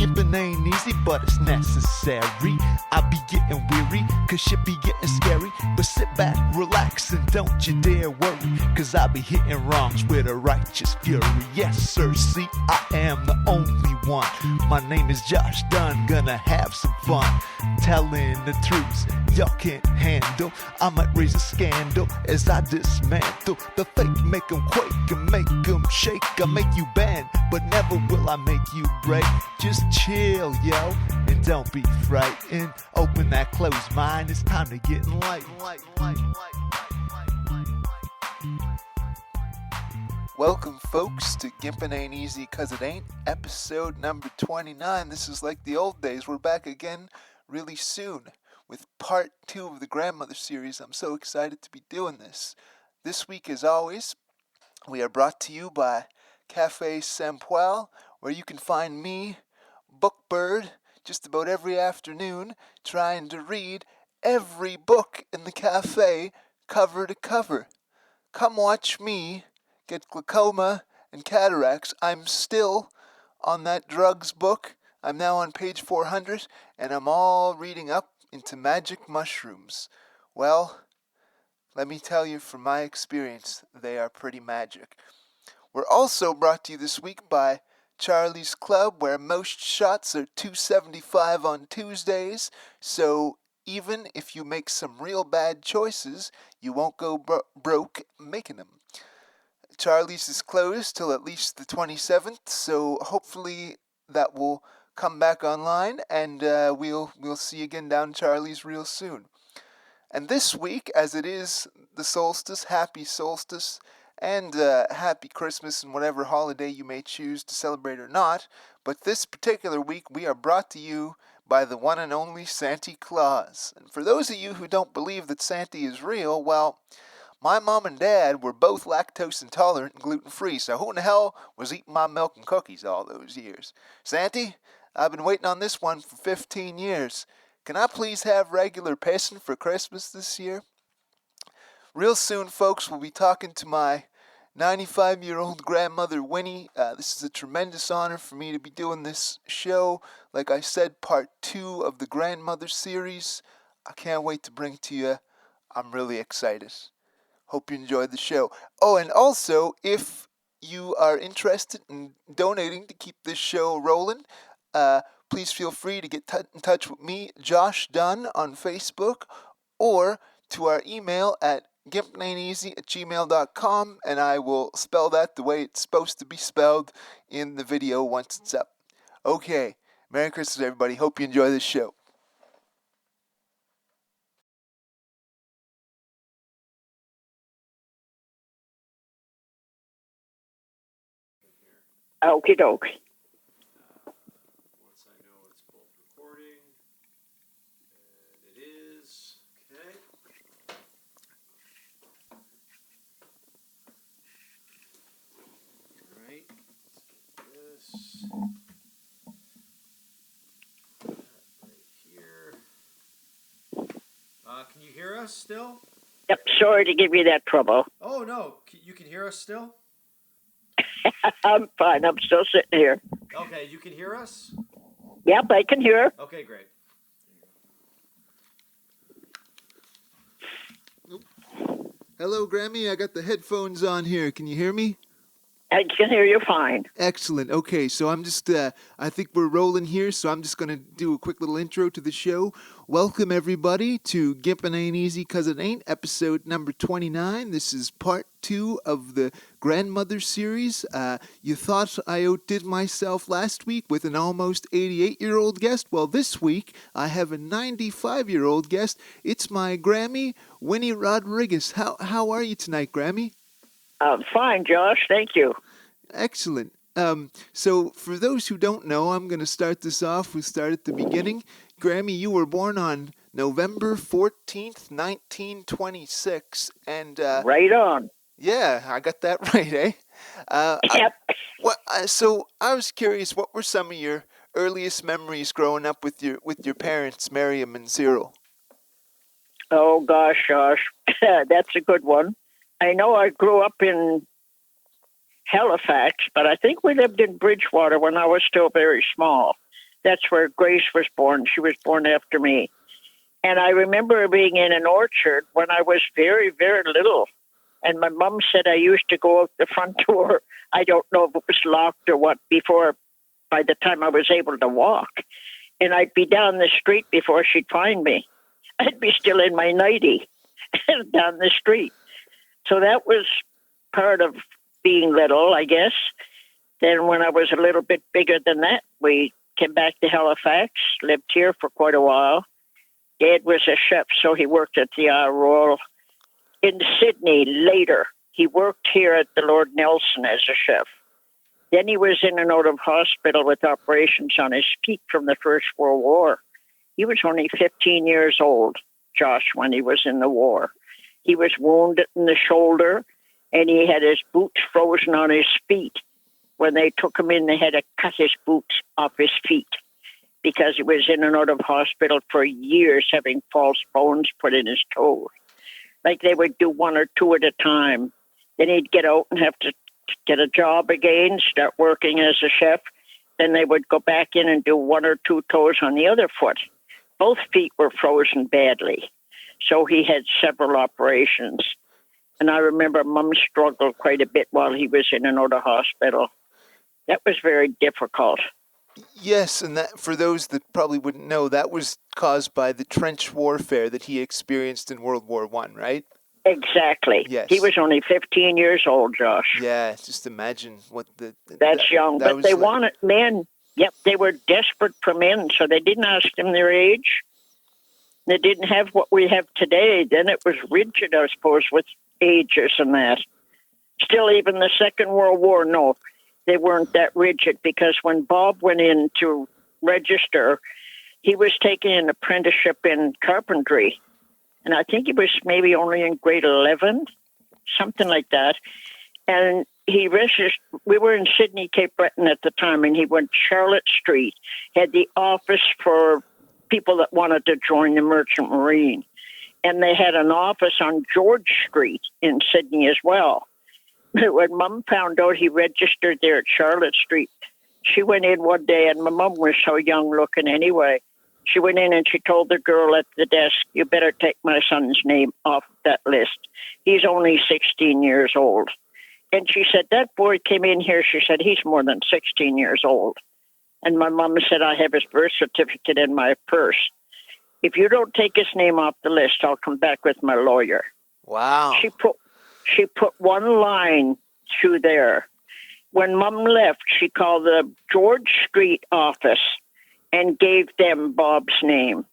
Gimping ain't easy, but it's necessary. I be getting weary, cause shit be getting scary. But sit back, relax, and don't you dare worry, cause I be hitting wrongs with a righteous fury. Yes, sir, see, I am the only one. My name is Josh Dunn, gonna have some fun telling the truths y'all can't handle. I might raise a scandal as I dismantle the fake, make them quake and make them shake. I'll make you bend, but never will I make you break. Just chill, yo, and don't be frightened. Open that closed mind, it's time to get enlightened. Welcome, folks, to Gimpin' Ain't Easy Cause It Ain't, episode number 29. This is like the old days. We're back again really soon with part 2 of the grandmother series. I'm so excited to be doing this. This week, as always, we are brought to you by Cafe Sampoil, where you can find me, Bookbird, just about every afternoon, trying to read every book in the cafe cover to cover. Come watch me get glaucoma and cataracts. I'm still on that drugs book. I'm now on page 400, and I'm all reading up into magic mushrooms. Well, let me tell you from my experience, they are pretty magic. We're also brought to you this week by Charlie's Club, where most shots are $2.75 on Tuesdays, so even if you make some real bad choices, you won't go broke making them. Charlie's is closed till at least the 27th, so hopefully that will come back online, and we'll see you again down Charlie's real soon. And this week, as it is the solstice, happy solstice, and happy Christmas and whatever holiday you may choose to celebrate or not, but this particular week we are brought to you by the one and only Santa Claus. And for those of you who don't believe that Santa is real, well, my mom and dad were both lactose intolerant and gluten-free, so who in the hell was eating my milk and cookies all those years? Santa, I've been waiting on this one for 15 years. Can I please have regular pacing for Christmas this year? Real soon, folks, we'll be talking to my 95-year-old grandmother, Winnie. This is a tremendous honor for me to be doing this show. Like I said, part 2 of the grandmother series. I can't wait to bring it to you. I'm really excited. Hope you enjoyed the show. Oh, and also, if you are interested in donating to keep this show rolling, please feel free to get in touch with me, Josh Dunn, on Facebook, or to our email at gimpinainteasy@gmail.com, and I will spell that the way it's supposed to be spelled in the video once it's up. Okay, Merry Christmas, everybody. Hope you enjoy this show. Okie doke. Once I know it's both recording, and it is, okay. Alright, let's get this. Right here. Can you hear us still? Yep, sorry to give you that trouble. Oh, no, you can hear us still? I'm fine. I'm still sitting here. Okay, you can hear us? Yep, I can hear. Okay, great. Hello, Grammie. I got the headphones on here. Can you hear me? I can hear you fine. Excellent. Okay, so I'm just, I think we're rolling here, so I'm just going to do a quick little intro to the show. Welcome, everybody, to Gimpin' Ain't Easy Cause It Ain't, episode number 29. This is part 2 of the grandmother series. You thought I outdid myself last week with an almost 88-year-old guest? Well, this week, I have a 95-year-old guest. It's my Grammie, Winnie Rodrigues. How are you tonight, Grammie? Fine, Josh. Thank you. Excellent. So for those who don't know, I'm going to start this off. We'll start at the beginning. Grammie, you were born on November 14th, 1926. And right on. Yeah, I got that right, eh? Yep. So I was curious, what were some of your earliest memories growing up with your parents, Miriam and Cyril? Oh, gosh, Josh. That's a good one. I know I grew up in Halifax, but I think we lived in Bridgewater when I was still very small. That's where Grace was born. She was born after me. And I remember being in an orchard when I was very, very little. And my mom said I used to go out the front door. I don't know if it was locked or what by the time I was able to walk. And I'd be down the street before she'd find me. I'd be still in my nightie down the street. So that was part of being little, I guess. Then when I was a little bit bigger than that, we came back to Halifax, lived here for quite a while. Dad was a chef, so he worked at the Royal in Sydney later. He worked here at the Lord Nelson as a chef. Then he was in and out of hospital with operations on his feet from the First World War. He was only 15 years old, Josh, when he was in the war. He was wounded in the shoulder, and he had his boots frozen on his feet. When they took him in, they had to cut his boots off his feet because he was in and out of hospital for years having false bones put in his toes. Like they would do one or two at a time. Then he'd get out and have to get a job again, start working as a chef. Then they would go back in and do one or two toes on the other foot. Both feet were frozen badly. So he had several operations. And I remember Mum struggled quite a bit while he was in and out of hospital. That was very difficult. Yes, and that for those that probably wouldn't know, that was caused by the trench warfare that he experienced in World War I, right? Exactly. Yes. He was only 15 years old, Josh. Yeah, just imagine what That's young. But they wanted men. Yep, they were desperate for men, so they didn't ask them their age. They didn't have what we have today. Then it was rigid, I suppose, with ages and that. Still, even the Second World War, no, they weren't that rigid, because when Bob went in to register, he was taking an apprenticeship in carpentry. And I think he was maybe only in grade 11, something like that. And he registered. We were in Sydney, Cape Breton at the time, and he went Charlotte Street, had the office for people that wanted to join the Merchant Marine. And they had an office on George Street in Sydney as well. When Mum found out he registered there at Charlotte Street, she went in one day, and my mum was so young looking anyway. She went in and she told the girl at the desk, "You better take my son's name off that list. He's only 16 years old." And she said, "That boy came in here," she said, "he's more than 16 years old." And my mom said, "I have his birth certificate in my purse. If you don't take his name off the list, I'll come back with my lawyer." Wow. She put one line through there. When Mum left, she called the George Street office and gave them Bob's name.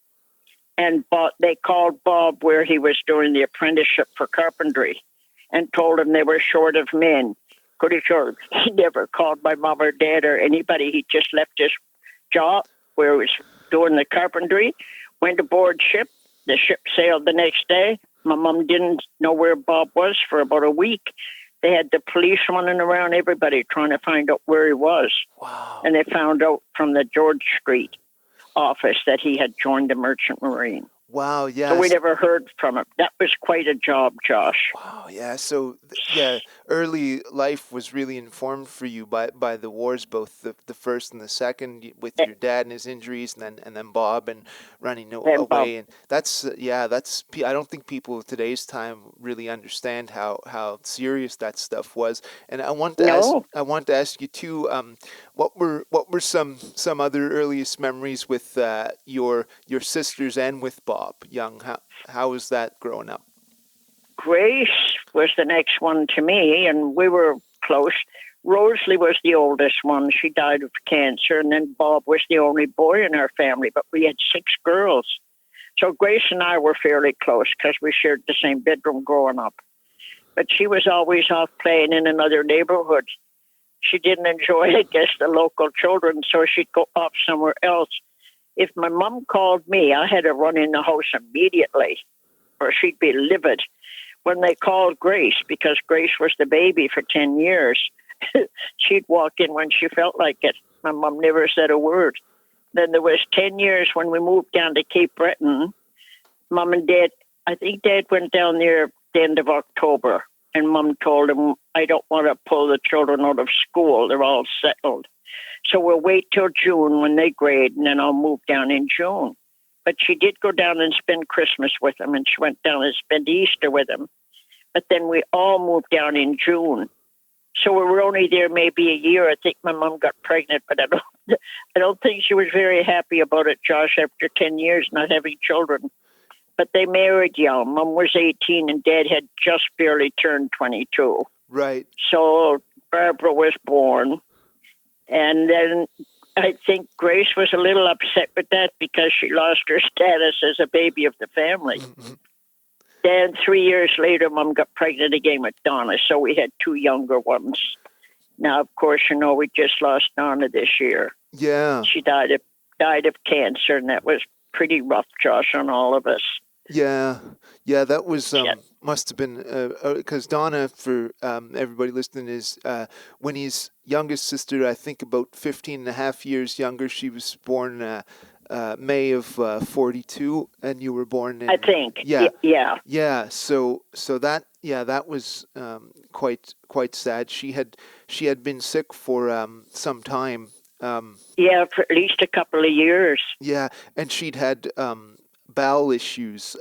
And they called Bob where he was doing the apprenticeship for carpentry and told him they were short of men. Pretty sure he never called my mom or dad or anybody. He just left his job where he was doing the carpentry, went aboard ship. The ship sailed the next day. My mom didn't know where Bob was for about a week. They had the police running around everybody trying to find out where he was. Wow. And they found out from the George Street office that he had joined the Merchant Marine. Wow, yeah. So we never heard from him. That was quite a job, Josh. Wow, yeah. So, yeah, early life was really informed for you by the wars, both the first and the second, with your dad and his injuries, and then Bob and running away. And that's I don't think people of today's time really understand how serious that stuff was. And I want to ask you too, what were some other earliest memories with your sisters and with Bob young? How was that growing up? Grace was the next one to me, and we were close. Rosalie was the oldest one. She died of cancer, and then Bob was the only boy in our family, but we had 6 girls. So Grace and I were fairly close because we shared the same bedroom growing up. But she was always off playing in another neighborhood. She didn't enjoy, I guess, the local children, so she'd go off somewhere else. If my mom called me, I had to run in the house immediately, or she'd be livid. When they called Grace, because Grace was the baby for 10 years, she'd walk in when she felt like it. My mom never said a word. Then there was 10 years when we moved down to Cape Breton. Mom and Dad, I think Dad went down there at the end of October, and Mom told him, "I don't want to pull the children out of school. They're all settled." So we'll wait till June when they grade, and then I'll move down in June. But she did go down and spend Christmas with them, and she went down and spent Easter with them. But then we all moved down in June. So we were only there maybe a year. I think my mom got pregnant, but I don't think she was very happy about it, Josh, after 10 years not having children. But they married young. Mom was 18 and Dad had just barely turned 22. Right. So Barbara was born. And then I think Grace was a little upset with that because she lost her status as a baby of the family. Mm-hmm. Then 3 years later, Mom got pregnant again with Donna. So we had two younger ones. Now, of course, we just lost Donna this year. Yeah. She died of cancer, and that was pretty rough, Josh, on all of us. Yeah, that was must have been because Donna, for everybody listening, is Winnie's youngest sister. I think about 15 and a half years younger. She was born May of 42, and you were born in, I think. Yeah. So that was quite sad. She had been sick for some time. For at least a couple of years. Yeah, and she'd had bowel issues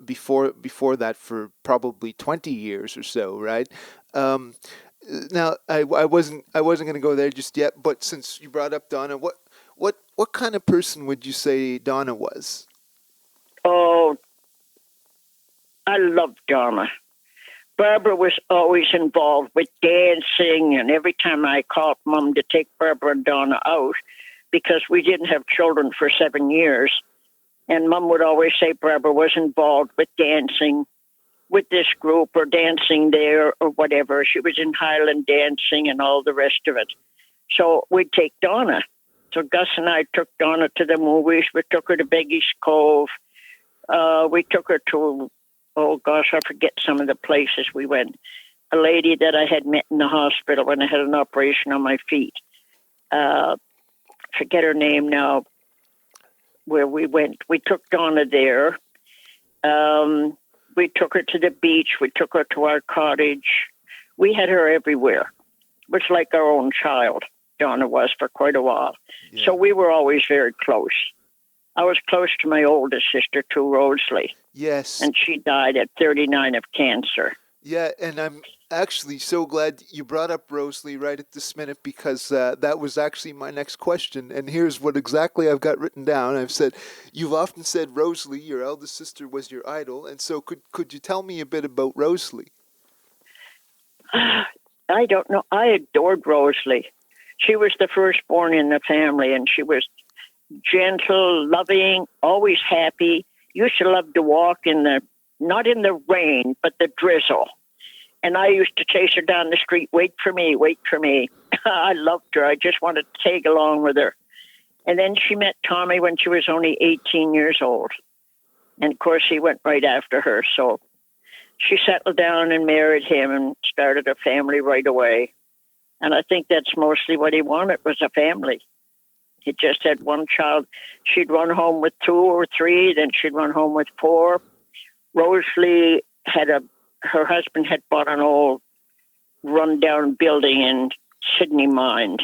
before that for probably 20 years or so, right? Now I wasn't going to go there just yet, but since you brought up Donna, what kind of person would you say Donna was? Oh, I loved Donna. Barbara was always involved with dancing, and every time I called Mom to take Barbara and Donna out, because we didn't have children for 7 years, and Mom would always say Barbara was involved with dancing with this group or dancing there or whatever. She was in Highland dancing and all the rest of it. So we'd take Donna. So Gus and I took Donna to the movies. We took her to Beggy's Cove. We took her to, oh gosh, I forget some of the places we went. A lady that I had met in the hospital when I had an operation on my feet. Forget her name now. Where we went. We took Donna there. We took her to the beach. We took her to our cottage. We had her everywhere. It was like our own child, Donna was, for quite a while. Yeah. So we were always very close. I was close to my oldest sister, too, Rosalie. Yes. And she died at 39 of cancer. Yeah, and I'm actually so glad you brought up Rosalie right at this minute, because that was actually my next question. And here's what exactly I've got written down. I've said, you've often said Rosalie, your eldest sister, was your idol. And so could you tell me a bit about Rosalie? I don't know. I adored Rosalie. She was the firstborn in the family, and she was gentle, loving, always happy. Used to love to walk not in the rain, but the drizzle. And I used to chase her down the street, wait for me, wait for me. I loved her. I just wanted to tag along with her. And then she met Tommy when she was only 18 years old. And of course, he went right after her. So she settled down and married him and started a family right away. And I think that's mostly what he wanted, was a family. He just had one child. She'd run home with 2 or 3, then she'd run home with 4. Rosalie her husband had bought an old rundown building in Sydney Mines.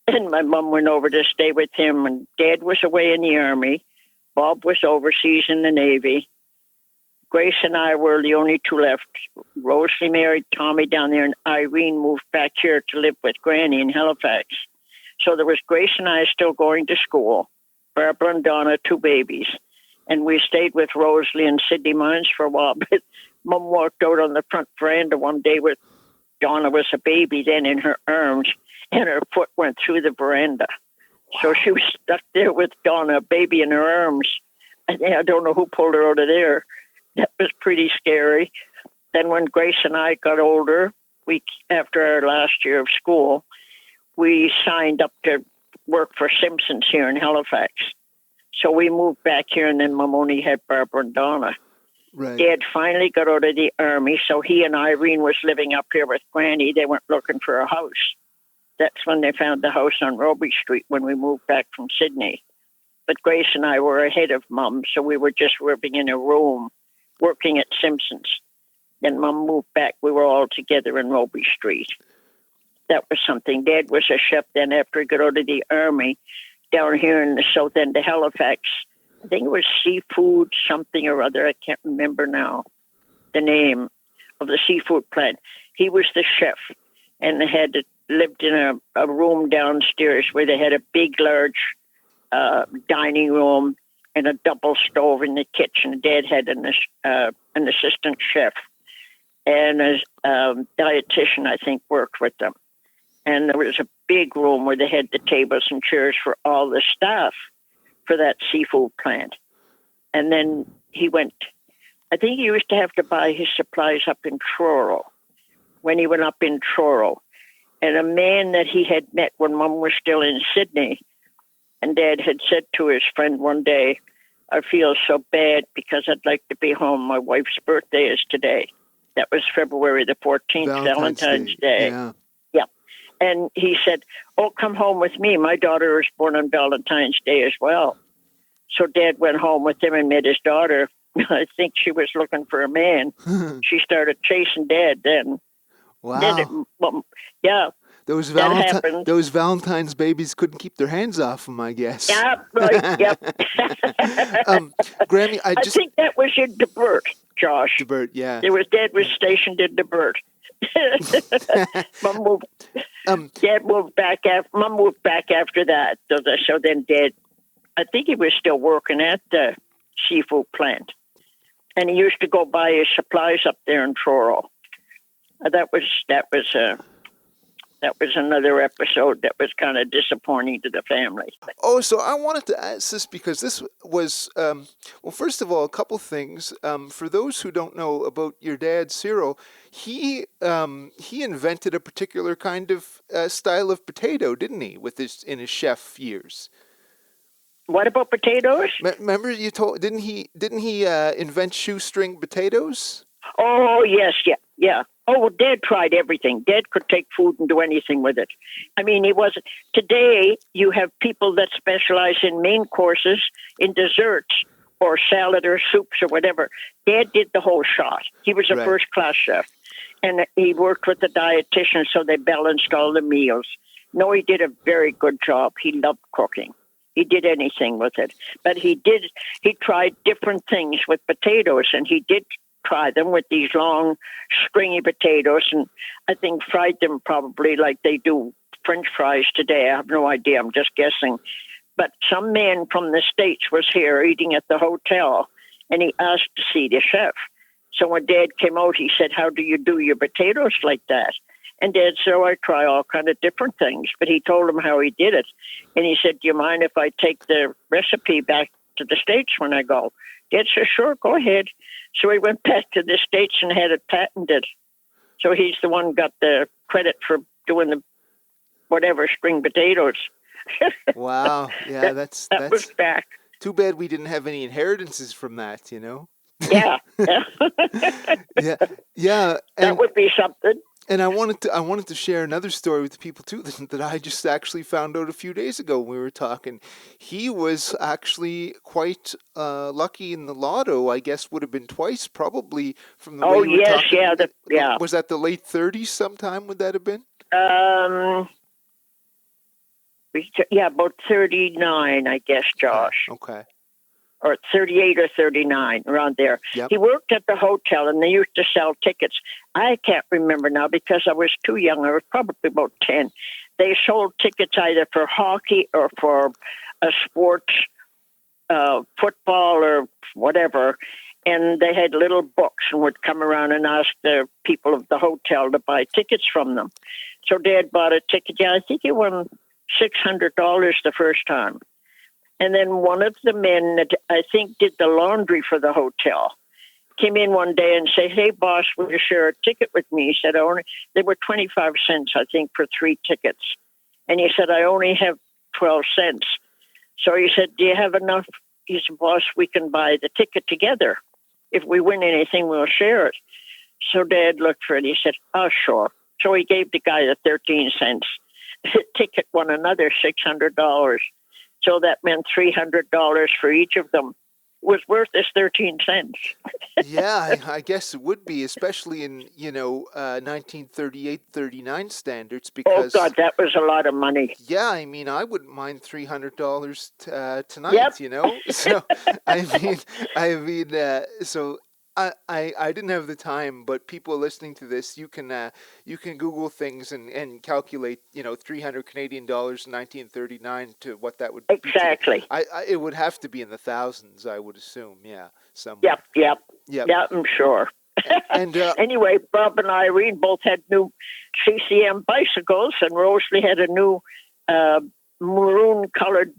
And my mom went over to stay with him, and Dad was away in the Army. Bob was overseas in the Navy. Grace and I were the only 2 left. Rosalie married Tommy down there, and Irene moved back here to live with Granny in Halifax. So there was Grace and I still going to school, Barbara and Donna, 2 babies. And we stayed with Rosalie in Sydney Mines for a while. But Mom walked out on the front veranda one day with Donna was a baby then in her arms, and her foot went through the veranda. Wow. So she was stuck there with Donna, a baby in her arms. And I don't know who pulled her out of there. That was pretty scary. Then when Grace and I got older, after our last year of school, we signed up to work for Simpsons here in Halifax. So we moved back here, and then Mom only had Barbara and Donna. Right. Dad finally got out of the Army, so he and Irene was living up here with Granny. They went looking for a house. That's when they found the house on Roby Street when we moved back from Sydney. But Grace and I were ahead of Mom, so we were just living in a room, working at Simpsons. Then Mom moved back. We were all together in Roby Street. that was something. Dad was a chef then after he got out of the army down here in the south end of Halifax. I think it was seafood something or other. I can't remember now the name of the seafood plant. He was the chef, and they had lived in a room downstairs where they had a big, large dining room and a double stove in the kitchen. Dad had an assistant chef, and a dietitian, I think, worked with them. And there was a big room where they had the tables and chairs for all the staff for that seafood plant. And then he went, I think he used to have to buy his supplies up in Truro, when he went up in Truro. And a man that he had met when Mom was still in Sydney, and Dad had said to his friend one day, I feel so bad because I'd like to be home. My wife's birthday is today. That was February the 14th, Valentine's Day. Yeah. And he said, oh, come home with me. My daughter was born on Valentine's Day as well. So Dad went home with him and met his daughter. I think she was looking for a man. She started chasing Dad then. Wow. Yeah. Those Valentine's babies couldn't keep their hands off him, I guess. Yeah, right, yep. Grammie, I think that was in DeBert, Josh. DeBert, yeah. Dad was stationed in DeBert. Dad moved back after. Mom moved back after that. So then Dad, I think he was still working at the seafood plant, and he used to go buy his supplies up there in Truro. That was another episode that was kind of disappointing to the family. Oh, so I wanted to ask this because this was, well, first of all, a couple things. For those who don't know about your dad, Cyril, he invented a particular kind of style of potato, didn't he, in his chef years? What about potatoes? Remember you didn't he invent shoestring potatoes? Oh, yes, yeah. Oh, well, Dad tried everything. Dad could take food and do anything with it. I mean, he wasn't. Today, you have people that specialize in main courses, in desserts, or salad or soups or whatever. Dad did the whole shot. He was a first-class chef, and he worked with the dietitian, so they balanced all the meals. No, he did a very good job. He loved cooking. He did anything with it. But he tried different things with potatoes, and he did try them with these long, stringy potatoes, and I think fried them probably like they do French fries today. I have no idea. I'm just guessing. But some man from the States was here eating at the hotel, and he asked to see the chef. So when Dad came out, he said, how do you do your potatoes like that? And Dad said, I try all kind of different things. But he told him how he did it. And he said, do you mind if I take the recipe back to the States when I go? Dad said, sure, go ahead. So he went back to the States and had it patented. So he's the one got the credit for doing the whatever string potatoes. Wow. Yeah, that was back. Too bad we didn't have any inheritances from that, you know? Yeah. Yeah. That would be something. And I wanted to share another story with the people too that I just actually found out a few days ago when we were talking. He was actually quite lucky in the lotto. I guess would have been twice probably from the way we were talking. Yeah. Was that the late 30s sometime? Would that have been? About 39, I guess, Josh. Okay. Or 38 or 39, around there. Yep. He worked at the hotel, and they used to sell tickets. I can't remember now because I was too young. I was probably about 10. They sold tickets either for hockey or for a sports, football or whatever. And they had little books and would come around and ask the people of the hotel to buy tickets from them. So Dad bought a ticket. Yeah, I think he won $600 the first time. And then one of the men that I think did the laundry for the hotel came in one day and said, hey, boss, will you share a ticket with me? He said, they were 25 cents, I think, for 3 tickets. And he said, I only have 12 cents. So he said, do you have enough? He said, boss, we can buy the ticket together. If we win anything, we'll share it. So Dad looked for it. He said, oh, sure. So he gave the guy the 13 cents. The ticket won another $600. So that meant $300 for each of them. was worth his 13 cents. Yeah, I guess it would be, especially in 1938, 39 standards, Oh, because God, that was a lot of money. yeah, I mean, I wouldn't mind $300 Yep. tonight, So, I mean, so I didn't have the time, but people listening to this, you can Google things and calculate, 300 Canadian dollars in 1939 to what that would be today. Exactly. It would have to be in the thousands, I would assume, yeah, Yep, somewhere. yep. Yep. Yeah, I'm sure. And Anyway, Bob and Irene both had new CCM bicycles, and Rosalie had a new maroon-colored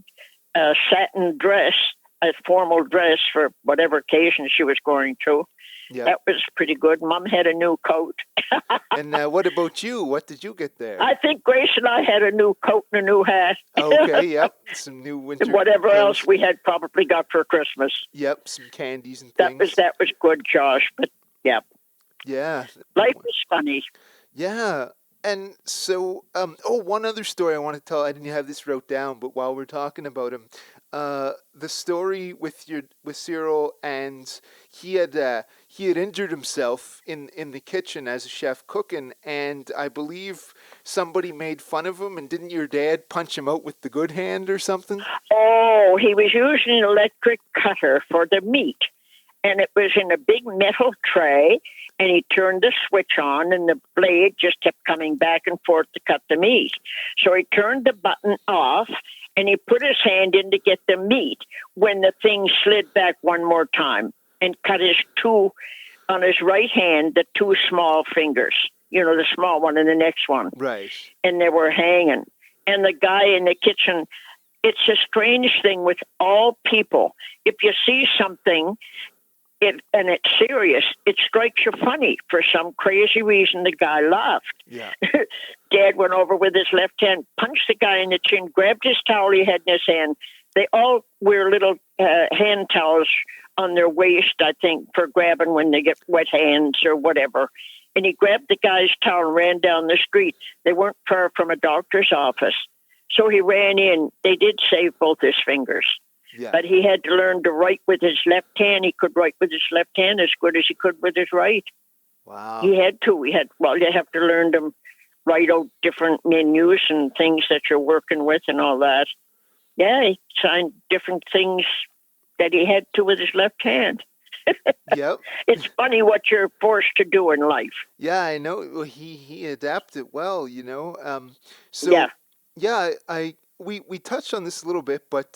satin dress, a formal dress for whatever occasion she was going to. yeah. That was pretty good. Mom had a new coat. And what about you? What did you get there? I think Grace and I had a new coat and a new hat. Okay, yep. Some new winter And whatever clothes. else we had probably got for Christmas. Yep, some candies and That things. was good, Josh. But yeah, Yeah. life was funny. Yeah. And so, one other story I want to tell. I didn't have this wrote down, but while we're talking about him, the story with Cyril, and he had injured himself in the kitchen as a chef cooking, and I believe somebody made fun of him, and didn't your dad punch him out with the good hand or something? Oh, he was using an electric cutter for the meat. And it was in a big metal tray, and he turned the switch on, and the blade just kept coming back and forth to cut the meat. So he turned the button off, and he put his hand in to get the meat when the thing slid back one more time and cut on his right hand, the two small fingers, the small one and the next one. Right. And they were hanging. And the guy in the kitchen, it's a strange thing with all people. If you see something, and it's serious, it strikes you funny. For some crazy reason, the guy laughed. Yeah. Dad went over with his left hand, punched the guy in the chin, grabbed his towel he had in his hand. They all wear little hand towels on their waist, I think, for grabbing when they get wet hands or whatever. And he grabbed the guy's towel and ran down the street. They weren't far from a doctor's office. So he ran in. They did save both his fingers. Yeah. But he had to learn to write with his left hand. He could write with his left hand as good as he could with his right. Wow. He had to. You have to learn to write out different menus and things that you're working with and all that. Yeah, he signed different things that he had to with his left hand. Yep. It's funny what you're forced to do in life. Yeah, I know. Well, he adapted well, So Yeah. we touched on this a little bit, but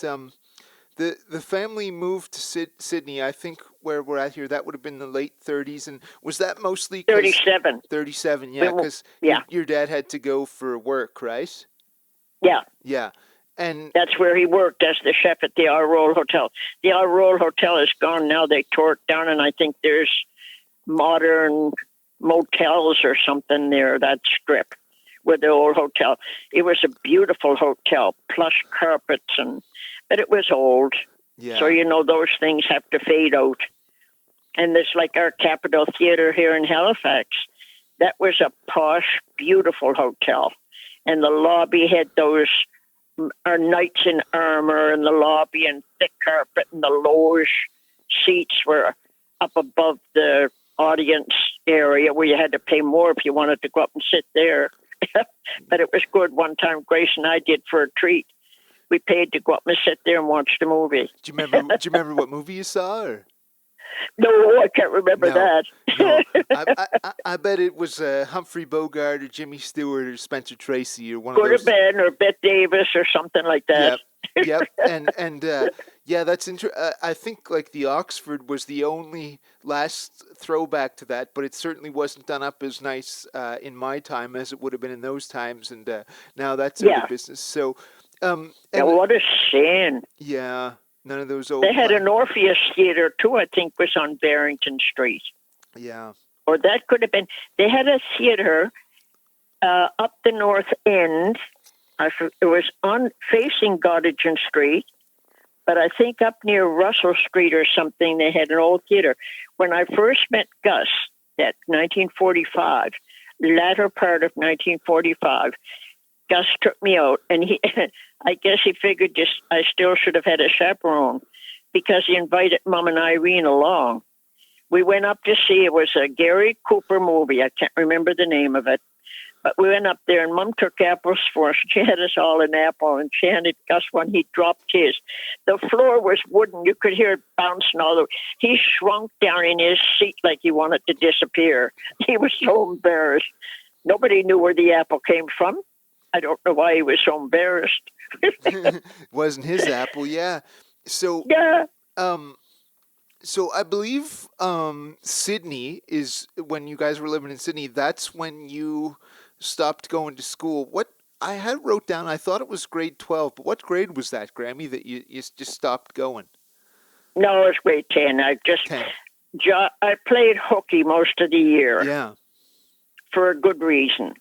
the family moved to Sydney. I think where we're at here, that would have been the late 30s, and was that mostly 37. 37? Yeah, because Yeah. your dad had to go for work, right? Yeah. Yeah, and That's where he worked as the chef at the Our Royal Hotel. The Our Royal Hotel is gone now. They tore it down, and I think there's modern motels or something near that strip with the old hotel. It was a beautiful hotel, plush carpets, but it was old. yeah, So, those things have to fade out. And there's like our Capitol Theater here in Halifax. That was a posh, beautiful hotel. And the lobby had those knights in armor in the lobby and thick carpet, and the loge seats were up above the audience area where you had to pay more if you wanted to go up and sit there. But it was good. One time Grace and I did for a treat. We paid to go up and sit there and watch the movie. do you remember what movie you saw? Or? No, I can't remember that. No, I bet it was Humphrey Bogart or Jimmy Stewart or Spencer Tracy or one Could of have those. been, or Bette Davis or something like that. Yep, and yeah, that's I think like the Oxford was the only last throwback to that, but it certainly wasn't done up as nice in my time as it would have been in those times, and now that's out of business. So, And what a shame. Yeah, none of those old. They had an Orpheus Theater too, I think, was on Barrington Street. Yeah. Or that could have been. They had a theater up the north end. It was on facing Gottingen Street, but I think up near Russell Street or something, they had an old theater. When I first met Gus, that 1945, latter part of 1945, Gus took me out, and I guess he figured I still should have had a chaperone, because he invited Mom and Irene along. We went up to see, it was a Gary Cooper movie. I can't remember the name of it. But we went up there, and Mom took apples for us. She had us all an apple, and she handed Gus one. He dropped his. The floor was wooden. You could hear it bouncing all over. He shrunk down in his seat like he wanted to disappear. He was so embarrassed. Nobody knew where the apple came from. I don't know why he was so embarrassed. Wasn't his apple, yeah. So, Yeah. So I believe Sydney is when you guys were living in Sydney. That's when you stopped going to school. What I had wrote down, I thought it was grade 12, but what grade was that, Grammie, that you just stopped going? No, it was grade 10. 10. I played hooky most of the year. Yeah. For a good reason.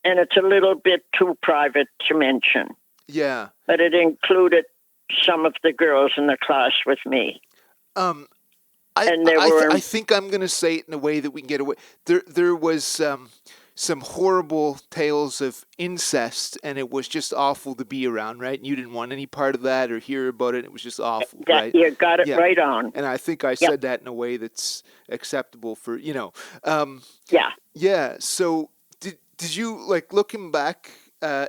And it's a little bit too private to mention. Yeah. But it included some of the girls in the class with me. I think I'm going to say it in a way that we can get away. There was some horrible tales of incest, and it was just awful to be around, right? And you didn't want any part of that or hear about it. It was just awful, right? You got it right on. And I think I said that in a way that's acceptable for, Yeah. Yeah. So did you, like, looking back,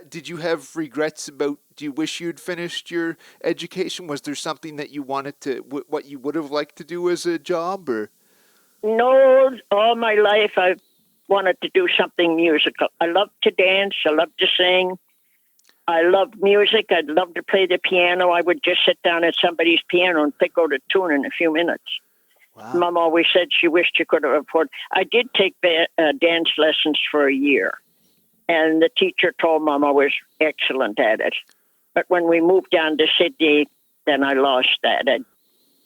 did you have regrets about, do you wish you'd finished your education? Was there something that you wanted to, what you would have liked to do as a job, or? No, all my life I wanted to do something musical. I loved to dance. I loved to sing. I loved music. I'd love to play the piano. I would just sit down at somebody's piano and pick out a tune in a few minutes. Wow. Mom always said she wished she could have afforded. I did take dance lessons for a year, and the teacher told Mom I was excellent at it. But when we moved down to Sydney, then I lost that.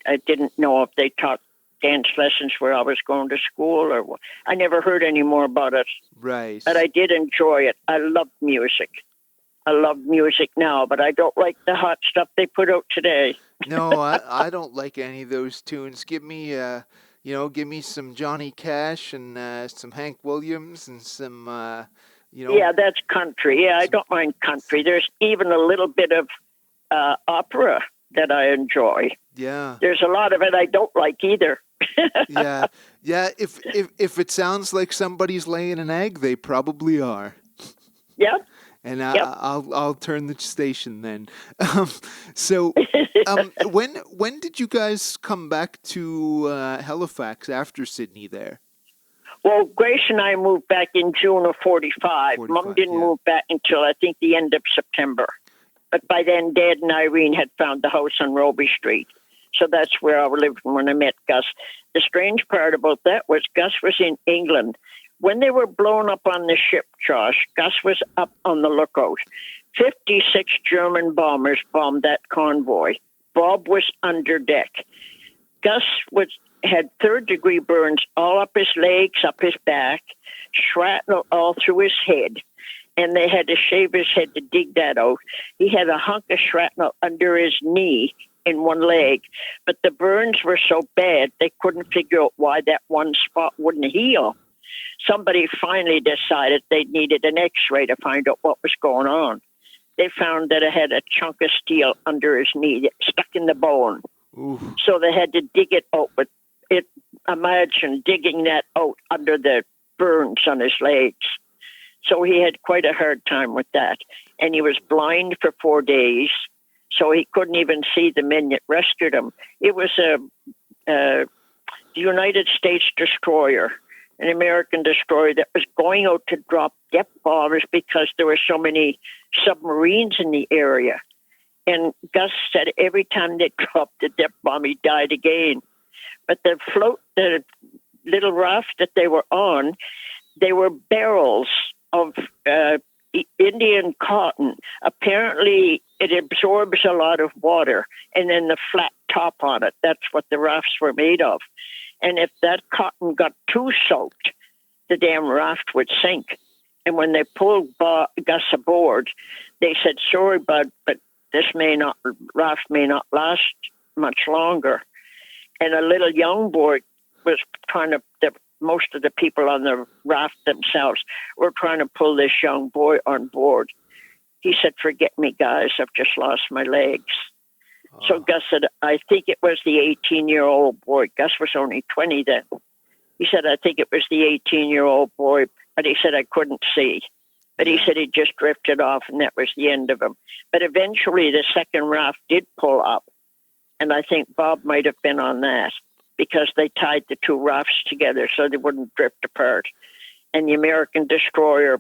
I didn't know if they taught dance lessons where I was going to school, or what. I never heard any more about it. Right. But I did enjoy it. I loved music. I love music now, but I don't like the hot stuff they put out today. No, I don't like any of those tunes. Give me some Johnny Cash and some Hank Williams and some, Yeah, that's country. Yeah, I don't mind country. There's even a little bit of opera that I enjoy. Yeah. There's a lot of it I don't like either. Yeah. If it sounds like somebody's laying an egg, they probably are. Yeah. And I'll turn the station then. So when did you guys come back to Halifax after Sydney there? Well, Grace and I moved back in June of 45. Mom didn't move back until, I think, the end of September. But by then, Dad and Irene had found the house on Roby Street. So that's where I lived when I met Gus. The strange part about that was Gus was in England. When they were blown up on the ship, Josh, Gus was up on the lookout. 56 German bombers bombed that convoy. Bob was under deck. Gus had third-degree burns all up his legs, up his back, shrapnel all through his head, and they had to shave his head to dig that out. He had a hunk of shrapnel under his knee in one leg, but the burns were so bad they couldn't figure out why that one spot wouldn't heal. Somebody finally decided they needed an x-ray to find out what was going on. They found that it had a chunk of steel under his knee stuck in the bone. Ooh. So they had to dig it out. But imagine digging that out under the burns on his legs. So he had quite a hard time with that. And he was blind for 4 days, so he couldn't even see the men that rescued him. It was the United States destroyer, an American destroyer that was going out to drop depth bombers because there were so many submarines in the area. And Gus said every time they dropped the depth bomb, he died again. But the little raft that they were on, they were barrels of Indian cotton. Apparently, it absorbs a lot of water, and then the flat top on it. That's what the rafts were made of. And if that cotton got too soaked, the damn raft would sink. And when they pulled Gus aboard, they said, "Sorry, bud, but this raft may not last much longer." And a little young boy was most of the people on the raft themselves were trying to pull this young boy on board. He said, "Forget me, guys. I've just lost my legs." So Gus said, I think it was the 18-year-old boy. Gus was only 20 then. He said, I think it was the 18-year-old boy, but he said I couldn't see. But he said he just drifted off, and that was the end of him. But eventually the second raft did pull up, and I think Bob might have been on that because they tied the two rafts together so they wouldn't drift apart. And the American destroyer,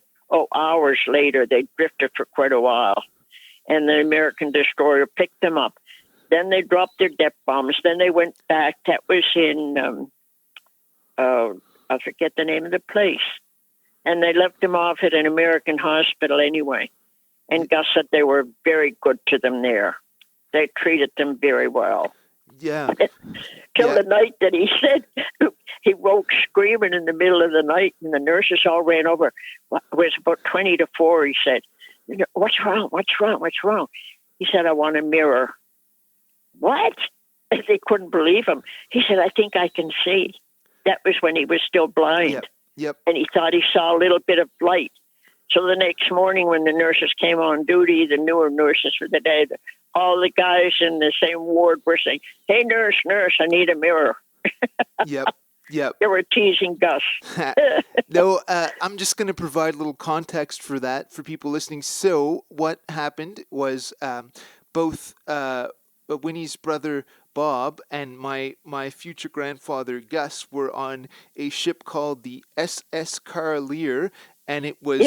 hours later, they drifted for quite a while, and the American destroyer picked them up. Then they dropped their depth bombs. Then they went back. That was in, I forget the name of the place. And they left them off at an American hospital anyway. And Gus said they were very good to them there. They treated them very well. Yeah. Till the night that he said, he woke screaming in the middle of the night, and the nurses all ran over. It was about 20 to 4, he said. What's wrong? What's wrong? What's wrong? He said, I want a mirror. What? They couldn't believe him. He said, I think I can see. That was when he was still blind. Yep. And he thought he saw a little bit of light. So the next morning when the nurses came on duty, the newer nurses for the day, all the guys in the same ward were saying, hey, nurse, I need a mirror. Yep. They were teasing Gus. No, I'm just going to provide a little context for that for people listening. So what happened was both Winnie's brother Bob and my future grandfather Gus were on a ship called the SS Carlier, and it was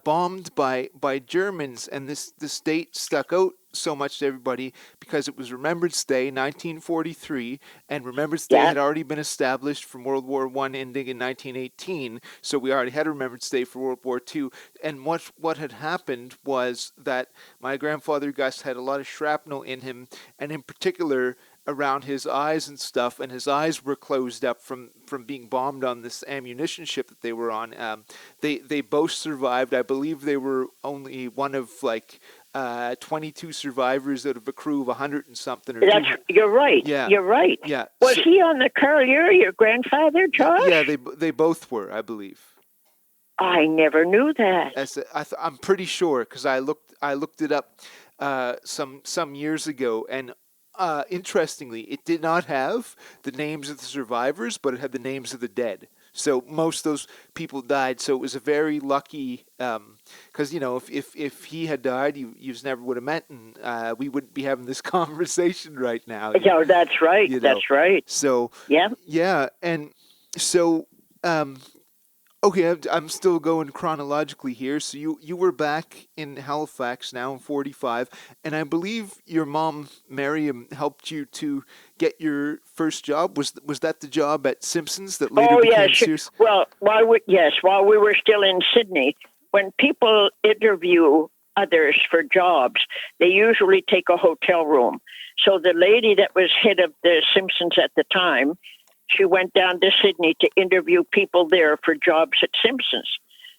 bombed by Germans, and this date stuck out so much to everybody because it was Remembrance Day, 1943, and Remembrance Day had already been established from World War I ending in 1918, so we already had a Remembrance Day for World War II. And what had happened was that my grandfather Gus had a lot of shrapnel in him, and in particular around his eyes and stuff, and his eyes were closed up from being bombed on this ammunition ship that they were on. They both survived. I believe they were only one of 22 survivors out of a crew of 100 and something. You're right. Yeah. You're right. Yeah. Was he on the Carlier, your grandfather, Josh? Yeah, they both were, I believe. I never knew that. I'm pretty sure because I looked it up some years ago, and interestingly, it did not have the names of the survivors, but it had the names of the dead. So most of those people died. So it was a very lucky, because if he had died, you never would have met, and we wouldn't be having this conversation right now. Yeah, that's right. That's right. So yeah, and so okay, I'm still going chronologically here. So you were back in Halifax now in 45, and I believe your mom, Miriam, helped you to get your first job. Was that the job at Simpsons that later became Sears? Well, while we were still in Sydney, when people interview others for jobs, they usually take a hotel room. So the lady that was head of the Simpsons at the time, she went down to Sydney to interview people there for jobs at Simpsons.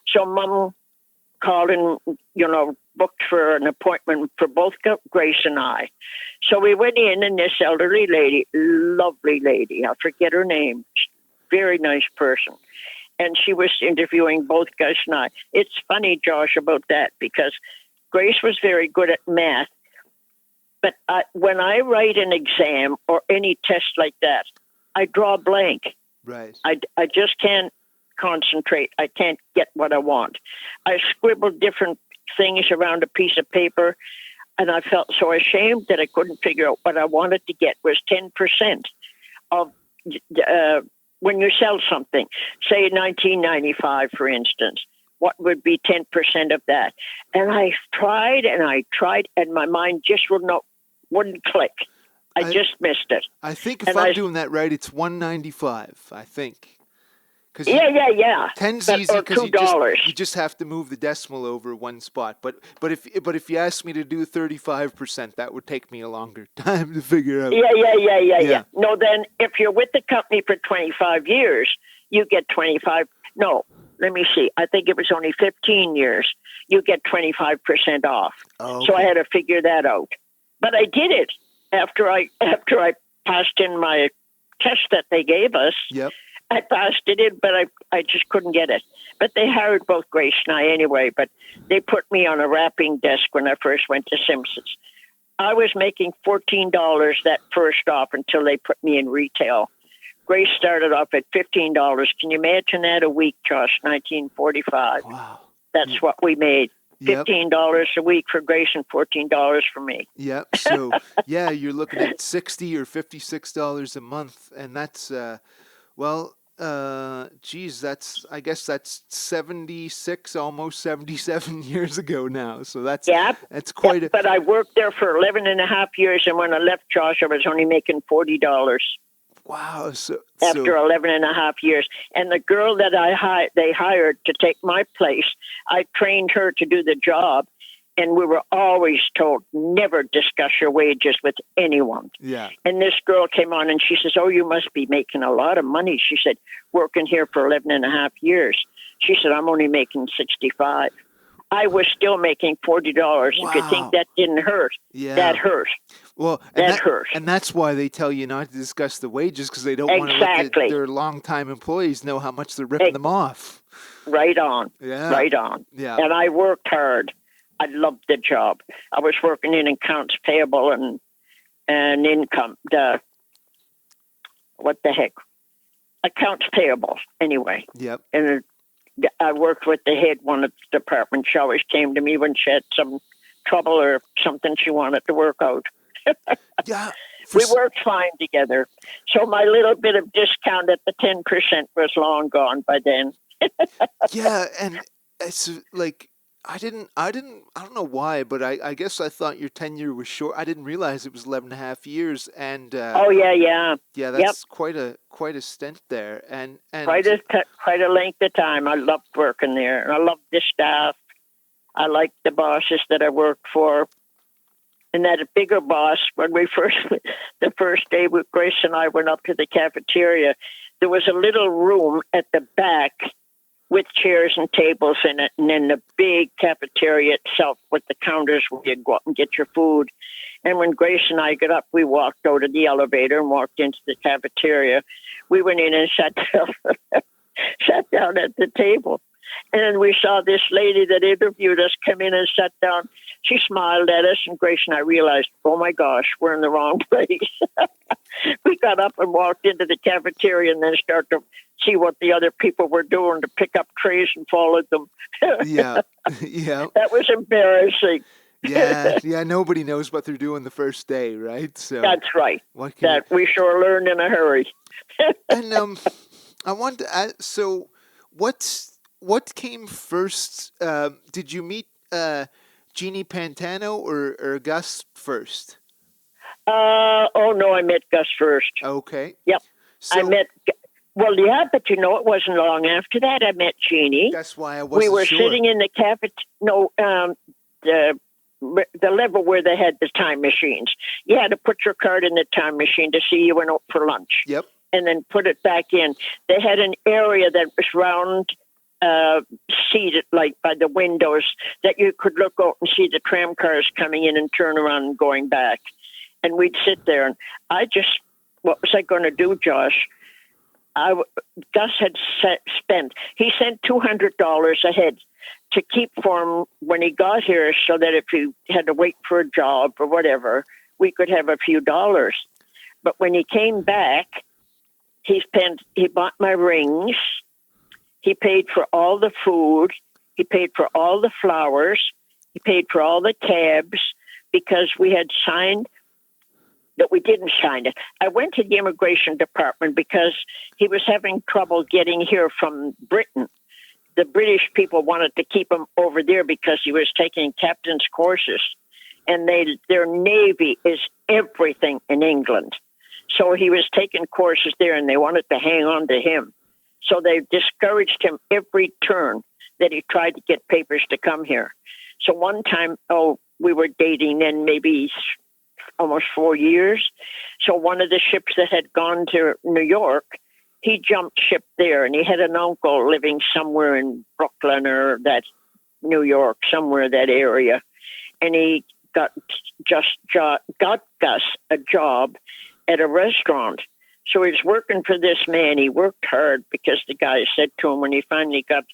So Mum called and, booked for an appointment for both Grace and I. So we went in, and this elderly lady, lovely lady, I forget her name, very nice person. And she was interviewing both Gus and I. It's funny, Josh, about that, because Grace was very good at math. But when I write an exam or any test like that, I draw blank. Right. I just can't concentrate. I can't get what I want. I scribbled different things around a piece of paper, and I felt so ashamed that I couldn't figure out what I wanted to get was 10% of when you sell something, say 1995, for instance, what would be 10% of that? And I tried, and my mind just wouldn't click. I just missed it. I think if I'm doing that right, it's $1.95, I think. Yeah. 10's easy because you just have to move the decimal over one spot. But if you ask me to do 35%, that would take me a longer time to figure out. Yeah. No, then if you're with the company for 25 years, you get 25. No, let me see. I think it was only 15 years. You get 25% off. Oh, okay. So I had to figure that out. But I did it after I passed in my test that they gave us. Yep. I passed it in, but I just couldn't get it. But they hired both Grace and I anyway, but they put me on a wrapping desk when I first went to Simpsons. I was making $14 that first off until they put me in retail. Grace started off at $15. Can you imagine that a week, Josh? 1945. Wow. That's what we made. Yep. $15 a week for Grace and $14 for me. Yep. So yeah, you're looking at $60 or $56 a month, and that's geez, I guess that's 76, almost 77 years ago now. So that's quite a. But I worked there for 11 and a half years, and when I left Josh, I was only making $40. Wow. After 11 and a half years. And the girl that they hired to take my place, I trained her to do the job. And we were always told, never discuss your wages with anyone. Yeah. And this girl came on and she says, oh, you must be making a lot of money. She said, working here for 11 and a half years. She said, I'm only making 65. I was still making $40. Wow. If you think that didn't hurt, that hurt. Well, that hurt. And that's why they tell you not to discuss the wages, because they don't want to let their long-time employees know how much they're ripping them off. Right on. Yeah. Right on. Yeah. And I worked hard. I loved the job. I was working in accounts payable and income. What the heck? Accounts payable, anyway. Yep. And I worked with the head one of the department. She always came to me when she had some trouble or something she wanted to work out. Yeah. We worked fine together. So my little bit of discount at the 10% was long gone by then. Yeah, and it's like I don't know why, but I guess I thought your tenure was short. I didn't realize it was 11 and a half years. And yeah, that's quite a stint there, and quite a length of time. I loved working there, and I loved the staff. I liked the bosses that I worked for, and that a bigger boss. When the first day with Grace and I went up to the cafeteria, there was a little room at the back with chairs and tables in it, and then the big cafeteria itself with the counters where you go up and get your food. And when Grace and I got up, we walked out of the elevator and walked into the cafeteria. We went in and sat down at the table. And then we saw this lady that interviewed us come in and sat down. She smiled at us, and Grace and I realized, oh my gosh, we're in the wrong place. We got up and walked into the cafeteria and then started to see what the other people were doing to pick up trays and followed them. Yeah. That was embarrassing. Yeah, nobody knows what they're doing the first day, right? So that's right. We sure learned in a hurry. And I want to ask, so what came first? Did you meet Jeannie Pantano or Gus first? Oh no, I met Gus first. Okay. Yep. So, but it wasn't long after that I met Jeannie. That's why I wasn't We were sure. sitting in the the level where they had the time machines. You had to put your card in the time machine to see you went out for lunch. Yep. And then put it back in. They had an area that was round, seated like by the windows that you could look out and see the tram cars coming in and turn around and going back. And we'd sit there, and what was I going to do, Josh? Gus had he sent $200 ahead to keep for him when he got here, so that if he had to wait for a job or whatever, we could have a few dollars. But when he came back, he bought my rings, he paid for all the food, he paid for all the flowers, he paid for all the cabs, because we had signed that we didn't sign it. I went to the immigration department because he was having trouble getting here from Britain. The British people wanted to keep him over there because he was taking captain's courses, and their navy is everything in England. So he was taking courses there, and they wanted to hang on to him. So they discouraged him every turn that he tried to get papers to come here. So one time, we were dating then maybe almost 4 years. So one of the ships that had gone to New York, he jumped ship there, and he had an uncle living somewhere in Brooklyn or that New York, somewhere that area. And he got Gus a job at a restaurant. So he was working for this man. He worked hard because the guy said to him when he finally got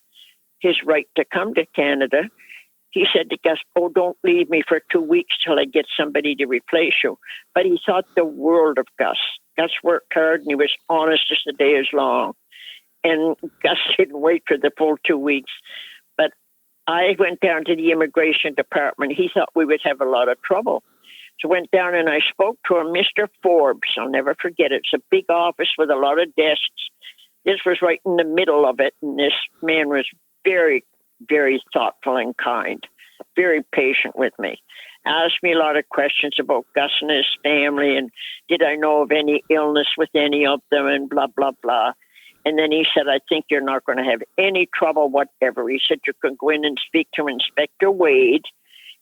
his right to come to Canada, he said to Gus, "Oh, don't leave me for 2 weeks till I get somebody to replace you." But he thought the world of Gus. Gus worked hard and he was honest as the day is long. And Gus didn't wait for the full 2 weeks. But I went down to the immigration department. He thought we would have a lot of trouble. So went down and I spoke to him, Mr. Forbes. I'll never forget it. It's a big office with a lot of desks. This was right in the middle of it. And this man was very, very thoughtful and kind, very patient with me. Asked me a lot of questions about Gus and his family and did I know of any illness with any of them and blah, blah, blah. And then he said, "I think you're not going to have any trouble whatever." He said, "You can go in and speak to Inspector Wade."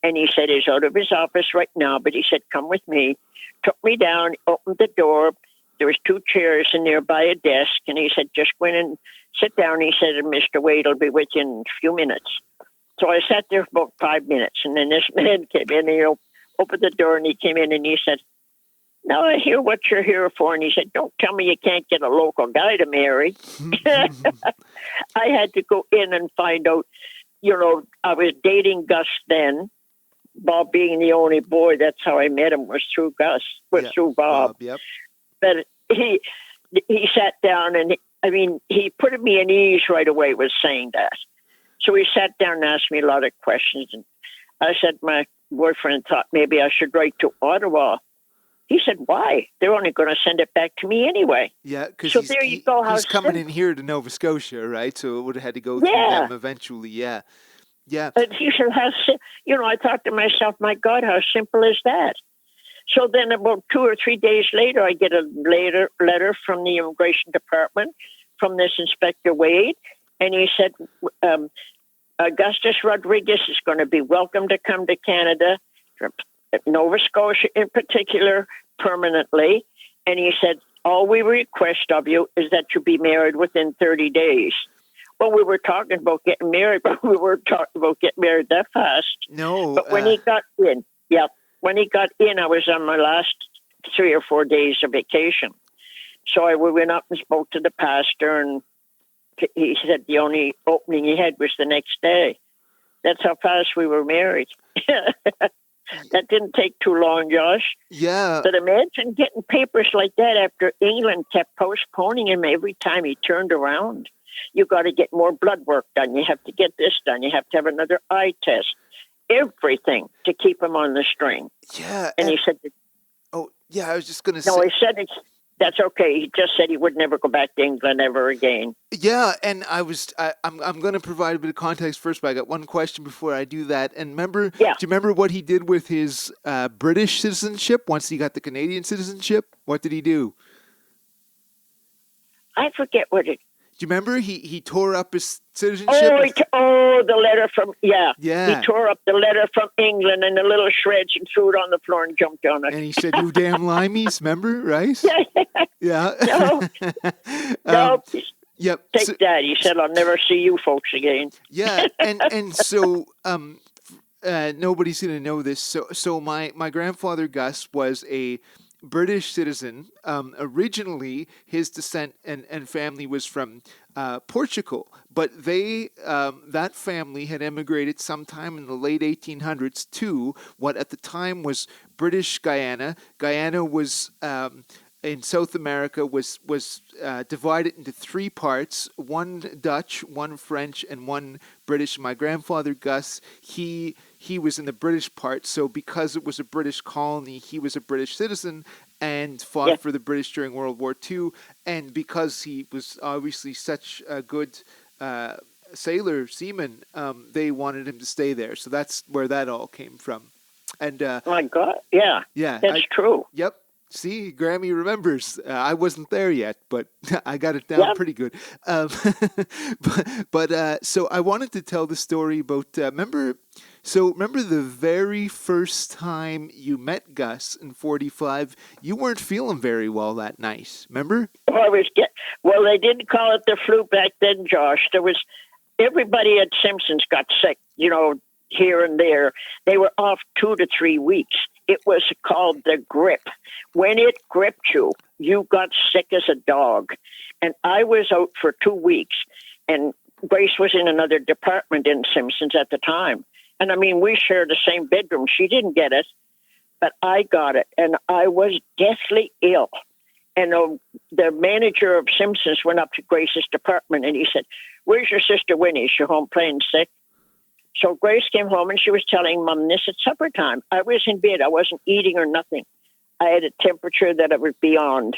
And he said, "He's out of his office right now." But he said, "Come with me." Took me down, opened the door. There was 2 chairs in there by a desk. And he said, "Just go in and sit down." He said, "And Mr. Wade will be with you in a few minutes." So I sat there for about 5 minutes. And then this man came in and he opened the door and he came in and he said, "Now I hear what you're here for." And he said, "Don't tell me you can't get a local guy to marry." I had to go in and find out, I was dating Gus then. Bob being the only boy, that's how I met him, was through Gus, through Bob. Yep. But he sat down and, he put me at ease right away with saying that. So he sat down and asked me a lot of questions. And I said, my boyfriend thought maybe I should write to Ottawa. He said, "Why? They're only going to send it back to me anyway." Yeah, because there you go. He's coming in here to Nova Scotia, right? So it would have had to go through them eventually. Yeah. And he said, I thought to myself, my God, how simple is that? So then about 2 or 3 days later, I get a letter from the immigration department from this Inspector Wade. And he said, Augustus Rodrigues is going to be welcome to come to Canada, Nova Scotia in particular, permanently. And he said, "All we request of you is that you be married within 30 days. Well, we were talking about getting married, but we weren't talking about getting married that fast. No. But when he got in, I was on my last 3 or 4 days of vacation. So we went up and spoke to the pastor, and he said the only opening he had was the next day. That's how fast we were married. That didn't take too long, Josh. Yeah. But imagine getting papers like that after England kept postponing him every time he turned around. You got to get more blood work done. You have to get this done. You have to have another eye test. Everything to keep him on the string. Yeah. And he said, "Oh, yeah, I was just going to say." No, he said that's okay. He just said he would never go back to England ever again. Yeah, and I'm going to provide a bit of context first, but I got one question before I do that. And do you remember what he did with his British citizenship once he got the Canadian citizenship? What did he do? I forget what it. Do you remember he tore up his citizenship? The letter from Yeah. He tore up the letter from England and the little shreds and threw it on the floor and jumped on it. And he said, "You damn limeys," remember, right? Yeah. No. Yep. Take that. He said, "I'll never see you folks again." Yeah, and so nobody's going to know this. So my grandfather Gus was a British citizen. Originally, his descent and family was from Portugal, but that family had emigrated sometime in the late 1800s to what at the time was British Guyana. Guyana was in South America was divided into 3 parts: one Dutch, one French, and one British. My grandfather Gus, he was in the British part, so because it was a British colony, he was a British citizen and fought for the British during World War II. And because he was obviously such a good seaman, they wanted him to stay there. So that's where that all came from. And my God, yeah, that's true. Yep. See, Grammie remembers. I wasn't there yet, but I got it down pretty good. So I wanted to tell the story about. Remember the very first time you met Gus in 45? You weren't feeling very well that night. Remember? Well, they didn't call it the flu back then, Josh. Everybody at Simpsons got sick. Here and there. They were off 2 to 3 weeks. It was called the grip. When it gripped you, you got sick as a dog. And I was out for 2 weeks, and Grace was in another department in Simpsons at the time. And I mean, we shared the same bedroom. She didn't get it, but I got it. And I was deathly ill. And the manager of Simpsons went up to Grace's department and he said, "Where's your sister Winnie? Is she home playing sick?" So Grace came home and she was telling Mom this at supper time. I was in bed. I wasn't eating or nothing. I had a temperature that I was beyond.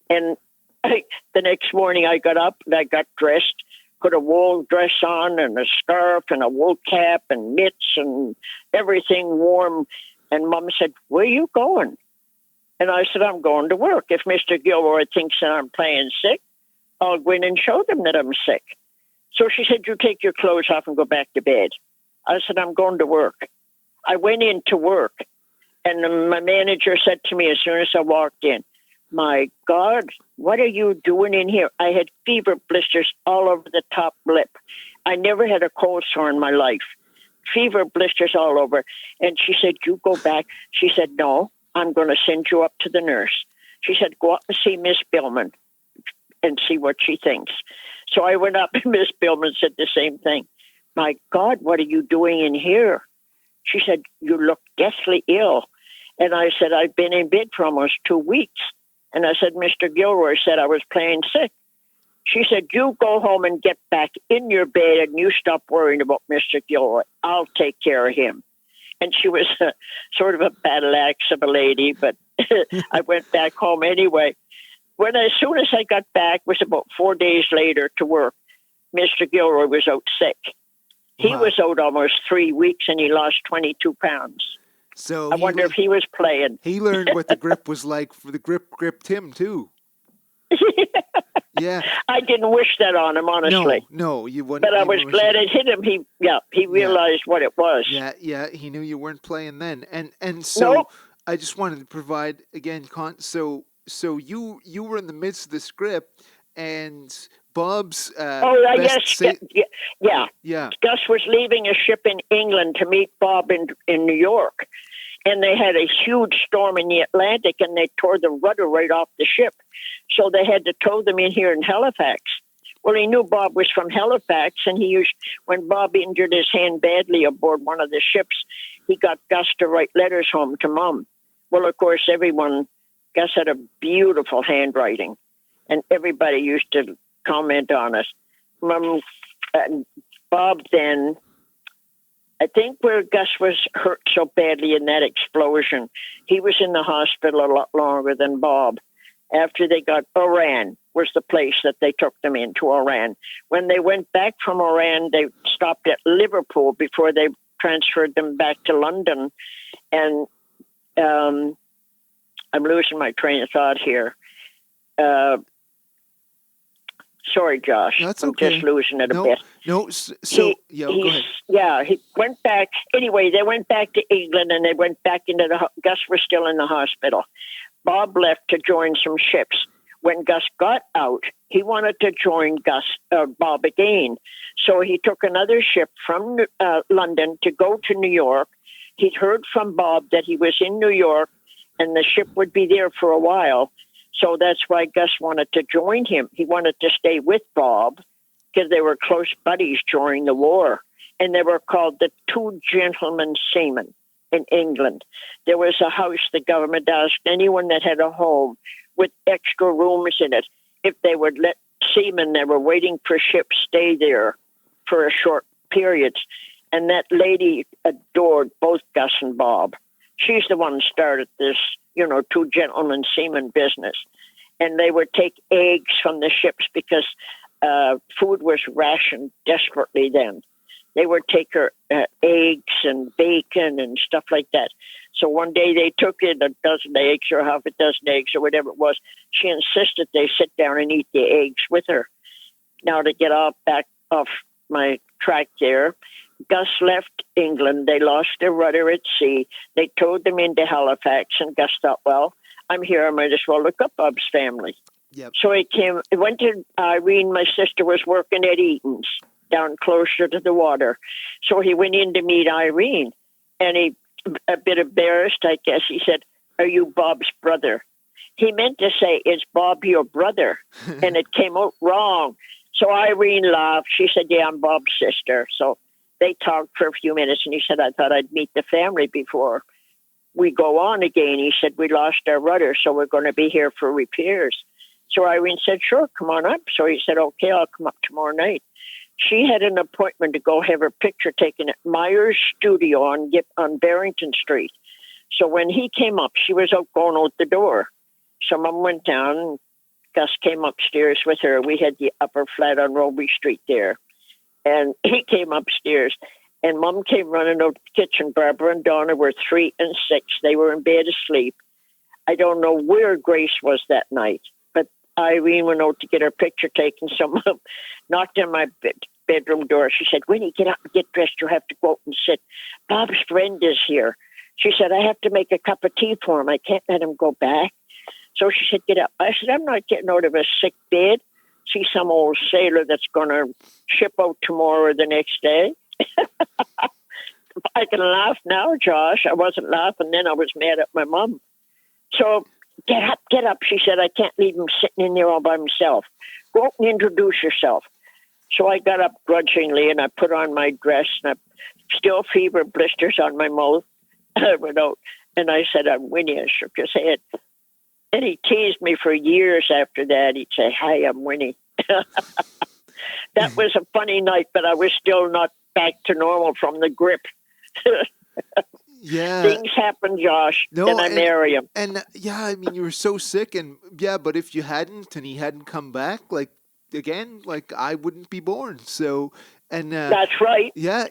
And the next morning I got up and I got dressed, put a wool dress on and a scarf and a wool cap and mitts and everything warm. And Mom said, "Where are you going?" And I said, "I'm going to work. If Mr. Gilroy thinks that I'm playing sick, I'll go in and show them that I'm sick." So she said, "You take your clothes off and go back to bed." I said, "I'm going to work." I went in to work, and my manager said to me as soon as I walked in, "My God, what are you doing in here?" I had fever blisters all over the top lip. I never had a cold sore in my life. Fever blisters all over. And she said, "You go back." She said, "No, I'm going to send you up to the nurse." She said, "Go up and see Miss Billman and see what she thinks." So I went up and Miss Billman said the same thing. "My God, what are you doing in here?" She said, "You look deathly ill." And I said, "I've been in bed for almost 2 weeks." And I said, "Mr. Gilroy said I was playing sick." She said, "You go home and get back in your bed and you stop worrying about Mr. Gilroy. I'll take care of him." And she was sort of a battle axe of a lady, but I went back home anyway. As soon as I got back, it was about 4 days later to work, Mr. Gilroy was out sick. He was out almost 3 weeks and he lost 22 pounds. So I wonder if he was playing. He learned what the grip was like. For the grip gripped him too. Yeah. I didn't wish that on him, honestly. No, you wouldn't. But I was glad it hit him. He realized what it was. Yeah. He knew you weren't playing then, and so Nope. I just wanted to provide again. So you were in the midst of the script, and Bob's. Yeah. Gus was leaving a ship in England to meet Bob in New York, and they had a huge storm in the Atlantic, and they tore the rudder right off the ship. So they had to tow them in here in Halifax. Well, he knew Bob was from Halifax, and when Bob injured his hand badly aboard one of the ships, he got Gus to write letters home to Mom. Well, of course, Gus had a beautiful handwriting, and everybody used to comment on it. Bob then, I think where Gus was hurt so badly in that explosion, he was in the hospital a lot longer than Bob. After they got Oran was the place that they took them into, Oran. When they went back from Oran, they stopped at Liverpool before they transferred them back to London. And I'm losing my train of thought here. Sorry, Josh. That's okay. I'm just losing it a bit. No, go ahead. Yeah, he went back. Anyway, they went back to England and they went back into Gus was still in the hospital. Bob left to join some ships. When Gus got out, he wanted to join Bob again. So he took another ship from London to go to New York. He'd heard from Bob that he was in New York and the ship would be there for a while. So that's why Gus wanted to join him. He wanted to stay with Bob because they were close buddies during the war. And they were called the Two Gentlemen Seamen in England. There was a house the government asked anyone that had a home with extra rooms in it if they would let seamen that were waiting for ships stay there for a short period. And that lady adored both Gus and Bob. She's the one who started this, Two Gentlemen Seamen business. And they would take eggs from the ships because food was rationed desperately then. They would take her eggs and bacon and stuff like that. So one day they took in a dozen eggs or half a dozen eggs or whatever it was. She insisted they sit down and eat the eggs with her. Now to get back off my track there, Gus left England. They lost their rudder at sea. They towed them into Halifax, and Gus thought, well, I'm here. I might as well look up Bob's family. Yep. So he went to Irene. My sister was working at Eaton's down closer to the water. So he went in to meet Irene, and he, a bit embarrassed, I guess, he said, "Are you Bob's brother?" He meant to say, "Is Bob your brother?" And it came out wrong. So Irene laughed. She said, "Yeah, I'm Bob's sister." So they talked for a few minutes, and he said, I thought I'd meet the family before we go on again. He said, we lost our rudder, so we're going to be here for repairs. So Irene said, sure, come on up. So he said, okay, I'll come up tomorrow night. She had an appointment to go have her picture taken at Myers Studio on Barrington Street. So when he came up, she was out going out the door. So Mom went down. Gus came upstairs with her. We had the upper flat on Roby Street there. And he came upstairs. And Mom came running out the kitchen. Barbara and Donna were 3 and 6. They were in bed asleep. I don't know where Grace was that night. But Irene went out to get her picture taken. So Mom knocked on my bedroom door. She said, Winnie, get up and get dressed. You have to go out and sit. Bob's friend is here. She said, I have to make a cup of tea for him. I can't let him go back. So she said, get up. I said, I'm not getting out of a sick bed. See some old sailor that's going to ship out tomorrow or the next day. I can laugh now, Josh. I wasn't laughing then. I was mad at my mom. So get up. She said, I can't leave him sitting in there all by himself. Go out and introduce yourself. So I got up grudgingly and I put on my dress and I still fever blisters on my mouth. I went out and I said, I'm Winnie. I shook his head. And he teased me for years after that. He'd say, hi, I'm Winnie. That was a funny night, but I was still not back to normal from the grip. Yeah. Things happen, Josh. No, then I marry him. And yeah, I mean, you were so sick, and yeah, but if you hadn't and he hadn't come back, like again, like I wouldn't be born. So, and that's right. Yeah,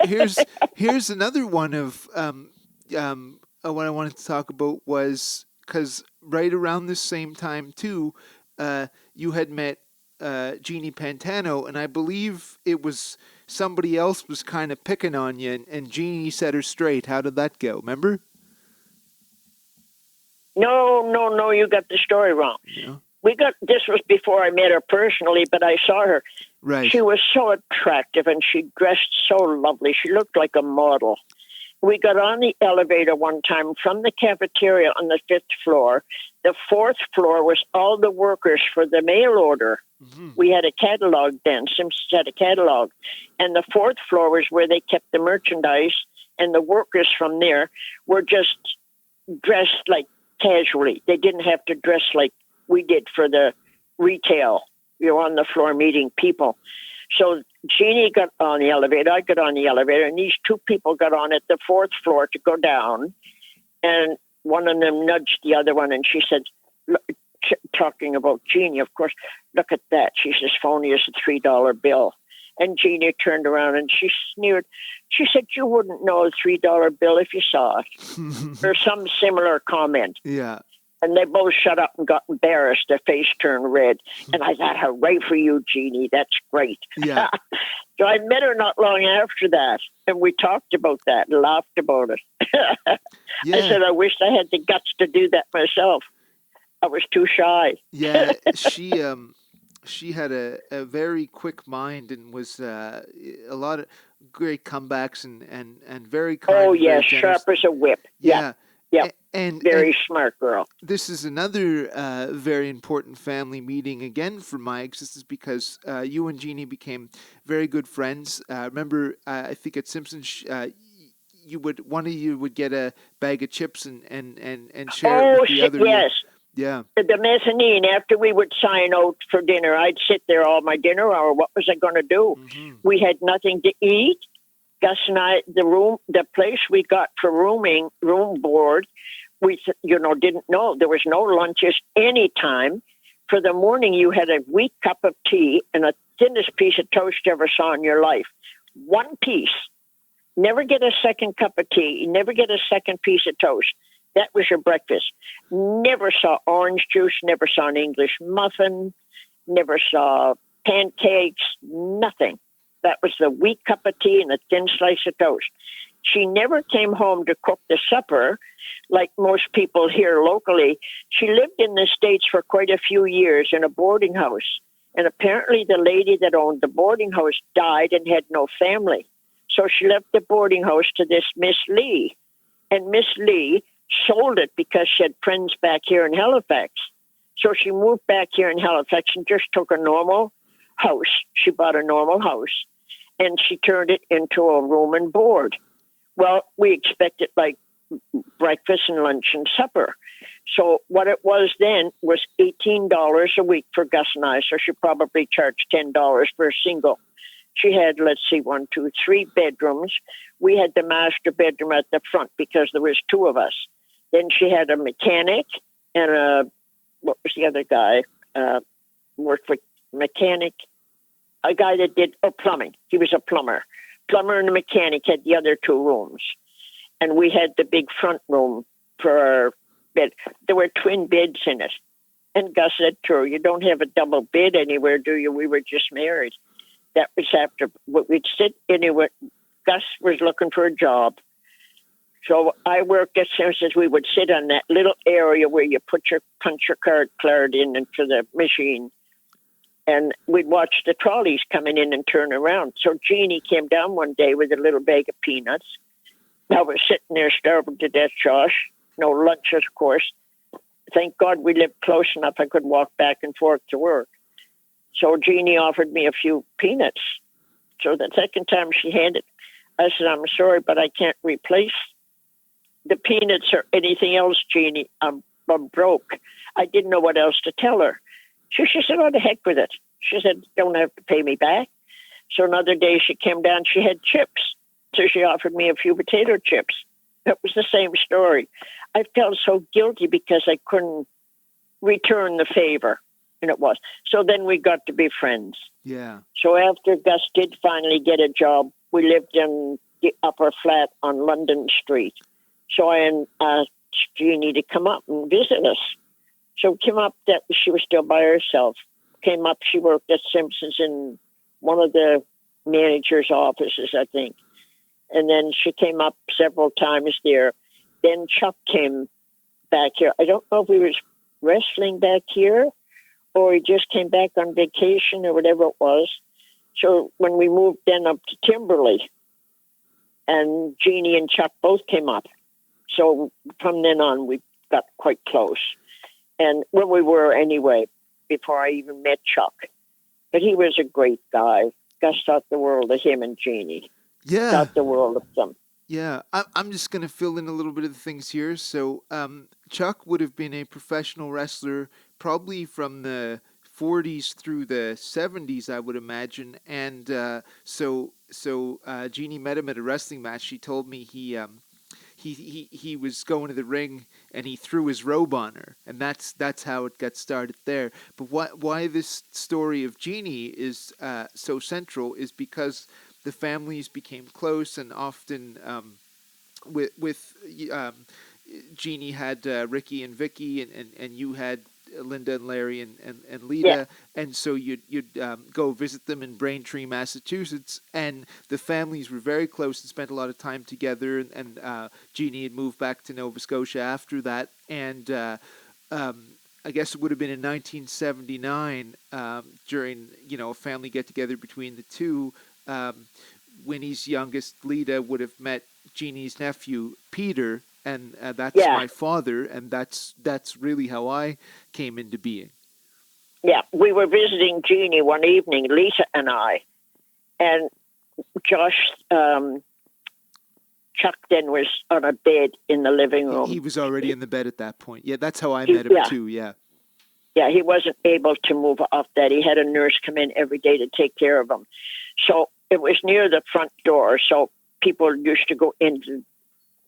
here's another one of what I wanted to talk about was because right around the same time too, you had met Jeannie Pantano, and I believe it was somebody else was kind of picking on you, and Jeannie set her straight. How did that go? Remember? No, you got the story wrong. Yeah. This was before I met her personally, but I saw her. Right. She was so attractive, and she dressed so lovely. She looked like a model. We got on the elevator one time from the cafeteria on the 5th floor. The 4th floor was all the workers for the mail order. Mm-hmm. We had a catalog then. Simpsons had a catalog. And the 4th floor was where they kept the merchandise, and the workers from there were just dressed like casually. They didn't have to dress like we did for the retail. You're on the floor meeting people. So Jeannie got on the elevator, I got on the elevator, and these two people got on at the 4th floor to go down. And one of them nudged the other one, and she said, talking about Jeannie, of course, look at that. She's as phony as a $3 bill. And Jeannie turned around and she sneered. She said, you wouldn't know a $3 bill if you saw it. Or some similar comment. Yeah. And they both shut up and got embarrassed. Their face turned red. And I thought, hooray for you, Jeannie. That's great. Yeah. So I met her not long after that. And we talked about that and laughed about it. Yeah. I said, I wished I had the guts to do that myself. I was too shy. Yeah, she had a very quick mind and was a lot of great comebacks and very kind. Oh, yes, very sharp as a whip. Yeah. Yeah. And very smart girl. This is another very important family meeting again for my existence because you and Jeannie became very good friends. Remember, I think at Simpsons, one of you would get a bag of chips and share it with the other. Yes. Yeah. The mezzanine, after we would sign out for dinner, I'd sit there all my dinner hour. What was I going to do? Mm-hmm. We had nothing to eat. Gus and I, the place we got for room board, we didn't know. There was no lunches any time. For the morning, you had a weak cup of tea and the thinnest piece of toast you ever saw in your life. One piece. Never get a second cup of tea. Never get a second piece of toast. That was your breakfast. Never saw orange juice, never saw an English muffin, never saw pancakes, nothing. That was the weak cup of tea and a thin slice of toast. She never came home to cook the supper like most people here locally. She lived in the States for quite a few years in a boarding house. And apparently the lady that owned the boarding house died and had no family. So she left the boarding house to this Miss Lee. And Miss Lee sold it because she had friends back here in Halifax. So she moved back here in Halifax and just took a normal house. She bought a normal house. and she turned it into a room and board. Well, we expected like breakfast and lunch and supper. So what it was then was $18 a week for Gus and I. So she probably charged $10 for a single. She had, let's see, 1, 2, 3 bedrooms. We had the master bedroom at the front because there was 2 of us. Then she had a mechanic and what was the other guy? Worked for mechanic, a guy that did plumbing. He was a plumber. Plumber and a mechanic had the other 2 rooms. And we had the big front room for our bed. There were twin beds in it. And Gus said to her, "You don't have a double bed anywhere, do you? We were just married." That was after we'd sit anywhere. Gus was looking for a job. So I worked at Simpsons. We would sit on that little area where you punch your card in into the machine. And we'd watch the trolleys coming in and turn around. So Jeannie came down one day with a little bag of peanuts. I was sitting there starving to death, Josh. No lunches, of course. Thank God we lived close enough I could walk back and forth to work. So Jeannie offered me a few peanuts. So the second time she handed, I said, "I'm sorry, but I can't replace the peanuts or anything else, Jeannie. I'm broke." I didn't know what else to tell her. She said, "Oh, the heck with it." She said, "Don't have to pay me back." So another day she came down, she had chips. So she offered me a few potato chips. It was the same story. I felt so guilty because I couldn't return the favor. And it was. So then we got to be friends. Yeah. So after Gus did finally get a job, we lived in the upper flat on London Street. So I asked Jeannie to come up and visit us. So came up, that she was still by herself. Came up, she worked at Simpsons in one of the manager's offices, I think. And then she came up several times there. Then Chuck came back here. I don't know if he was wrestling back here or he just came back on vacation or whatever it was. So when we moved then up to Timberley, and Jeannie and Chuck both came up. So from then on, we got quite close. And when we were anyway, before I even met Chuck. But he was a great guy. Gus thought the world of him and Jeannie. Yeah. Thought the world of them. Yeah, I'm just going to fill in a little bit of the things here. So Chuck would have been a professional wrestler probably from the 40s through the 70s, I would imagine. And so Jeannie met him at a wrestling match. She told me he was going to the ring and he threw his robe on her, and that's how it got started there. But why this story of Jeannie is so central is because the families became close, and often with Jeannie had Ricky and Vicky, and you had Linda and Larry and Lita, Yeah. and so you'd go visit them in Braintree, Massachusetts, and the families were very close and spent a lot of time together. And Jeannie had moved back to Nova Scotia after that, and I guess it would have been in 1979 during a family get together between the two. Winnie's youngest, Lita, would have met Jeannie's nephew, Peter, and that's Yeah. my father, and that's really how I came into being. Yeah, we were visiting Jeannie one evening, Lisa and I, and Josh, Chuck then was on a bed in the living room. He was already in the bed at that point. Yeah, that's how I met him too, yeah. Yeah, he wasn't able to move off that. He had a nurse come in every day to take care of him. So it was near the front door, so people used to go into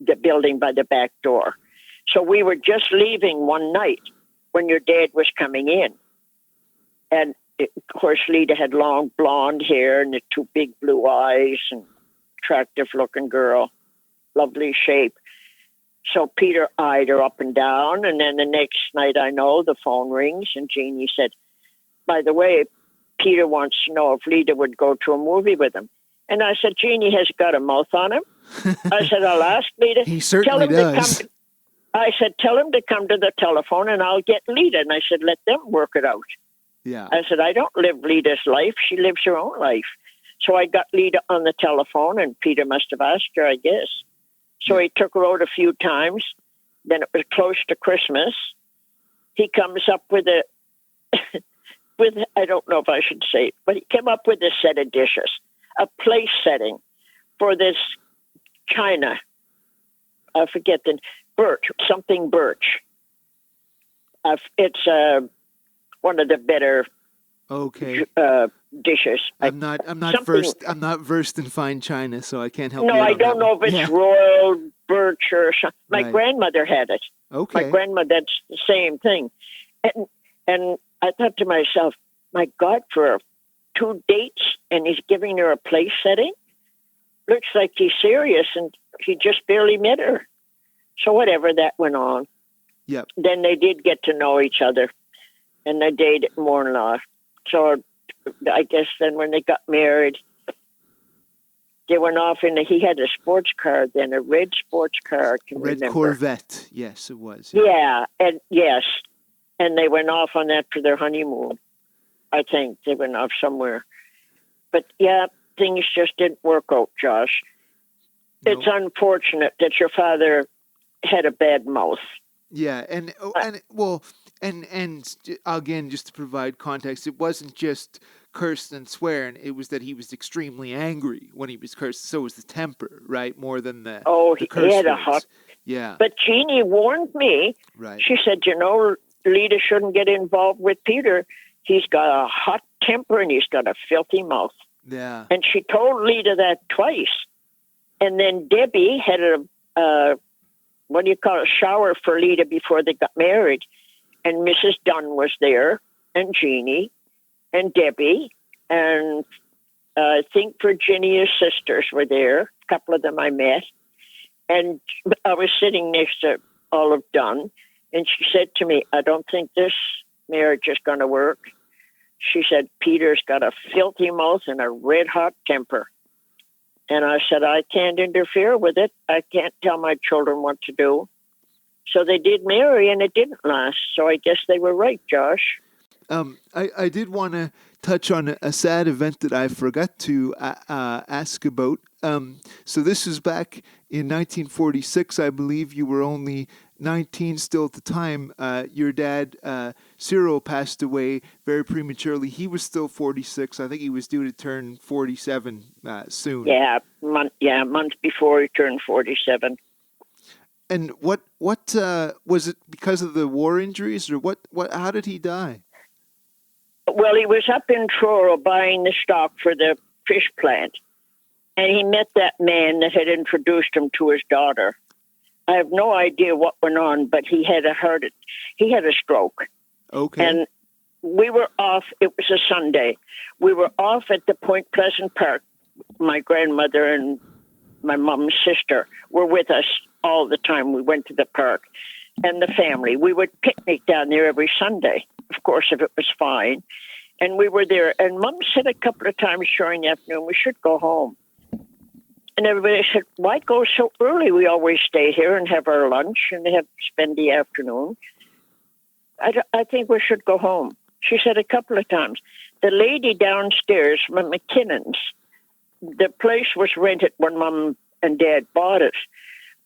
the building by the back door. So we were just leaving one night when your dad was coming in. And, of course, Lita had long blonde hair and the 2 big blue eyes and attractive-looking girl, lovely shape. So Peter eyed her up and down, and then the next night I know the phone rings, and Jeannie said, "By the way, Peter wants to know if Lita would go to a movie with him." And I said, "Jeannie has got a mouth on him." I said, "I'll ask Lita." He certainly does. I said, "Tell him to come to the telephone and I'll get Lita." And I said, "Let them work it out." Yeah. I said, "I don't live Lita's life. She lives her own life." So I got Lita on the telephone, and Peter must have asked her, I guess. So he took her out a few times. Then it was close to Christmas. He comes up with I don't know if I should say it, but he came up with a set of dishes. a place setting for this china. I forget the birch, something birch. It's one of the better Okay. dishes. I'm not versed. I'm not versed in fine china, so I can't help you. No, out I on don't that know one. if it's royal birch or something. My Right. grandmother had it. Okay. My grandmother, that's the same thing. And I thought to myself, my God, for 2 dates and he's giving her a place setting? Looks like he's serious and he just barely met her. So whatever, that went on. Yep. Then they did get to know each other and they dated more and more. So I guess then when they got married, they went off and he had a sports car then, a red sports car. I can Red remember. Corvette. Yes, it was. Yeah, and yes. And they went off on that for their honeymoon. I think they went off somewhere. But yeah, things just didn't work out, Josh. No. It's unfortunate that your father had a bad mouth. Yeah, and again, just to provide context, it wasn't just cursed and swearing. It was that he was extremely angry when he was cursed. So was the temper, right? More than the He curse had a words. hot. Yeah. But Jeannie warned me. Right. She said, Lita shouldn't get involved with Peter. He's got a hot temper and he's got a filthy mouth. Yeah. And she told Lita that twice. And then Debbie had a shower for Lita before they got married. And Mrs. Dunn was there, and Jeannie, and Debbie, and I think Virginia's sisters were there. A couple of them I met. And I was sitting next to Olive Dunn, and she said to me, I don't think this marriage is going to work. She said, Peter's got a filthy mouth and a red-hot temper. And I said, I can't interfere with it. I can't tell my children what to do. So they did marry, and it didn't last. So I guess they were right, Josh. I did want to touch on a sad event that I forgot to ask about. So this was back in 1946. I believe you were only 19 still at the time. Your dad, Cyril, passed away very prematurely. He was still 46. I think he was due to turn 47 soon. Yeah, a month before he turned 47. And what was it because of the war injuries, or what? How did he die? Well, he was up in Truro buying the stock for the fish plant, and he met that man that had introduced him to his daughter. I have no idea what went on, but he had a stroke. Okay. And we were off. It was a Sunday. We were off at the Point Pleasant Park. My grandmother and my mom's sister were with us all the time. We went to the park, and the family. We would picnic down there every Sunday, of course, if it was fine. And we were there. And Mom said a couple of times during the afternoon, we should go home. And everybody said, why go so early? We always stay here and have our lunch and spend the afternoon. I think we should go home. She said a couple of times. The lady downstairs, McKinnon's, the place was rented when Mom and Dad bought it.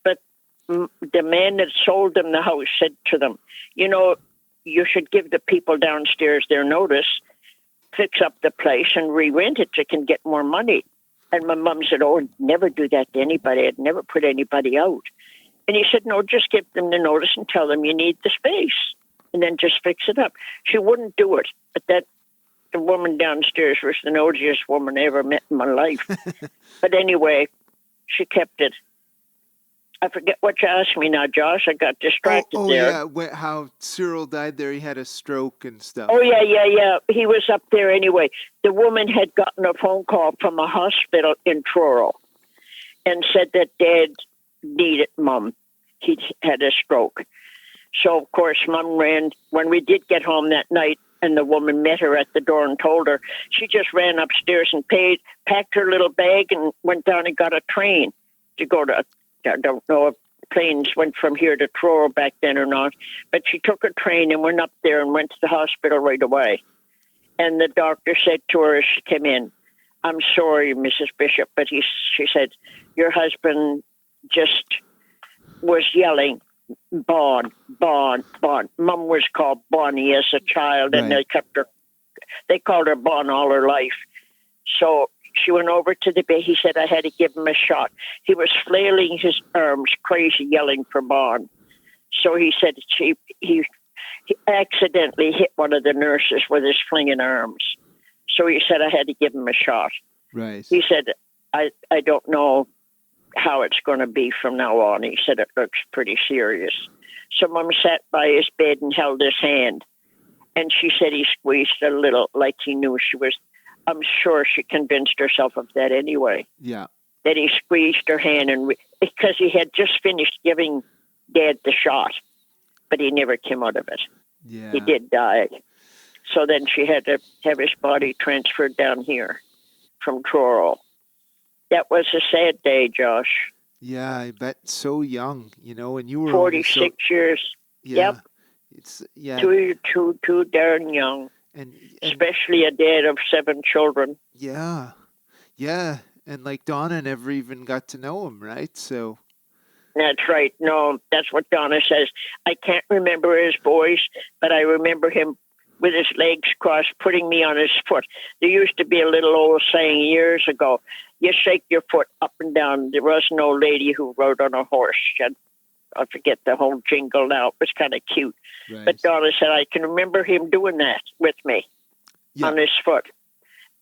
But the man that sold them the house said to them, you should give the people downstairs their notice, fix up the place and re-rent it. You can get more money. And my mom said, I'd never do that to anybody. I'd never put anybody out. And he said, no, just give them the notice and tell them you need the space and then just fix it up. She wouldn't do it. But the woman downstairs was the nosiest woman I ever met in my life. But anyway, she kept it. I forget what you asked me now, Josh. I got distracted there. Yeah, how Cyril died there. He had a stroke and stuff. Oh, yeah. He was up there anyway. The woman had gotten a phone call from a hospital in Truro and said that Dad needed Mom. He had a stroke. So, of course, Mom ran. When we did get home that night and the woman met her at the door and told her, she just ran upstairs and packed her little bag and went down and got a train to go to... I don't know if planes went from here to Truro back then or not, but she took a train and went up there and went to the hospital right away. And the doctor said to her as she came in, I'm sorry, Mrs. Bishop, but she said, your husband just was yelling, Bon, Bon, Bon. Mom was called Bonnie as a child, and right. they called her Bon all her life. So She went over to the bed. He said I had to give him a shot. He was flailing his arms, crazy, yelling for Bon. So he said he accidentally hit one of the nurses with his flinging arms. So he said I had to give him a shot. Right. He said, I don't know how it's going to be from now on. He said it looks pretty serious. So Mom sat by his bed and held his hand. And she said he squeezed a little, like he knew she was. I'm sure she convinced herself of that anyway. Yeah. That he squeezed her hand, and because he had just finished giving Dad the shot, but he never came out of it. Yeah. He did die. So then she had to have his body transferred down here from Truro. That was a sad day, Josh. Yeah, I bet. So young, and you were 46 years. Yeah. Yep. It's Too darn young. And especially a dad of 7 children. Yeah. Yeah. And like Donna never even got to know him, right? So. That's right. No, that's what Donna says. I can't remember his voice, but I remember him with his legs crossed, putting me on his foot. There used to be a little old saying years ago, you shake your foot up and down. There was an old lady who rode on a horse. I forget the whole jingle now. It was kind of cute. Right. But Donna said, I can remember him doing that with me on his foot.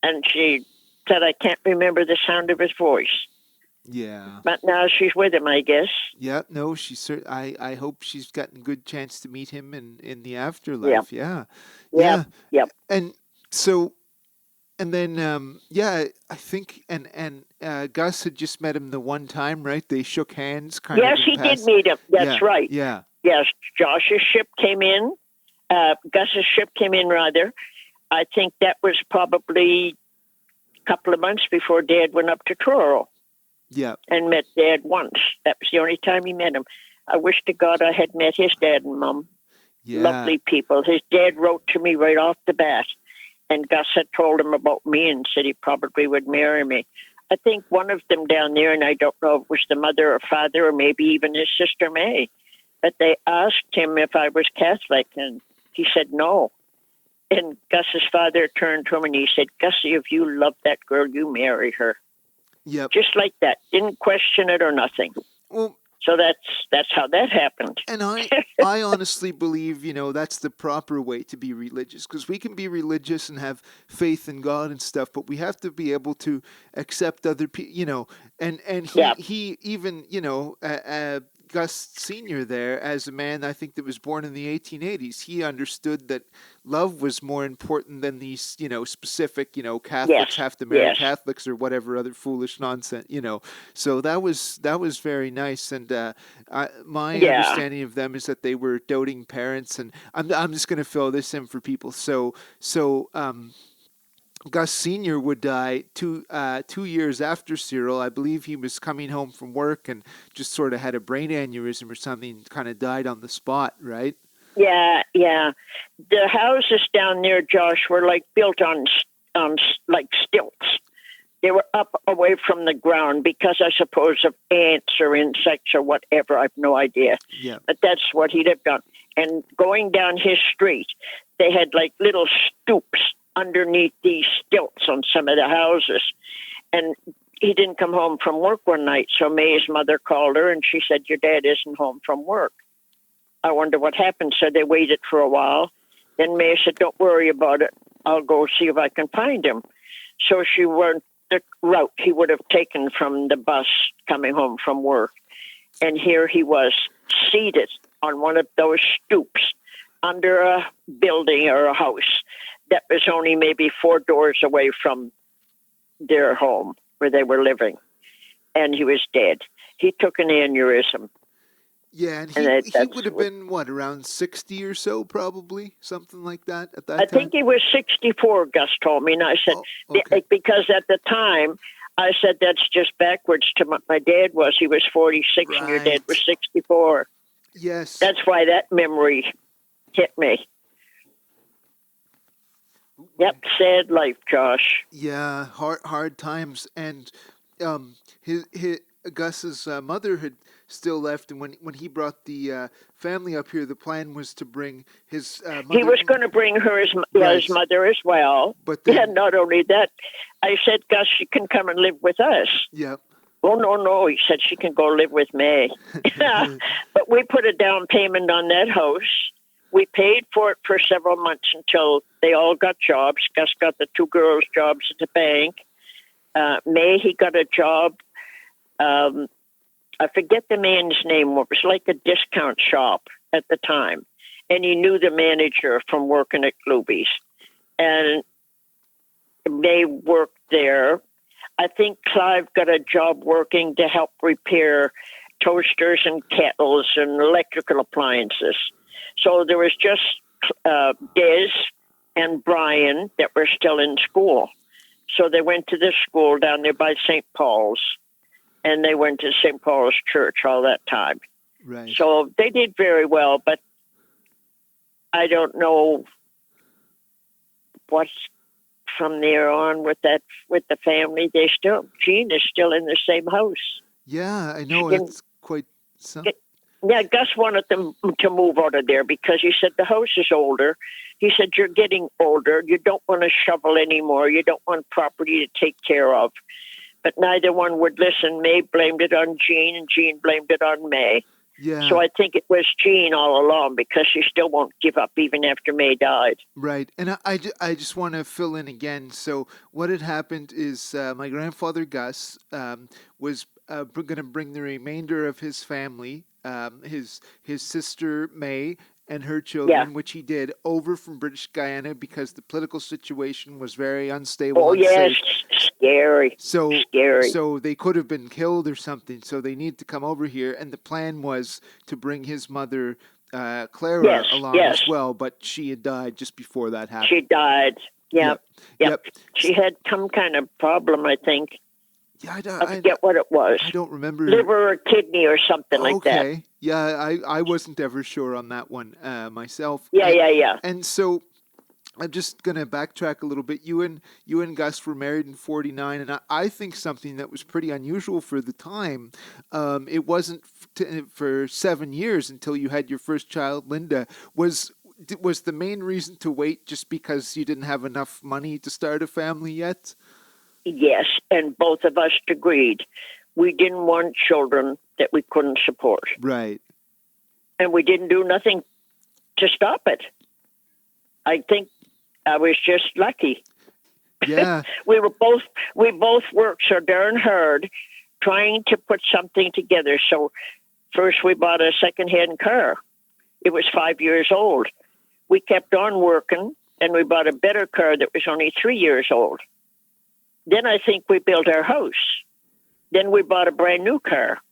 And she said, I can't remember the sound of his voice. Yeah. But now she's with him, I guess. Yeah, no, I hope she's gotten a good chance to meet him in the afterlife. Yeah. Yeah. Yep. And so, and then, I think, and Gus had just met him the one time, right? They shook hands kind of. Yes, he did meet him. That's right. Yeah. Yes, Josh's ship came in. Gus's ship came in, rather. I think that was probably a couple of months before Dad went up to Truro. Yeah. And met Dad once. That was the only time he met him. I wish to God I had met his dad and Mom. Yeah. Lovely people. His dad wrote to me right off the bat. And Gus had told him about me and said he probably would marry me. I think one of them down there, and I don't know if it was the mother or father or maybe even his sister May, but they asked him if I was Catholic, and he said no. And Gus's father turned to him and he said, Gussie, if you love that girl, you marry her. Yep. Just like that. Didn't question it or nothing. Well, so that's how that happened. And I honestly believe, that's the proper way to be religious, because we can be religious and have faith in God and stuff, but we have to be able to accept other people, and he even, Gus Sr. there, as a man, I think, that was born in the 1880s, he understood that love was more important than these, specific, Catholics have to marry Catholics or whatever other foolish nonsense, So that was very nice. And my understanding of them is that they were doting parents. And I'm just going to fill this in for people. So Gus Sr. would die 2 years after Cyril. I believe he was coming home from work and just sort of had a brain aneurysm or something, kind of died on the spot, right? Yeah. The houses down there, Josh, were like built on like stilts. They were up away from the ground because I suppose of ants or insects or whatever. I have no idea. Yeah. But that's what he lived on. And going down his street, they had like little stoops underneath these stilts on some of the houses. And he didn't come home from work one night, so May's mother called her and she said, your dad isn't home from work. I wonder what happened. So they waited for a while. Then May said, don't worry about it. I'll go see if I can find him. So she went the route he would have taken from the bus coming home from work. And here he was seated on one of those stoops under a building or a house that was only maybe 4 doors away from their home where they were living. And he was dead. He took an aneurysm. Yeah, and he would have been, around 60 or so, probably? Something like that at that time? I think he was 64, Gus told me. And I said, because at the time, I said, that's just backwards to what my dad was. He was 46 and your dad was 64. Yes. That's why that memory hit me. Yep, sad life, Josh. Yeah, hard times. And his Gus's mother had still left, and when he brought the family up here, the plan was to bring his He mother. was going to bring her his Right. mother as well. But then, Yeah, not only that, I said, Gus, she can come and live with us. yeah, Oh, no. He said she can go live with me. But we put a down payment on that house. We paid for it for several months until they all got jobs. Gus got the two girls' jobs at the bank. May, he got a job. I forget the man's name. It was like a discount shop at the time. And he knew the manager from working at Gluby's. And May worked there. I think Clive got a job working to help repair toasters and kettles and electrical appliances. So there was just Des and Brian that were still in school. So they went to this school down there by St. Paul's, and they went to St. Paul's Church all that time. right. So they did very well, but I don't know what's from there on with the family. Jean is still in the same house. Yeah, I know. She can- That's quite something. Yeah, Gus wanted them to move out of there because he said the house is older. He said, you're getting older. You don't want to shovel anymore. You don't want property to take care of. But neither one would listen. May blamed it on Jean, and Jean blamed it on May. Yeah. So I think it was Jean all along because she still won't give up even after May died. Right. And I just want to fill in again. So what had happened is my grandfather Gus was going to bring the remainder of his family, his sister May and her children, which he did, over from British Guyana because the political situation was very unstable. Oh, yes, scary. Scary. So they could have been killed or something. So they need to come over here. And the plan was to bring his mother, Clara, along as well. But she had died just before that happened. She died. Yep. Yep. She had some kind of problem, I think. Yeah, I forget what it was. I don't remember. Liver or kidney or something like that. Okay. Yeah, I wasn't ever sure on that one myself. Yeah. And so I'm just going to backtrack a little bit. You and Gus were married in 1949, and I think something that was pretty unusual for the time. It wasn't for 7 years until you had your first child, Linda. Was the main reason to wait just because you didn't have enough money to start a family yet? Yes, and both of us agreed. We didn't want children that we couldn't support. Right. And we didn't do nothing to stop it. I think I was just lucky. Yeah. we both worked so darn hard trying to put something together. So first we bought a second-hand car. It was 5 years old. We kept on working, and we bought a better car that was only 3 years old. Then I think we built our house. Then we bought a brand new car.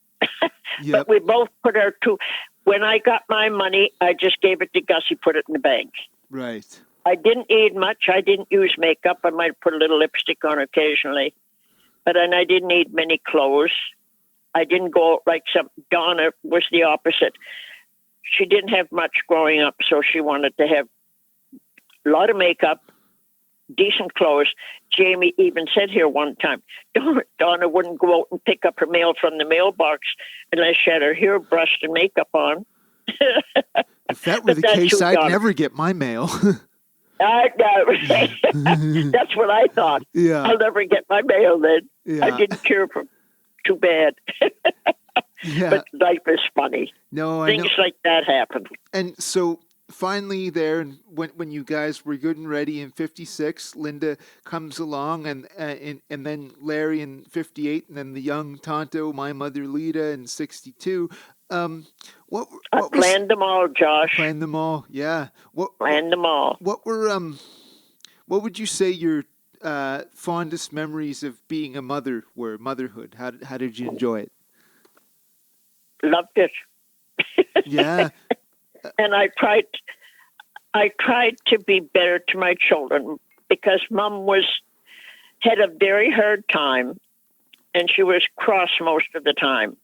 But we both put our two. When I got my money, I just gave it to Gus. He put it in the bank. Right. I didn't need much. I didn't use makeup. I might put a little lipstick on occasionally. But then I didn't need many clothes. I didn't go out like some. Donna was the opposite. She didn't have much growing up, so she wanted to have a lot of makeup, decent clothes. Jamie even said here one time, Donna wouldn't go out and pick up her mail from the mailbox unless she had her hair brushed and makeup on. If that were the case, I'd never get my mail. That's what I thought. Yeah. I'll never get my mail then. Yeah. I didn't care for too bad. Yeah. But life is funny. No, Things like that happen. And so finally there, when you guys were good and ready in 1956, Linda comes along, and then Larry in 1958, and then the young Tonto, my mother Lita in 1962. What I planned them all, Josh. Planned them all, yeah. Planned them all. What would you say your fondest memories of being a mother were? Motherhood. How did you enjoy it? Loved it. Yeah. And I tried to be better to my children because Mom had a very hard time, and she was cross most of the time.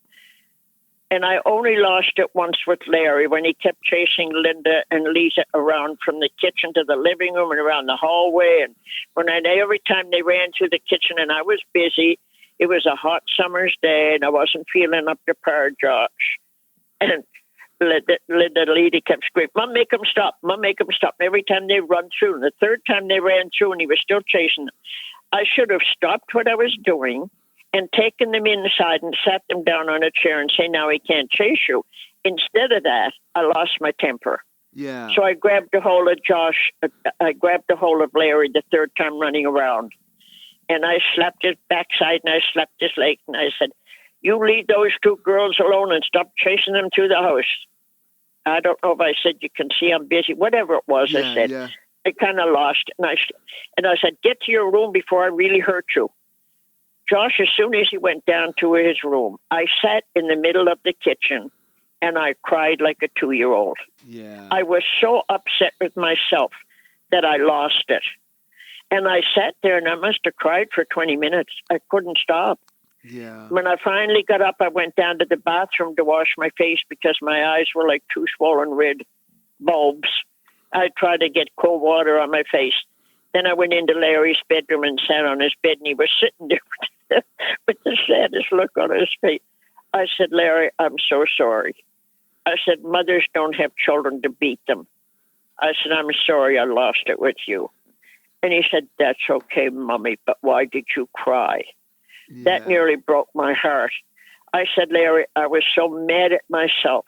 And I only lost it once with Larry when he kept chasing Linda and Lisa around from the kitchen to the living room and around the hallway. And every time they ran through the kitchen and I was busy, It was a hot summer's day, and I wasn't feeling up to par, Josh. And the lady kept screaming, Mom, make him stop. Mom, make him stop. And every time they run through, and the third time they ran through, and he was still chasing them. I should have stopped what I was doing and taken them inside and sat them down on a chair and say, now he can't chase you. Instead of that, I lost my temper. Yeah. So I grabbed a hold of Josh. I grabbed a hold of Larry the third time running around. And I slapped his backside and I slapped his leg. And I said, you leave those two girls alone and stop chasing them through the house. I don't know if I said, you can see I'm busy. Whatever it was, I said. Yeah. I kind of lost it. And I said, get to your room before I really hurt you. Josh, as soon as he went down to his room, I sat in the middle of the kitchen and I cried like a 2-year-old. Yeah. I was so upset with myself that I lost it. And I sat there and I must have cried for 20 minutes. I couldn't stop. Yeah. When I finally got up, I went down to the bathroom to wash my face because my eyes were like 2 swollen red bulbs. I tried to get cold water on my face. Then I went into Larry's bedroom and sat on his bed, and he was sitting there with the saddest look on his face. I said, Larry, I'm so sorry. I said, mothers don't have children to beat them. I said, I'm sorry I lost it with you. And he said, that's okay, Mommy, but why did you cry? Yeah. That nearly broke my heart. I said, Larry, I was so mad at myself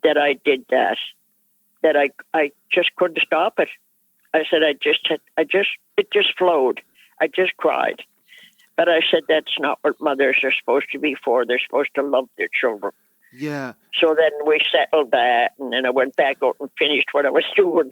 that I did that I just couldn't stop it. I said, it just flowed. I just cried. But I said, that's not what mothers are supposed to be for. They're supposed to love their children. Yeah. So then we settled that, and then I went back out and finished what I was doing.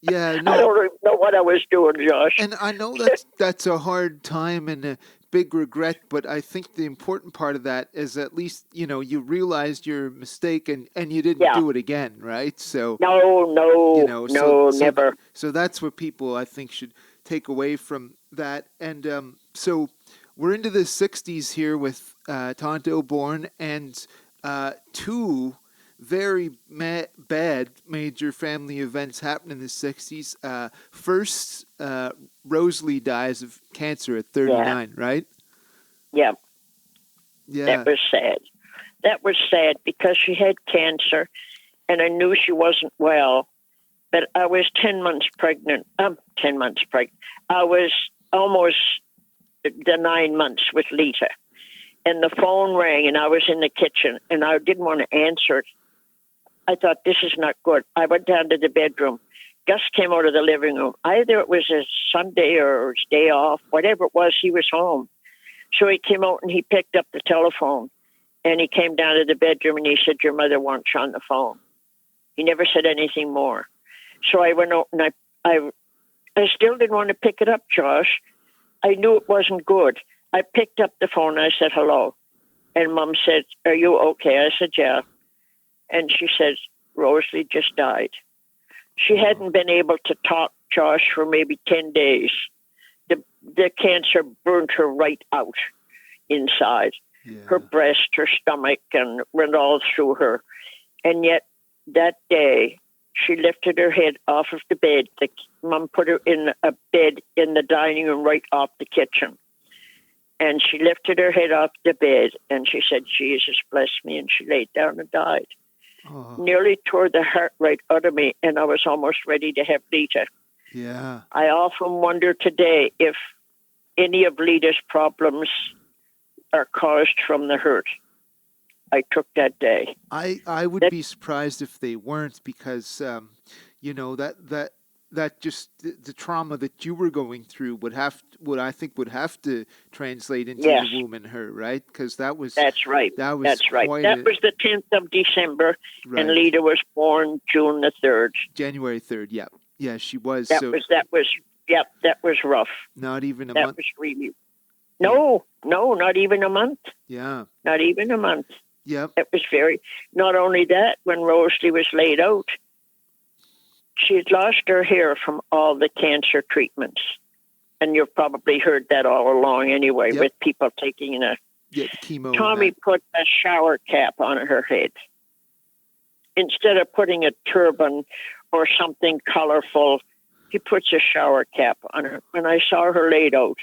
Yeah. No. I don't even know what I was doing, Josh. And I know that's a hard time and a big regret, but I think the important part of that is at least, you realized your mistake and you didn't do it again, right? So No, never. So that's what people, I think, should take away from that. And so we're into the 60s here with Tonto born and 2 very bad major family events happen in the 60s. First, Rosalie dies of cancer at 39, right? Yeah. Yeah. That was sad. That was sad because she had cancer, and I knew she wasn't well, but I was 10 months pregnant. 10 months pregnant. I was almost the 9 months with Lita, and the phone rang, and I was in the kitchen, and I didn't want to answer it. I thought, this is not good. I went down to the bedroom. Gus came out of the living room. Either it was a Sunday or his day off, whatever it was, he was home. So he came out and he picked up the telephone, and he came down to the bedroom and he said, your mother wants you on the phone. He never said anything more. So I went out and I still didn't want to pick it up, Josh. I knew it wasn't good. I picked up the phone. I said, hello. And Mom said, are you okay? I said, yeah. And she says, Rosalie just died. She hadn't been able to talk, Josh, for maybe 10 days. The cancer burned her right out inside. Yeah. Her breast, her stomach, and went all through her. And yet that day, she lifted her head off of the bed. Mom put her in a bed in the dining room right off the kitchen. And she lifted her head off the bed, and she said, Jesus bless me, and she laid down and died. Oh. Nearly tore the heart right out of me, and I was almost ready to have Lita. Yeah. I often wonder today if any of Lita's problems are caused from the hurt I took that day. I would be surprised if they weren't, because that just the trauma that you were going through would have to translate into the womb in her, right? Because that's right. That's right. That was the 10th of December, right. And Lita was born June the 3rd. January 3rd. Yeah, she was. That was rough. Not even a month. That was really no, not even a month. Yeah, not even a month. Yep. It was very. Not only that, when Rosalie was laid out, she had lost her hair from all the cancer treatments. And you've probably heard that all along anyway, with people taking chemo. Tommy put a shower cap on her head. Instead of putting a turban or something colorful, he puts a shower cap on her. When I saw her laid out,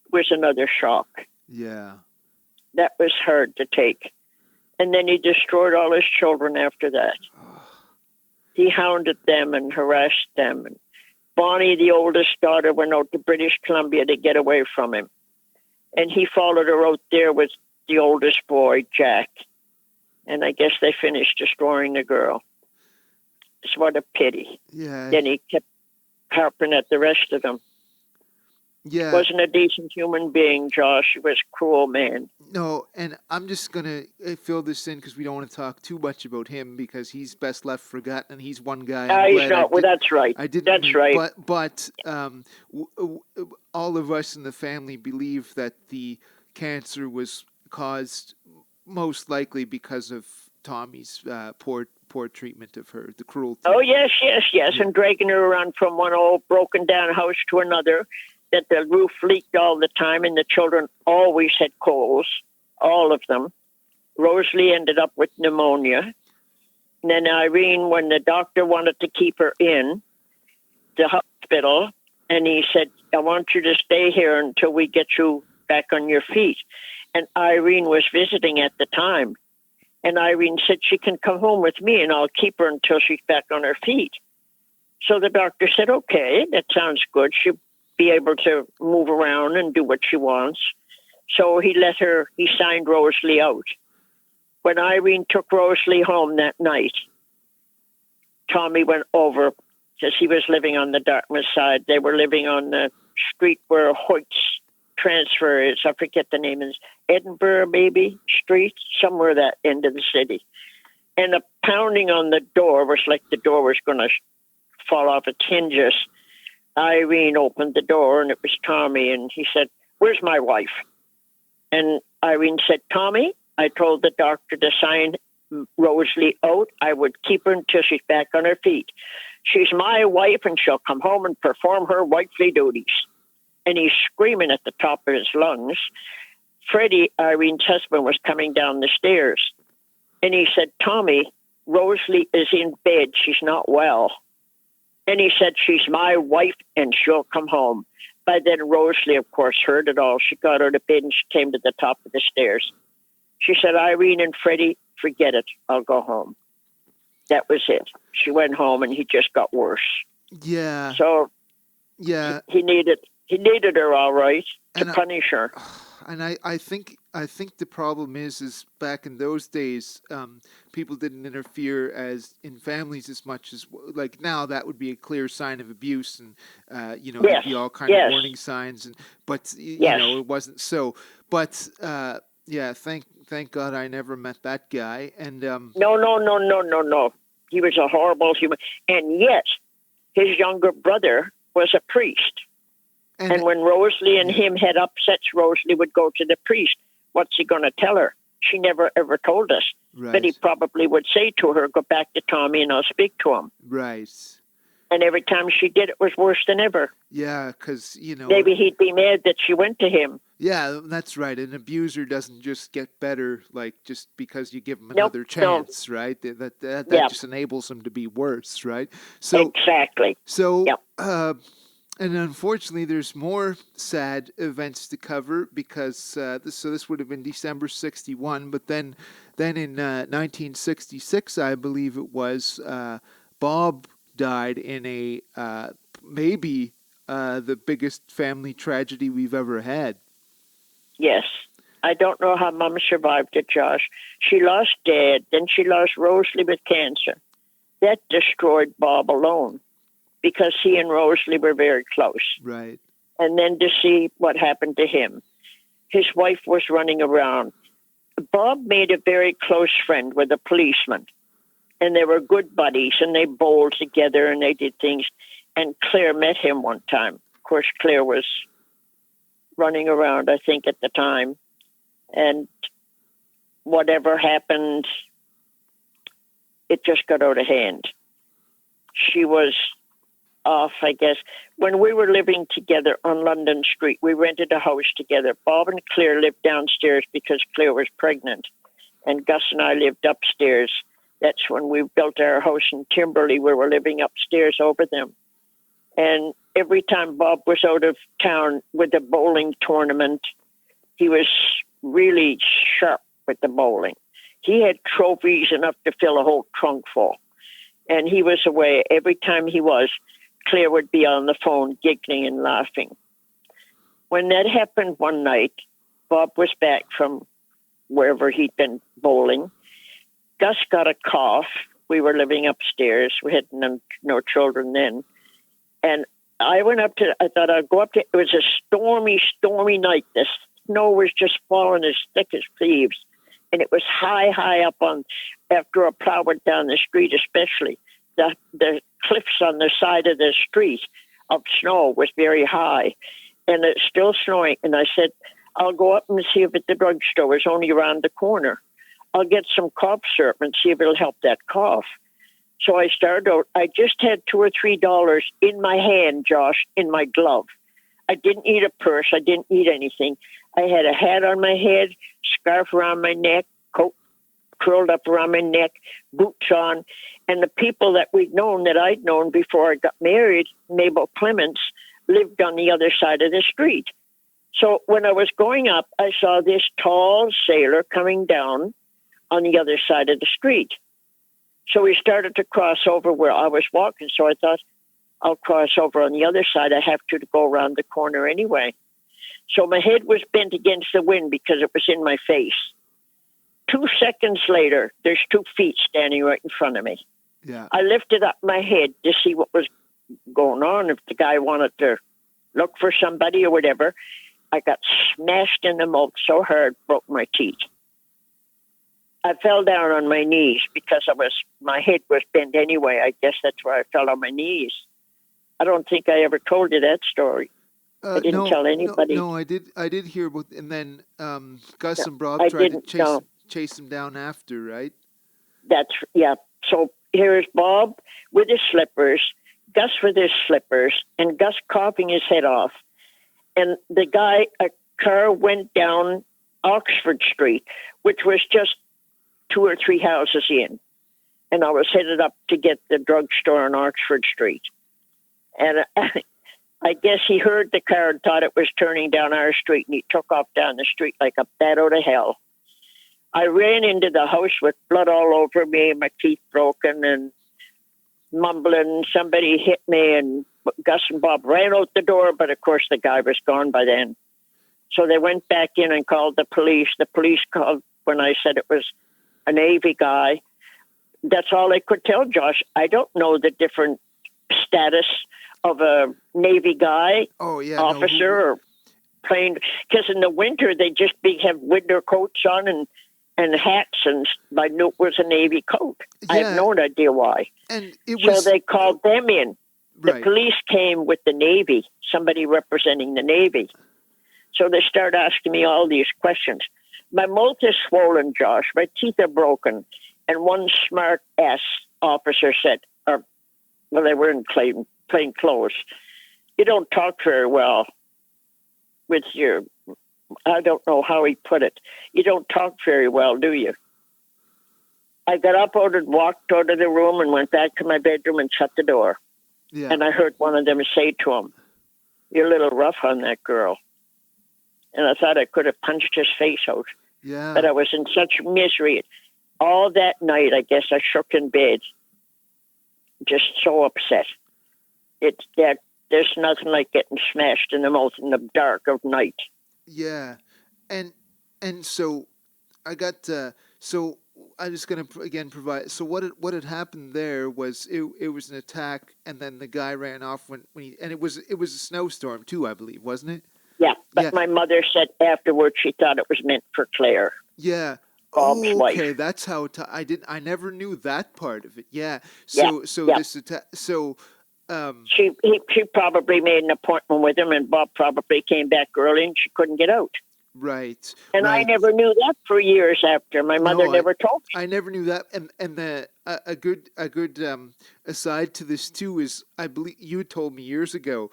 it was another shock. Yeah. That was hard to take. And then he destroyed all his children after that. He hounded them and harassed them. And Bonnie, the oldest daughter, went out to British Columbia to get away from him. And he followed her out there with the oldest boy, Jack. And I guess they finished destroying the girl. It's what a pity. Yeah. Then he kept harping at the rest of them. Yeah. Wasn't a decent human being, Josh. He was a cruel man. No, and I'm just going to fill this in because we don't want to talk too much about him because he's best left forgotten. He's one guy. He's not. Well, that's right. I didn't. That's right. But all of us in the family believe that the cancer was caused most likely because of Tommy's poor treatment of her, the cruelty. Oh, yes, and dragging her around from one old broken down house to another, that the roof leaked all the time, and the children always had colds, all of them. Rosalie ended up with pneumonia. And then Irene, when the doctor wanted to keep her in the hospital, and he said, I want you to stay here until we get you back on your feet. And Irene was visiting at the time. And Irene said, she can come home with me and I'll keep her until she's back on her feet. So the doctor said, okay, that sounds good. She'll be able to move around and do what she wants. So he signed Rosalie out. When Irene took Rosalie home that night, Tommy went over because he was living on the Dartmouth side. They were living on the street where Hoyt's transfer is. I forget the name. Is Edinburgh, maybe, Street, somewhere that end of the city. And a pounding on the door was like the door was going to fall off its hinges. Irene opened the door, and it was Tommy, and he said, where's my wife? And Irene said, Tommy, I told the doctor to sign Rosalie out. I would keep her until she's back on her feet. She's my wife, and she'll come home and perform her wifely duties. And he's screaming at the top of his lungs. Freddie, Irene's husband, was coming down the stairs. And he said, Tommy, Rosalie is in bed. She's not well. And he said, she's my wife and she'll come home. By then, Rosalie, of course, heard it all. She got out of bed and she came to the top of the stairs. She said, Irene and Freddie, forget it. I'll go home. That was it. She went home and he just got worse. Yeah. So yeah, he needed her all right to punish her. And I think the problem is back in those days, people didn't interfere as in families as much as like now. That would be a clear sign of abuse, and there'd be all kind of warning signs. But you know, it wasn't so. But thank God I never met that guy. And No. He was a horrible human, and yet his younger brother was a priest. And when Rosalie and him had upsets, Rosalie would go to the priest. What's he going to tell her? She never ever told us. Right. But he probably would say to her, go back to Tommy and I'll speak to him. Right. And every time she did, it was worse than ever. Yeah, because, maybe he'd be mad that she went to him. Yeah, that's right. An abuser doesn't just get better, like, just because you give him another chance, right? That just enables him to be worse, right? So exactly. So, and unfortunately, there's more sad events to cover because this would have been December 61, but then in 1966, I believe it was, Bob died in a maybe the biggest family tragedy we've ever had. Yes. I don't know how Mom survived it, Josh. She lost Dad, then she lost Rosalie with cancer. That destroyed Bob alone, because he and Rosalie were very close. Right. And then to see what happened to him. His wife was running around. Bob made a very close friend with a policeman. And they were good buddies, and they bowled together, and they did things. And Claire met him one time. Of course, Claire was running around, I think, at the time. And whatever happened, it just got out of hand. She was off, I guess. When we were living together on London Street, we rented a house together. Bob and Claire lived downstairs because Claire was pregnant, and Gus and I lived upstairs. That's when we built our house in Timberley. We were living upstairs over them. And every time Bob was out of town with a bowling tournament He was really sharp with the bowling. He had trophies enough to fill a whole trunk full. And he was away. Every time he was, Claire would be on the phone giggling and laughing. When that happened one night, Bob was back from wherever he'd been bowling. Gus got a cough. We were living upstairs. We had no children then. And I thought I'd go up to, it was a stormy, stormy night. The snow was just falling as thick as thieves. And it was high up after a plow went down the street, especially. The cliffs on the side of the street of snow was very high. And it's still snowing. And I said, I'll go up and see if at the drugstore is only around the corner. I'll get some cough syrup and see if it'll help that cough. So I started out. I just had $2 or $3 in my hand, Josh, in my glove. I didn't need a purse. I didn't need anything. I had a hat on my head, scarf around my neck, coat curled up around my neck, boots on. And the people that I'd known before I got married, Mabel Clements, lived on the other side of the street. So when I was going up, I saw this tall sailor coming down on the other side of the street. So we started to cross over where I was walking. So I thought, I'll cross over on the other side. I have to go around the corner anyway. So my head was bent against the wind because it was in my face. 2 seconds later, there's 2 feet standing right in front of me. Yeah. I lifted up my head to see what was going on, if the guy wanted to look for somebody or whatever. I got smashed in the mouth so hard, broke my teeth. I fell down on my knees because my head was bent anyway. I guess that's why I fell on my knees. I don't think I ever told you that story. I didn't tell anybody. No, I did hear about, and then Gus and Bob tried to chase him down after, right? Yeah. So here's Bob with his slippers, Gus with his slippers, and Gus coughing his head off. And a car went down Oxford Street, which was just 2 or 3 houses in. And I was headed up to get the drugstore on Oxford Street. And I guess he heard the car and thought it was turning down our street, and he took off down the street like a bat out of hell. I ran into the house with blood all over me, my teeth broken, and mumbling. Somebody hit me, and Gus and Bob ran out the door, but of course the guy was gone by then. So they went back in and called the police. The police called when I said it was a Navy guy. That's all they could tell, Josh. I don't know the different status of a Navy guy, officer, or plane. Because in the winter, they just have winter coats on and hats, and I knew it was a Navy coat. Yeah. I have no idea why. And so they called them in. Right. The police came with the Navy, somebody representing the Navy. So they started asking me all these questions. My mouth is swollen, Josh. My teeth are broken. And one smart-ass officer said, they were in plain clothes, you don't talk very well with I don't know how he put it. You don't talk very well, do you? I got up, walked out of the room and went back to my bedroom and shut the door. Yeah. And I heard one of them say to him, you're a little rough on that girl. And I thought I could have punched his face out. Yeah. But I was in such misery. All that night, I guess I shook in bed, just so upset. There's nothing like getting smashed in the mouth in the dark of night. Yeah, and so I got so I'm just gonna again provide. So what had happened there was it was an attack, and then the guy ran off when it was a snowstorm too, I believe, wasn't it? Yeah, but my mother said afterwards she thought it was meant for Claire. Yeah. Bob's wife. Okay, that's how I never knew that part of it. Yeah. This attack. So. She probably made an appointment with him, and Bob probably came back early, and she couldn't get out. Right. And right. I never knew that for years after. My mother never told me. I never knew that. And a good aside to this too is, I believe you had told me years ago,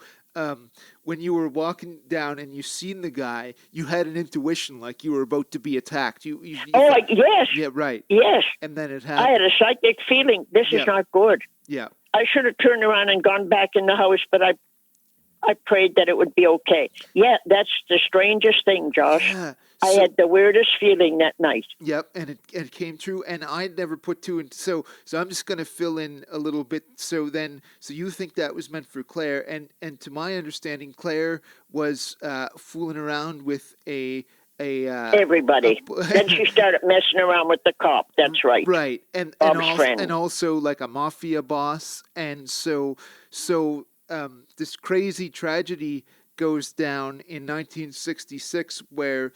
when you were walking down and you seen the guy, you had an intuition like you were about to be attacked. You thought, yes. Yeah, right. Yes. And then it happened. I had a psychic feeling this is not good. Yeah. I should have turned around and gone back in the house, but I prayed that it would be okay. Yeah, that's the strangest thing, Josh. Yeah. I had the weirdest feeling that night. Yep, and it came true, and I'd never put two and so I'm just going to fill in a little bit. So you think that was meant for Claire, and to my understanding, Claire was fooling around with Everybody. Then she started messing around with the cop. That's right. right, and Bob's friend. and also like a mafia boss, and so this crazy tragedy goes down in 1966 where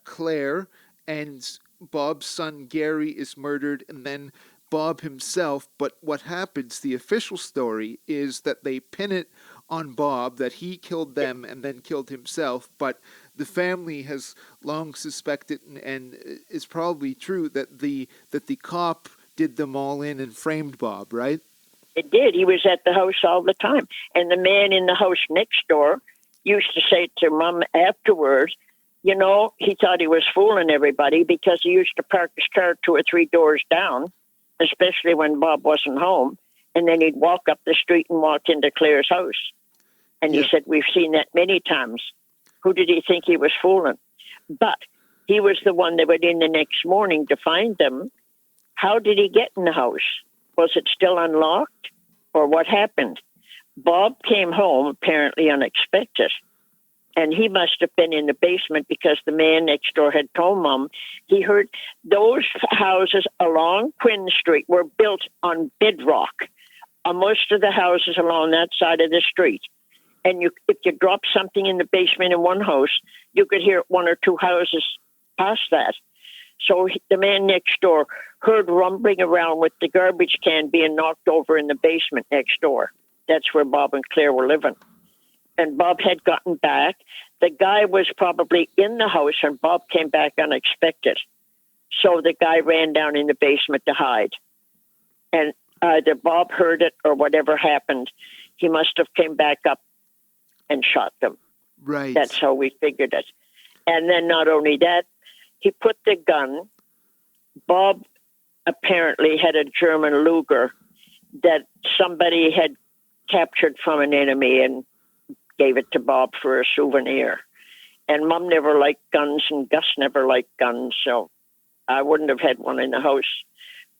Claire and Bob's son Gary is murdered, and then Bob himself. But what happens, the official story, is that they pin it on Bob, that he killed them and then killed himself. But the family has long suspected, and is probably true, that the cop did them all in and framed Bob, right? It did. He was at the house all the time. And the man in the house next door used to say to Mom afterwards, you know, he thought he was fooling everybody because he used to park his car 2 or 3 doors down, especially when Bob wasn't home. And then he'd walk up the street and walk into Claire's house. And he said, we've seen that many times. Who did he think he was fooling? But he was the one that went in the next morning to find them. How did he get in the house? Was it still unlocked? Or what happened? Bob came home apparently unexpected. And he must have been in the basement because the man next door had told Mom he heard those houses along Quinn Street were built on bedrock. Most of the houses along that side of the street. And if you drop something in the basement in one house, you could hear 1 or 2 houses past that. So the man next door heard rumbling around with the garbage can being knocked over in the basement next door. That's where Bob and Claire were living. And Bob had gotten back. The guy was probably in the house, and Bob came back unexpected. So the guy ran down in the basement to hide. And either Bob heard it or whatever happened, he must have came back up and shot them. Right. That's how we figured it. And then not only that, he put the gun. Bob apparently had a German Luger that somebody had captured from an enemy and gave it to Bob for a souvenir. And Mom never liked guns, and Gus never liked guns, so I wouldn't have had one in the house.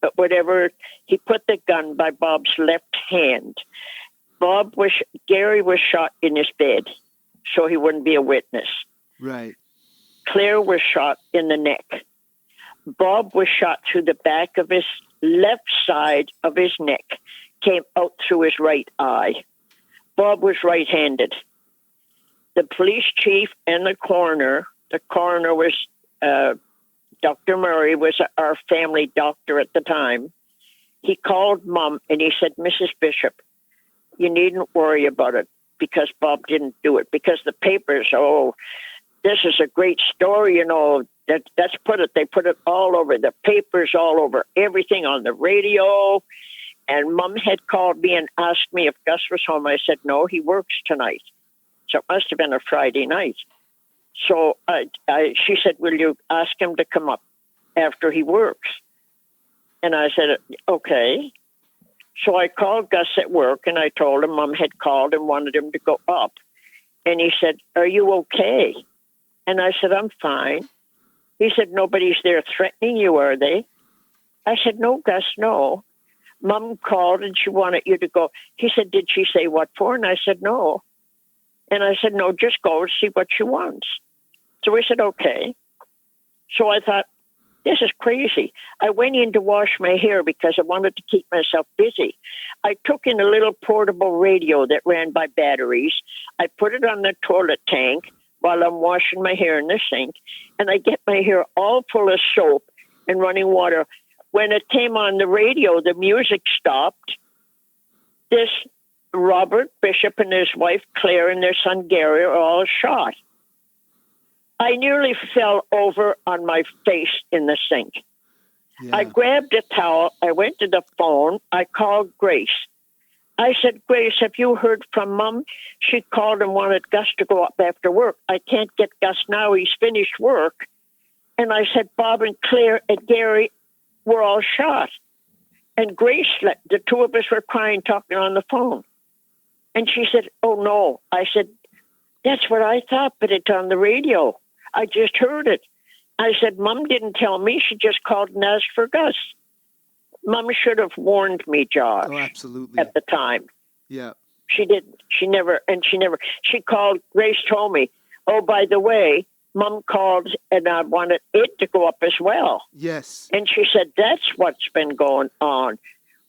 But whatever, he put the gun by Bob's left hand. Gary was shot in his bed, so he wouldn't be a witness. Right. Claire was shot in the neck. Bob was shot through the back of his left side of his neck, came out through his right eye. Bob was right-handed. The police chief and the coroner was Dr. Murray, was our family doctor at the time. He called Mom and he said, Mrs. Bishop, you needn't worry about it because Bob didn't do it. Because the papers, this is a great story, you know. That's put it. They put it all over the papers, all over everything on the radio. And Mom had called me and asked me if Gus was home. I said, no, he works tonight. So it must have been a Friday night. So she said, will you ask him to come up after he works? And I said, okay. So I called Gus at work and I told him Mom had called and wanted him to go up. And he said, are you okay? And I said, I'm fine. He said, nobody's there threatening you, are they? I said, no, Gus, no. Mom called and she wanted you to go. He said, did she say what for? And I said, no. And I said, no, just go and see what she wants. So he said, okay. So I thought, this is crazy. I went in to wash my hair because I wanted to keep myself busy. I took in a little portable radio that ran by batteries. I put it on the toilet tank while I'm washing my hair in the sink, and I get my hair all full of soap and running water. When it came on the radio, the music stopped. This Robert Bishop and his wife Claire and their son Gary are all shot. I nearly fell over on my face in the sink. Yeah. I grabbed a towel. I went to the phone. I called Grace. I said, Grace, have you heard from Mom? She called and wanted Gus to go up after work. I can't get Gus now. He's finished work. And I said, Bob and Claire and Gary were all shot. And Grace, the two of us were crying, talking on the phone. And she said, oh, no. I said, that's what I thought, but it's on the radio. I just heard it. I said, Mom didn't tell me. She just called and asked for Gus. Mom should have warned me, Josh. Oh, absolutely. At the time. Yeah. She didn't. She never. She called. Grace told me, oh, by the way, Mom called and I wanted it to go up as well. Yes. And she said, that's what's been going on.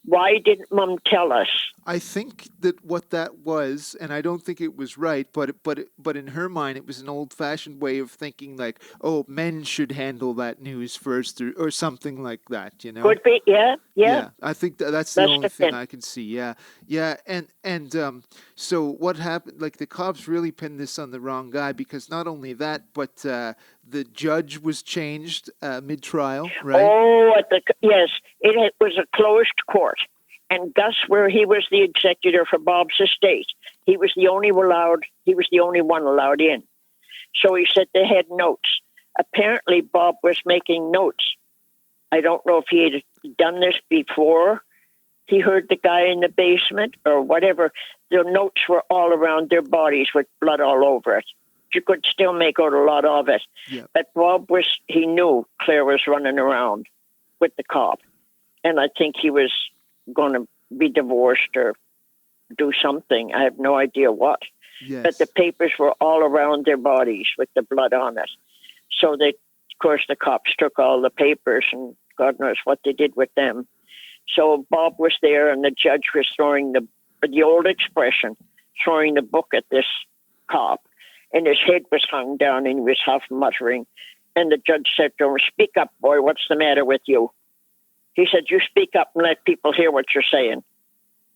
Why didn't Mom tell us? I think that what that was, and I don't think it was right, but in her mind, it was an old-fashioned way of thinking, like, oh, men should handle that news first, or something like that, you know? Could be, yeah. I think that's the only thing I can see. Yeah, and so what happened? Like the cops really pinned this on the wrong guy because not only that, but the judge was changed mid-trial, right? Oh, yes, it was a closed court. And Gus, where he was the executor for Bob's estate, he was the only one allowed in. So he said they had notes. Apparently, Bob was making notes. I don't know if he had done this before he heard the guy in the basement or whatever. The notes were all around their bodies with blood all over it. You could still make out a lot of it. Yeah. But Bob he knew Claire was running around with the cop. And I think he was going to be divorced or do something. I have no idea what. Yes. But the papers were all around their bodies with the blood on it. So of course, the cops took all the papers and God knows what they did with them. So Bob was there and the judge was throwing the old expression, throwing the book at this cop. And his head was hung down and he was half muttering. And the judge said to him, speak up, boy, what's the matter with you? He said, you speak up and let people hear what you're saying.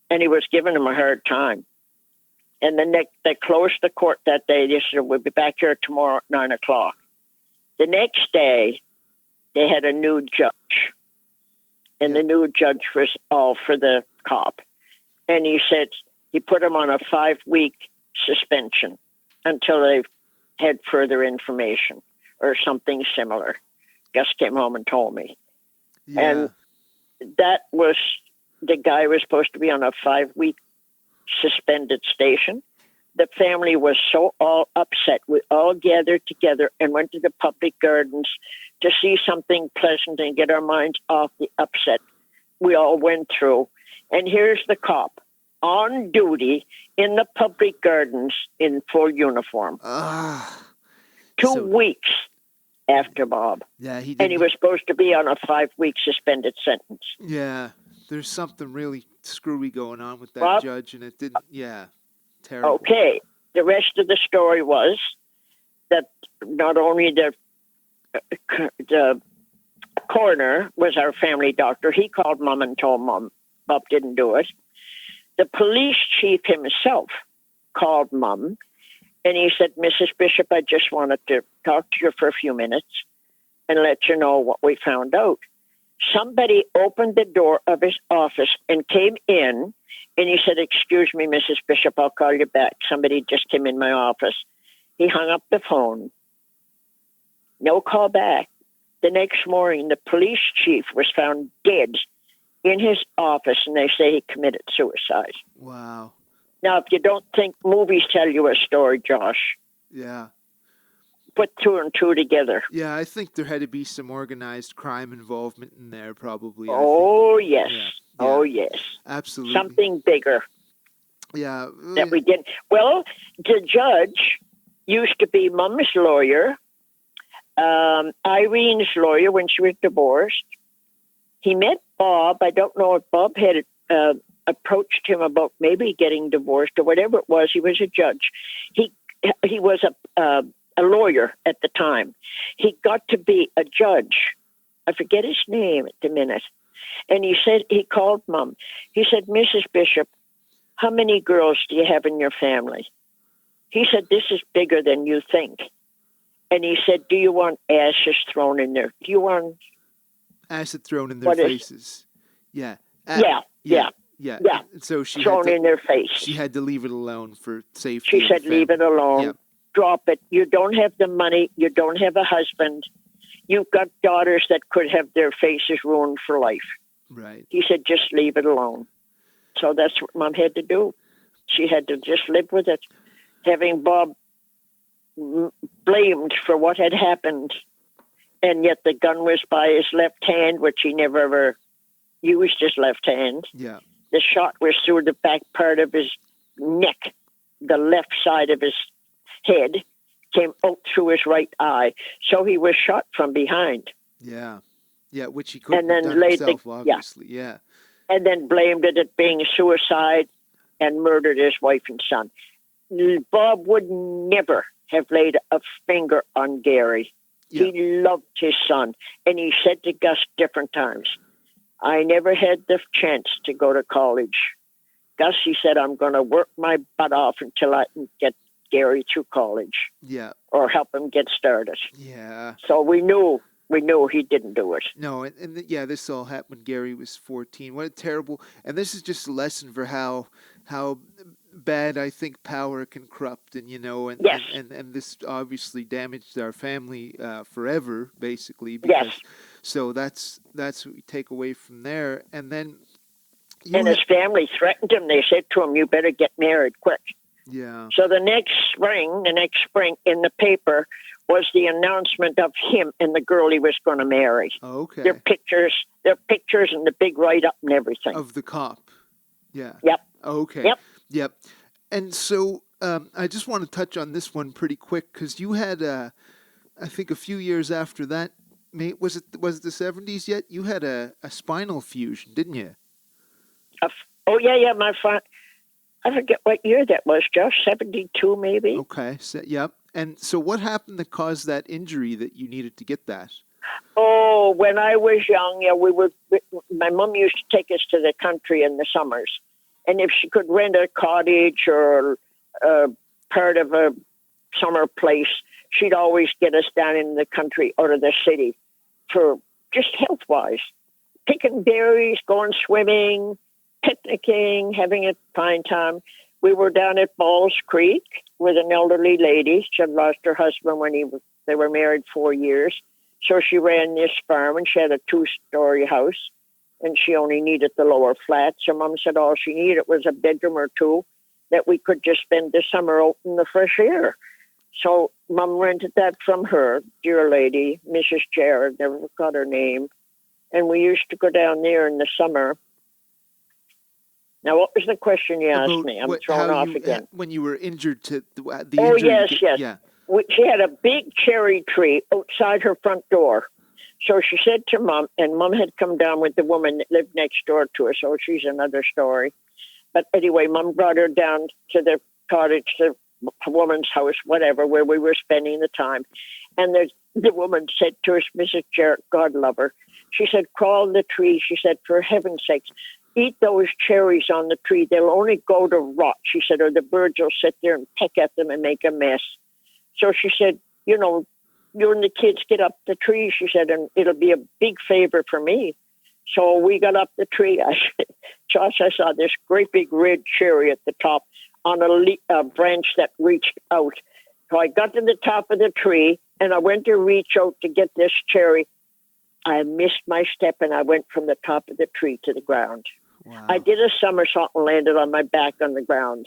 And he was giving him a hard time. And then they closed the court that day. They said, we'll be back here tomorrow at 9:00. The next day, they had a new judge. And the new judge was all for the cop. And he said he put him on a 5-week suspension until they had further information or something similar. Gus came home and told me. Yeah. And that was, the guy was supposed to be on a 5-week suspended station. The family was so all upset. We all gathered together and went to the public gardens to see something pleasant and get our minds off the upset we all went through. And here's the cop on duty in the public gardens in full uniform. 2 weeks after Bob. Yeah, and he was supposed to be on a 5-week suspended sentence. Yeah, there's something really screwy going on with that judge, and it didn't. Yeah, terrible. Okay, the rest of the story was that not only the coroner was our family doctor, he called Mom and told Mom Bob didn't do it. The police chief himself called Mom. And he said, Mrs. Bishop, I just wanted to talk to you for a few minutes and let you know what we found out. Somebody opened the door of his office and came in, and he said, excuse me, Mrs. Bishop, I'll call you back. Somebody just came in my office. He hung up the phone. No call back. The next morning, the police chief was found dead in his office, and they say he committed suicide. Wow. Now, if you don't think movies tell you a story, Josh, yeah, put 2 and 2 together. Yeah, I think there had to be some organized crime involvement in there, probably. Yes. Yeah. Oh, yes. Absolutely. Something bigger. Yeah. That we didn't. Well, the judge used to be Mom's lawyer, Irene's lawyer when she was divorced. He met Bob. I don't know if Bob had approached him about maybe getting divorced or whatever it was. He was a judge. He was a lawyer at the time. He got to be a judge. I forget his name at the minute. And he said, he called Mom. He said, Mrs. Bishop, how many girls do you have in your family? He said, this is bigger than you think. And he said, do you want ashes thrown in there? Do you want acid thrown in their faces? Yeah. Yeah. So she thrown in their face. She had to leave it alone for safety. She said, leave it alone. Yeah. Drop it. You don't have the money. You don't have a husband. You've got daughters that could have their faces ruined for life. Right. He said, just leave it alone. So that's what Mom had to do. She had to just live with it, having Bob blamed for what had happened. And yet the gun was by his left hand, which he never ever used his left hand. Yeah. The shot was through the back part of his neck, the left side of his head, came out through his right eye. So he was shot from behind. Yeah. Yeah, which he couldn't And then have done laid himself, obviously. Yeah. And then blamed it at being suicide and murdered his wife and son. Bob would never have laid a finger on Gary. Yeah. He loved his son. And he said to Gus different times, I never had the chance to go to college. Gus, he said, I'm going to work my butt off until I can get Gary through college. Yeah. Or help him get started. Yeah. So we knew he didn't do it. No, yeah, this all happened when Gary was 14. What a terrible, and this is just a lesson for how bad I think power can corrupt, and Yes. and this obviously damaged our family forever, basically. Because, Yes. So that's what we take away from there, and then. His family threatened him. They said to him, you better get married quick. Yeah. So the next spring, in the paper was the announcement of him and the girl he was going to marry. Oh, okay. Their pictures and the big write-up and everything. Of the cop. Yeah. Yep. Oh, okay. Yep. And so I just want to touch on this one pretty quick because you had, I think, a few years after that. Was it the 70s yet? You had a spinal fusion, didn't you? Oh yeah. My friend. I forget what year that was, Josh. 72, maybe. Okay. So, yep. And so, what happened that caused that injury that you needed to get that? Oh, when I was young, my mom used to take us to the country in the summers, and if she could rent a cottage or part of a summer place, she'd always get us down in the country out of the city for just health-wise, picking berries, going swimming, picnicking, having a fine time. We were down at Balls Creek with an elderly lady. She had lost her husband when they were married 4 years. So she ran this farm, and she had a 2-story house, and she only needed the lower flat. So Mom said all she needed was a bedroom or two that we could just spend the summer out in the fresh air. So Mom rented that from her, dear lady, Mrs. Jared, never forgot her name. And we used to go down there in the summer. Now, what was the question you asked me? I'm thrown off again. When you were injured the Oh, injury. yes. Yeah. She had a big cherry tree outside her front door. So she said to Mom, and Mom had come down with the woman that lived next door to her, so she's another story. But anyway, Mom brought her down to the cottage, the woman's house, whatever, where we were spending the time. And the woman said to us, Mrs. Jarrett, God love her, she said, crawl the tree. She said, for heaven's sakes, eat those cherries on the tree. They'll only go to rot, she said, or the birds will sit there and peck at them and make a mess. So she said, you and the kids get up the tree, she said, and it'll be a big favor for me. So we got up the tree. Josh, I saw this great big red cherry at the top on a branch that reached out. So I got to the top of the tree, and I went to reach out to get this cherry. I missed my step, and I went from the top of the tree to the ground. Wow. I did a somersault and landed on my back on the ground.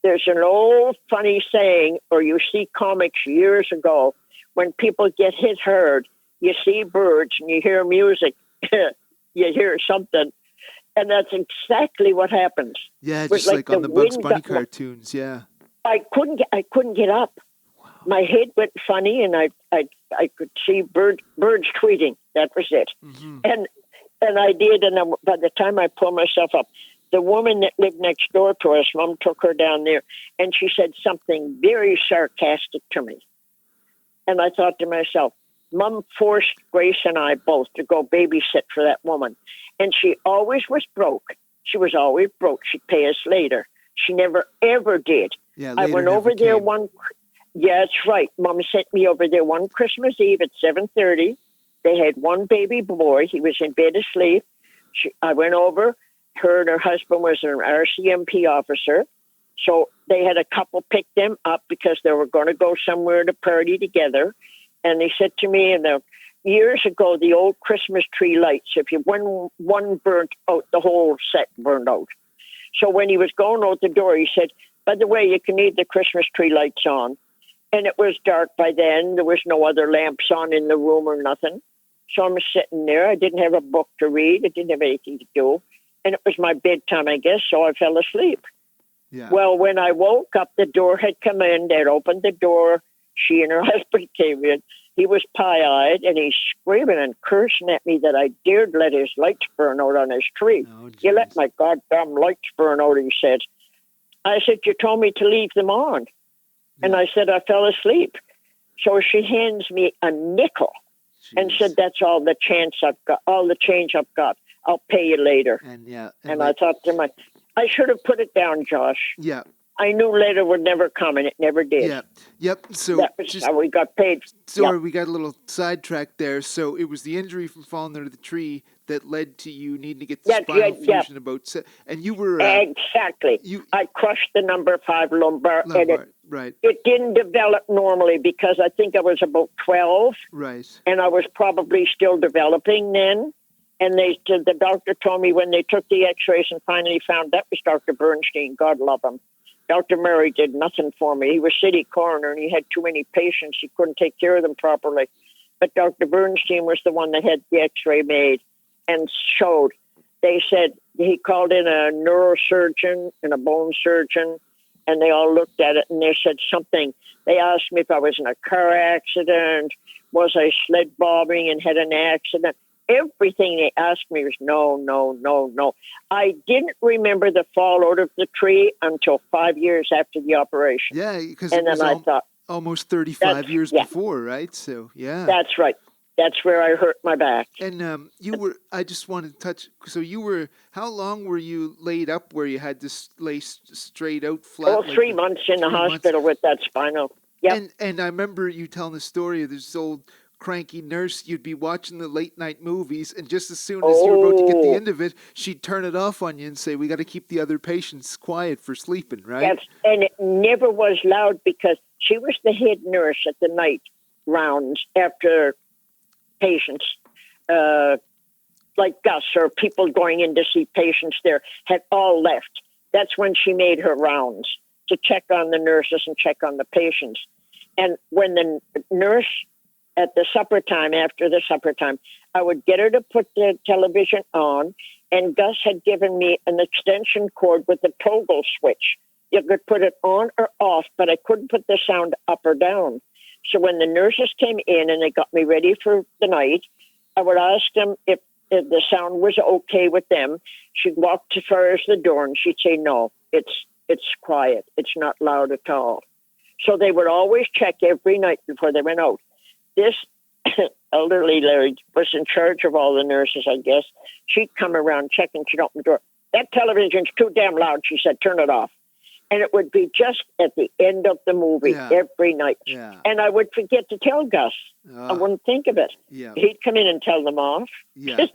There's an old funny saying, or you see comics years ago, when people get hit hard, you see birds and you hear music, you hear something, and that's exactly what happens. Yeah, just like on the Bugs Bunny cartoons, yeah. I couldn't get up. Wow. My head went funny, and I could see birds tweeting. That was it. Mm-hmm. And I did, and by the time I pulled myself up, the woman that lived next door to us, Mom took her down there, and she said something very sarcastic to me. And I thought to myself, Mom forced Grace and I both to go babysit for that woman. And she always was broke. She was always broke. She'd pay us later. She never, ever did. Yeah, I went over there yeah, that's right. Mom sent me over there one Christmas Eve at 7:30. They had one baby boy. He was in bed asleep. I went over. Her and her husband was an RCMP officer. So they had a couple pick them up because they were going to go somewhere to party together. And they said to me, years ago, the old Christmas tree lights, if you one burnt out, the whole set burned out. So when he was going out the door, he said, by the way, you can leave the Christmas tree lights on. And it was dark by then. There was no other lamps on in the room or nothing. So I'm sitting there. I didn't have a book to read. I didn't have anything to do. And it was my bedtime, I guess, so I fell asleep. Yeah. Well, when I woke up, the door had come in. They'd opened the door. She and her husband came in. He was pie-eyed, and he's screaming and cursing at me that I dared let his lights burn out on his tree. Oh, You let my goddamn lights burn out, he said. I said, you told me to leave them on. And I said, I fell asleep. So she hands me a nickel and said, that's all the chance I've got, all the change I've got. I'll pay you later. And I thought to myself, I should have put it down, Josh. Yeah. I knew later would never come, and it never did. Yeah. Yep. So that was how we got paid. Sorry, we got a little sidetracked there. So it was the injury from falling under the tree that led to you needing to get the spinal fusion and you were exactly. I crushed the number 5 lumbar, and right. It didn't develop normally because I think I was about 12, right, and I was probably still developing then. And the doctor told me when they took the X-rays and finally found that was Dr. Bernstein. God love him. Dr. Murray did nothing for me. He was city coroner, and he had too many patients. He couldn't take care of them properly. But Dr. Bernstein was the one that had the X-ray made and showed. They said he called in a neurosurgeon and a bone surgeon, and they all looked at it, and they said something. They asked me if I was in a car accident, was I sled bombing and had an accident. Everything they asked me was no. I didn't remember the fall out of the tree until 5 years after the operation. Yeah, because and then I thought almost 35 years before, right? So yeah, that's right. That's where I hurt my back. And you were. I just wanted to touch. So you were. How long were you laid up where you had to lay straight out flat? Oh, 3 months in the hospital with that spinal. Yeah. And I remember you telling the story of this old cranky nurse. You'd be watching the late night movies, and just as soon as you were about to get the end of it, she'd turn it off on you and say, "We got to keep the other patients quiet for sleeping." Right? Yes, and it never was loud because she was the head nurse at the night rounds after patients, like Gus or people going in to see patients there had all left. That's when she made her rounds to check on the nurses and check on the patients. And when the nurse at the supper time, after the supper time, I would get her to put the television on, and Gus had given me an extension cord with a toggle switch. You could put it on or off, but I couldn't put the sound up or down. So when the nurses came in and they got me ready for the night, I would ask them if the sound was okay with them. She'd walk as far as the door and she'd say, no, it's quiet. It's not loud at all. So they would always check every night before they went out. This elderly lady was in charge of all the nurses, I guess. She'd come around checking. She'd open the door. That television's too damn loud, she said, turn it off. And it would be just at the end of the movie every night. Yeah. And I would forget to tell Gus. I wouldn't think of it. Yeah. He'd come in and tell them off. Yeah.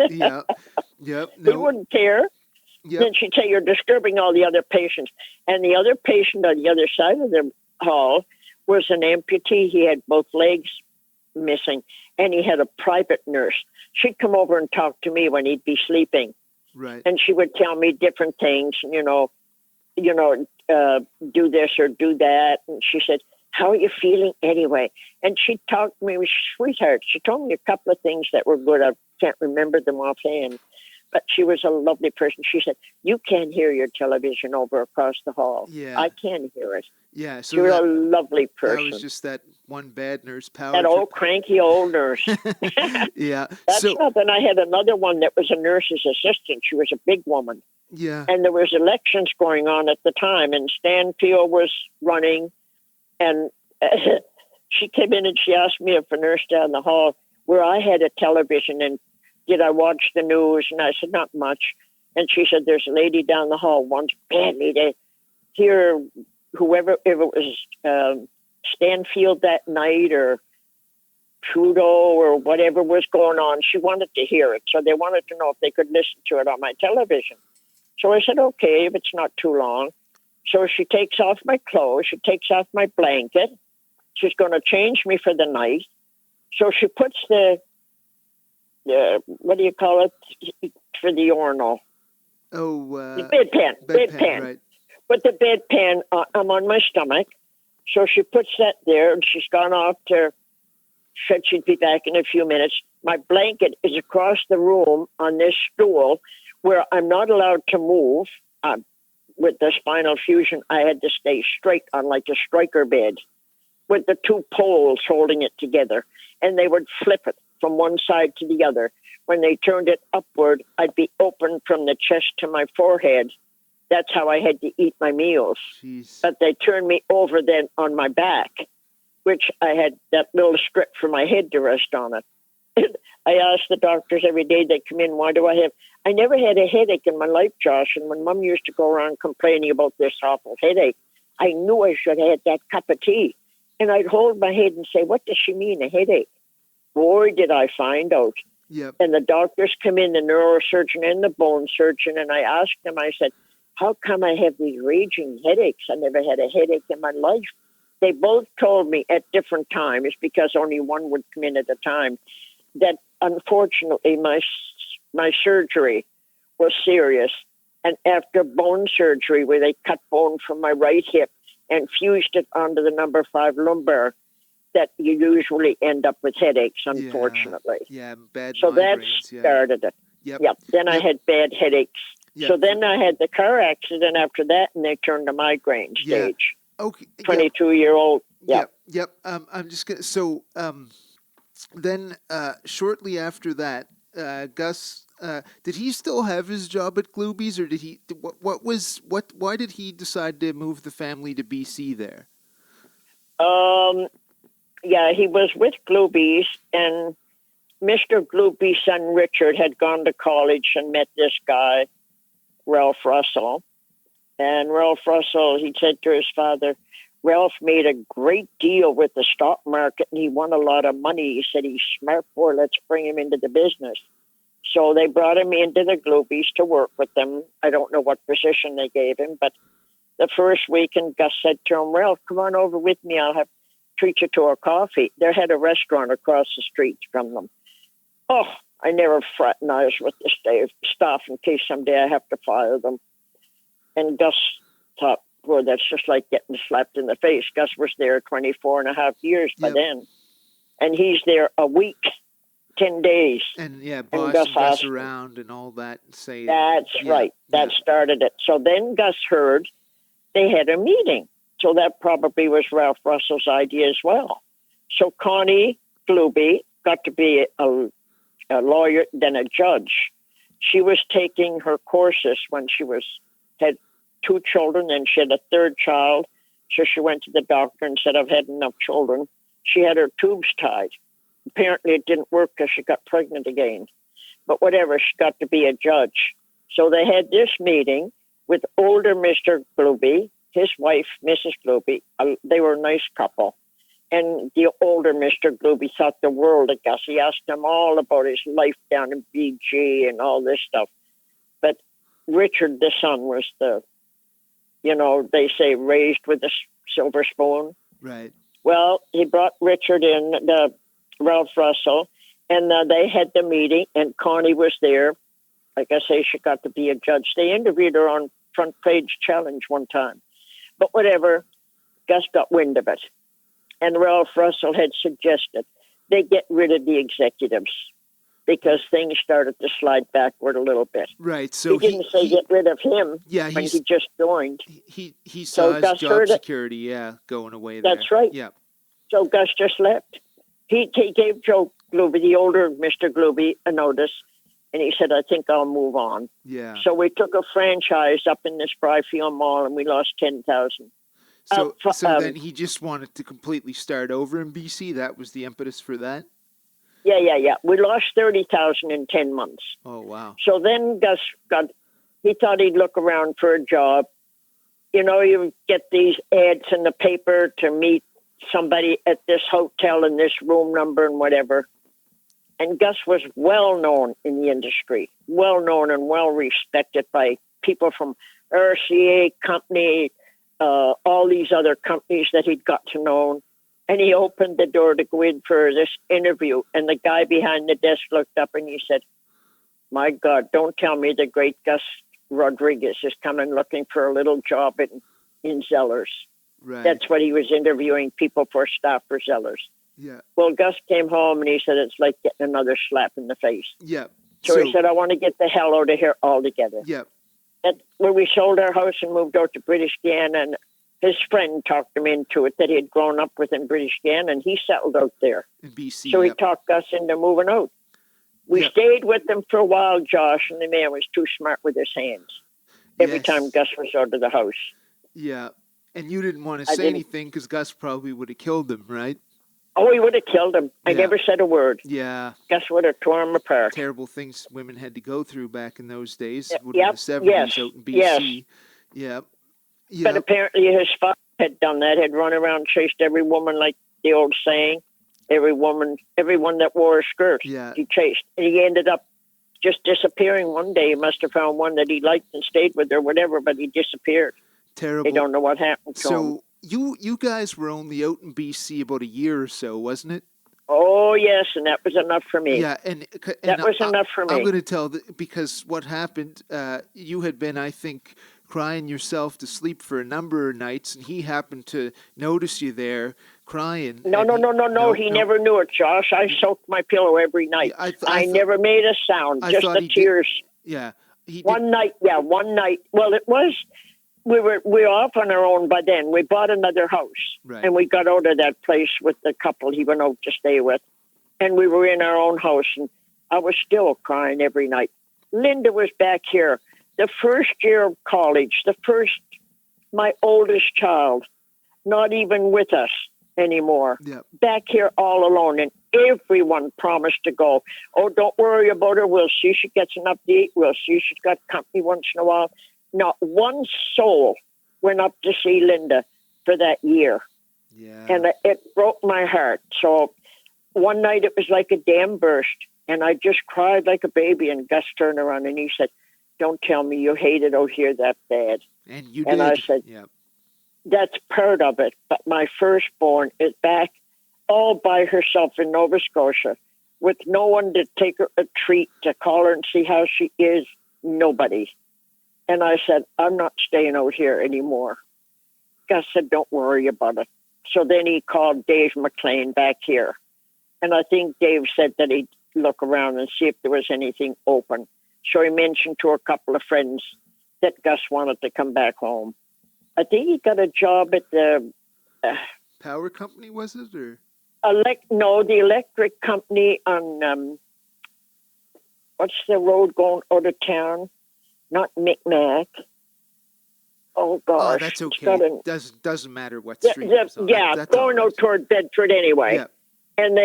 Yep. He wouldn't care. Yep. Then she'd say, you're disturbing all the other patients. And the other patient on the other side of the hall was an amputee. He had both legs missing, and he had a private nurse. She'd come over and talk to me when he'd be sleeping. Right. And she would tell me different things, do this or do that. And she said, how are you feeling anyway? And she talked to me, with sweetheart. She told me a couple of things that were good. I can't remember them offhand, but she was a lovely person. She said, you can't hear your television over across the hall. Yeah. I can hear it. Yeah. So she was a lovely person. That was just that one bad nurse power. That old cranky old nurse. Yeah. That's nothing. I had another one that was a nurse's assistant. She was a big woman. Yeah. And there was elections going on at the time, and Stanfield was running, and she came in and she asked me if a nurse down the hall where I had a television, and did I watch the news? And I said, not much. And she said, there's a lady down the hall wants badly to hear whoever, if it was Stanfield that night or Trudeau or whatever was going on, she wanted to hear it. So they wanted to know if they could listen to it on my television. So I said, okay, if it's not too long. So she takes off my clothes. She takes off my blanket. She's going to change me for the night. So she puts the what do you call it, for the urinal? Oh, The bedpan. right. But the bedpan, I'm on my stomach. So she puts that there, and she's gone off to, said she'd be back in a few minutes. My blanket is across the room on this stool where I'm not allowed to move. With the spinal fusion, I had to stay straight on like a striker bed with the two poles holding it together. And they would flip it from one side to the other. When they turned it upward, I'd be open from the chest to my forehead. That's how I had to eat my meals. Jeez. But they turned me over then on my back, which I had that little strip for my head to rest on it. I asked the doctors every day they come in, why do I have... I never had a headache in my life, Josh, and when Mom used to go around complaining about this awful headache, I knew I should have had that cup of tea. And I'd hold my head and say, what does she mean, a headache? Boy, did I find out. Yep. And the doctors come in, the neurosurgeon and the bone surgeon, and I asked them, I said, how come I have these raging headaches? I never had a headache in my life. They both told me at different times, because only one would come in at a time, that unfortunately my surgery was serious. And after bone surgery, where they cut bone from my right hip and fused it onto the number 5 lumbar, that you usually end up with headaches, unfortunately. Yeah, bad so that migraines, started it. Yep. Then I had bad headaches. Yep. So then I had the car accident after that, and they turned to migraine stage. Okay. 22-year-old. Yep. I'm just gonna. So, then shortly after that, Gus, did he still have his job at Glooby's, or did he? Why did he decide to move the family to BC there? Yeah, he was with Glooby's, and Mr. Glooby's son Richard had gone to college and met this guy, Ralph Russell. And Ralph Russell, he said to his father, Ralph made a great deal with the stock market and he won a lot of money. He said, he's smart boy, let's bring him into the business. So they brought him into the Gloobies to work with them. I don't know what position they gave him, but the first weekend, Gus said to him, Ralph, come on over with me. I'll treat you to a coffee. They had a restaurant across the street from them. Oh, I never fraternized with the staff in case someday I have to fire them. And Gus thought, boy, that's just like getting slapped in the face. Gus was there 24 and a half years by then. And he's there a week, 10 days. And Gus around and all that. That's right. That started it. So then Gus heard they had a meeting. So that probably was Ralph Russell's idea as well. So Connie Glooby got to be a lawyer, then a judge. She was taking her courses when she had 2 children, and she had a 3rd child. So she went to the doctor and said, I've had enough children. She had her tubes tied. Apparently it didn't work because she got pregnant again. But whatever, she got to be a judge. So they had this meeting with older Mr. Glooby, his wife, Mrs. Glooby. They were a nice couple. And the older Mr. Glooby thought the world of Gus. He asked him all about his life down in BG and all this stuff. But Richard, the son, was they say raised with a silver spoon. Right. Well, he brought Richard in, Ralph Russell, and they had the meeting, and Connie was there. Like I say, she got to be a judge. They interviewed her on Front Page Challenge one time. But whatever, Gus got wind of it. And Ralph Russell had suggested they get rid of the executives because things started to slide backward a little bit. Right. So he didn't say get rid of him when he just joined. He saw his Gus job security, going away there. That's right. Yeah. So Gus just left. He gave Joe Glooby, the older Mr. Glooby, a notice, and he said, I think I'll move on. Yeah. So we took a franchise up in this Bryfield Mall, and we lost 10,000. So then he just wanted to completely start over in BC? That was the impetus for that? Yeah. We lost 30,000 in 10 months. Oh, wow. So then Gus he thought he'd look around for a job. You get these ads in the paper to meet somebody at this hotel in this room number and whatever. And Gus was well known in the industry, well known and well respected by people from RCA Company, all these other companies that he'd got to know. And he opened the door to go in for this interview. And the guy behind the desk looked up and he said, my God, don't tell me the great Gus Rodrigues is coming looking for a little job in Zellers. Right. That's what he was interviewing people for, staff for Zellers. Yeah. Well, Gus came home and he said it's like getting another slap in the face. Yeah. So he said, I want to get the hell out of here altogether. Yeah. When we sold our house and moved out to British Guiana, and his friend talked him into it that he had grown up with in British Guiana, and he settled out there. In BC. So he talked Gus into moving out. We stayed with them for a while, Josh, and the man was too smart with his hands. Every time Gus was out of the house. Yeah. And you didn't want to say anything because Gus probably would have killed him, right? Oh, he would have killed him. I never said a word. Yeah. Gus would have torn him apart. Terrible things women had to go through back in those days. Yep. Would have been the 70s out in BC. Yes. Yeah. But apparently his father had done that, had run around, chased every woman, like the old saying, everyone that wore a skirt. Yeah. He chased. And he ended up just disappearing one day. He must have found one that he liked and stayed with or whatever, but he disappeared. Terrible. They don't know what happened to him. So you guys were only out in BC about a year or so, wasn't it? Oh, yes, and that was enough for me. Yeah, and that was enough for me. I'm going to tell, because what happened, you had been, I think, crying yourself to sleep for a number of nights, and he happened to notice you there crying. No. He never knew it, Josh. I soaked my pillow every night. I never made a sound, just the tears. Yeah. One night. Well, it was... We were off on our own by then. We bought another house, and we got out of that place with the couple he went out to stay with, and we were in our own house, and I was still crying every night. Linda was back here, the first year of college, my oldest child, not even with us anymore, back here all alone, and everyone promised to go. Oh, don't worry about her. We'll see she gets enough to eat. We'll see she's got company once in a while. Not one soul went up to see Linda for that year. Yeah. And it broke my heart. So one night it was like a dam burst, and I just cried like a baby, and Gus turned around and he said, don't tell me you hate it out here that bad. And you did. I said, that's part of it. But my firstborn is back all by herself in Nova Scotia with no one to take her a treat, to call her and see how she is. Nobody. And I said, I'm not staying out here anymore. Gus said, don't worry about it. So then he called Dave McLean back here. And I think Dave said that he'd look around and see if there was anything open. So he mentioned to a couple of friends that Gus wanted to come back home. I think he got a job at the... power company, was it? Or the electric company on... what's the road going out of town? Not Micmac. Oh, gosh. Oh, that's okay. Doesn't matter what street it's on. Going out toward Bedford anyway. Yeah. And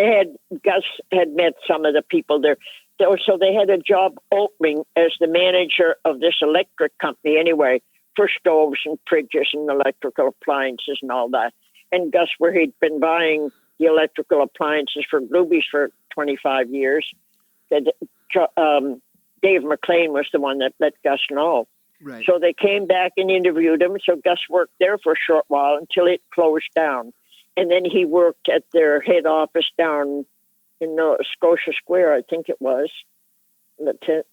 Gus had met some of the people there. So they had a job opening as the manager of this electric company anyway, for stoves and fridges and electrical appliances and all that. And Gus, where he'd been buying the electrical appliances for Glubies for 25 years, Dave McLean was the one that let Gus know. Right. So they came back and interviewed him. So Gus worked there for a short while until it closed down. And then he worked at their head office down in Scotia Square, I think it was.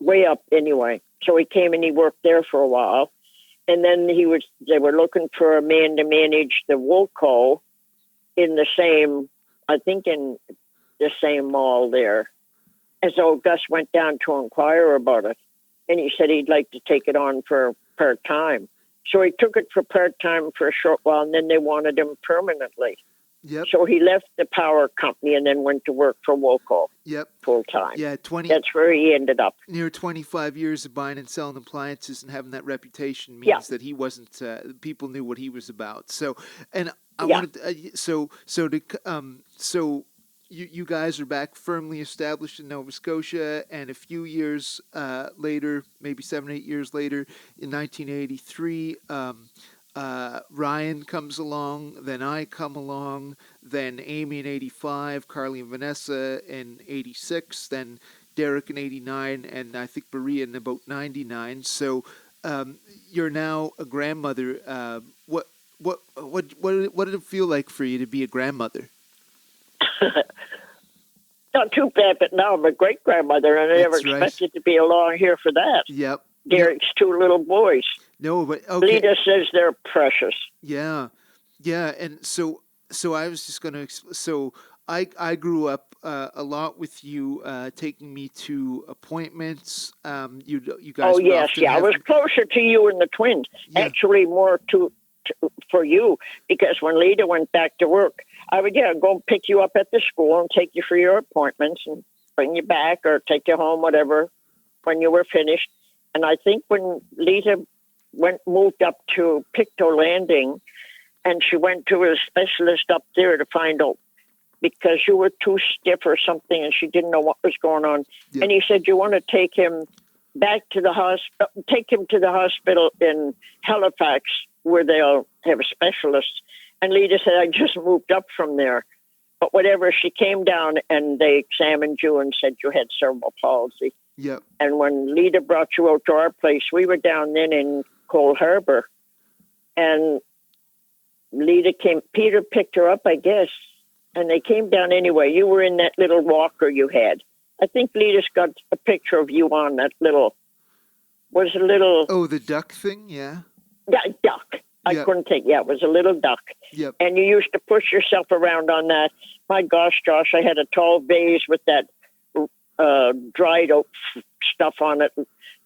Way up anyway. So he came and he worked there for a while. And then they were looking for a man to manage the Woolco in the same mall there. And so Gus went down to inquire about it, and he said he'd like to take it on for part-time. So he took it for part-time for a short while, and then they wanted him permanently. Yep. So he left the power company and then went to work for Woolco. Yep. Full-time. Yeah, That's where he ended up. Near 25 years of buying and selling appliances and having that reputation means that he wasn't. People knew what he was about. So, and I wanted. You guys are back firmly established in Nova Scotia, and a few years later, maybe 7-8 years later, in 1983, Ryan comes along, then I come along, then Amy in 85, Carly and Vanessa in 86, then Derek in 89, and I think Maria in about 99. So you're now a grandmother. What did it feel like for you to be a grandmother? Not too bad, but now I'm a great-grandmother, and I never expected to be along here for that. Yep. No, Derek's two little boys. no, but okay. Lita says they're precious. Yeah, yeah, and so I was just gonna so I grew up a lot with you taking me to appointments. You Oh guys would yes, often yeah. I have was closer to you and the twins. yeah Actually, more to for you because when Lita went back to work, I would go pick you up at the school and take you for your appointments and bring you back or take you home, whatever, when you were finished. And I think when Lita moved up to Pictou Landing, and she went to a specialist up there to find out because you were too stiff or something, and she didn't know what was going on. yeah And he said, "You want to take him back to the hospital? Take him to the hospital in Halifax, where they'll have specialists." And Lita said, "I just moved up from there." But whatever, she came down and they examined you and said you had cerebral palsy. yeah And when Lita brought you out to our place, we were down then in Cole Harbor, and Peter picked her up, I guess, and they came down anyway. You were in that little walker you had. I think Lita's got a picture of you on that was a little oh the duck thing yeah duck. I yeah couldn't think. Yeah, it was a little duck. yep And you used to push yourself around on that. My gosh, Josh, I had a tall vase with that dried oak stuff on it.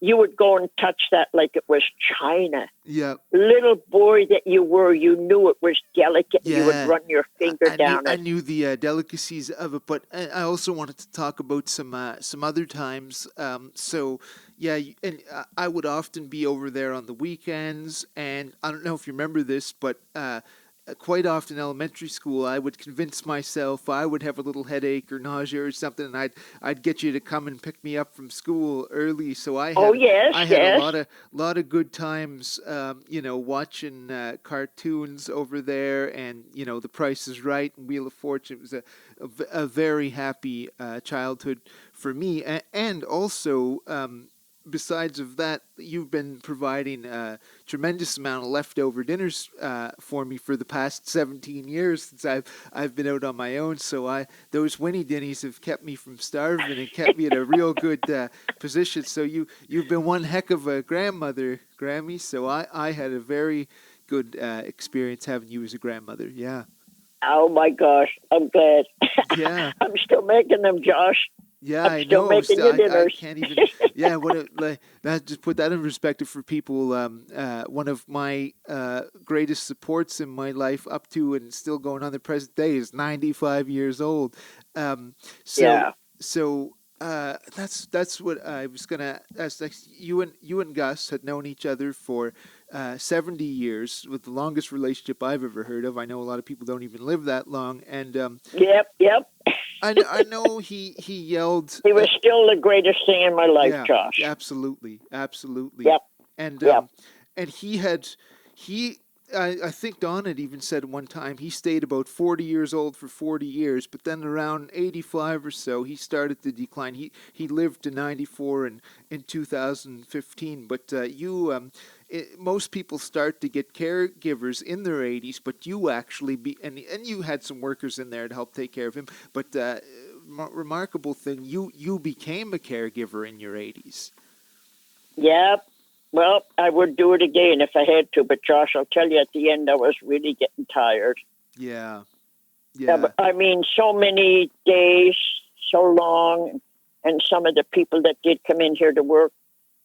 You would go and touch that like it was china. yeah Little boy that you were, you knew it was delicate. You would yeah. run your finger down I it. knew the delicacies of it, but I also wanted to talk about some other times. So yeah, and I would often be over there on the weekends, and I don't know if you remember this, but quite often in elementary school, I would convince myself I would have a little headache or nausea or something, and I'd get you to come and pick me up from school early. So Oh yes, I had a yes. lot of good times, watching cartoons over there, and The Price is Right and Wheel of Fortune. It was a very happy childhood for me, and also. Besides of that, you've been providing a tremendous amount of leftover dinners for me for the past 17 years since I've been out on my own. So those Winnie dinnies have kept me from starving and kept me at a real good position. So you've been one heck of a grandmother, Grammie. So I had a very good experience having you as a grandmother. Yeah. Oh my gosh, I'm glad. Yeah. I'm still making them, Josh. Yeah, I'm I still know. making your I dinners. can't even. Yeah, that just put that in perspective for people. One of my greatest supports in my life, up to and still going on the present day, is 95 years old. Um, so Yeah. that's what I was gonna ask. Like you and Gus had known each other for 70 years, with the longest relationship I've ever heard of. I know a lot of people don't even live that long, and Yep. I know he yelled. He was still the greatest thing in my life, Yeah, Josh. absolutely. Yep. And Yep. and he I think Don had even said one time he stayed about 40 years old for 40 years, but then around 85 or so he started to decline. He lived to 94 in 2015, but most people start to get caregivers in their 80s, but you actually and you had some workers in there to help take care of him, but remarkable thing, you became a caregiver in your 80s. Yep. Well, I would do it again if I had to, but Josh, I'll tell you at the end, I was really getting tired. Yeah. But I mean, so many days, so long, and some of the people that did come in here to work,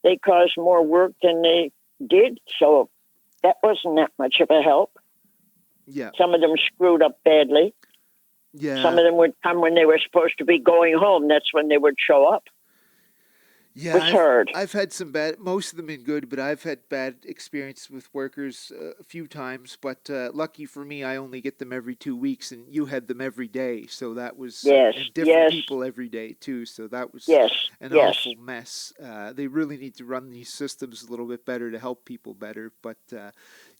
they caused more work than they did, so that wasn't that much of a help. Yeah. Some of them screwed up badly. Yeah. Some of them would come when they were supposed to be going home. That's when they would show up. Yeah, It was hard. I've had some bad, most of them been good, but I've had bad experience with workers a few times. But lucky for me, I only get them every 2 weeks, and you had them every day, so that was Yes, and different yes, people every day too. So that was yes, an yes. awful mess. They really need to run these systems a little bit better to help people better. But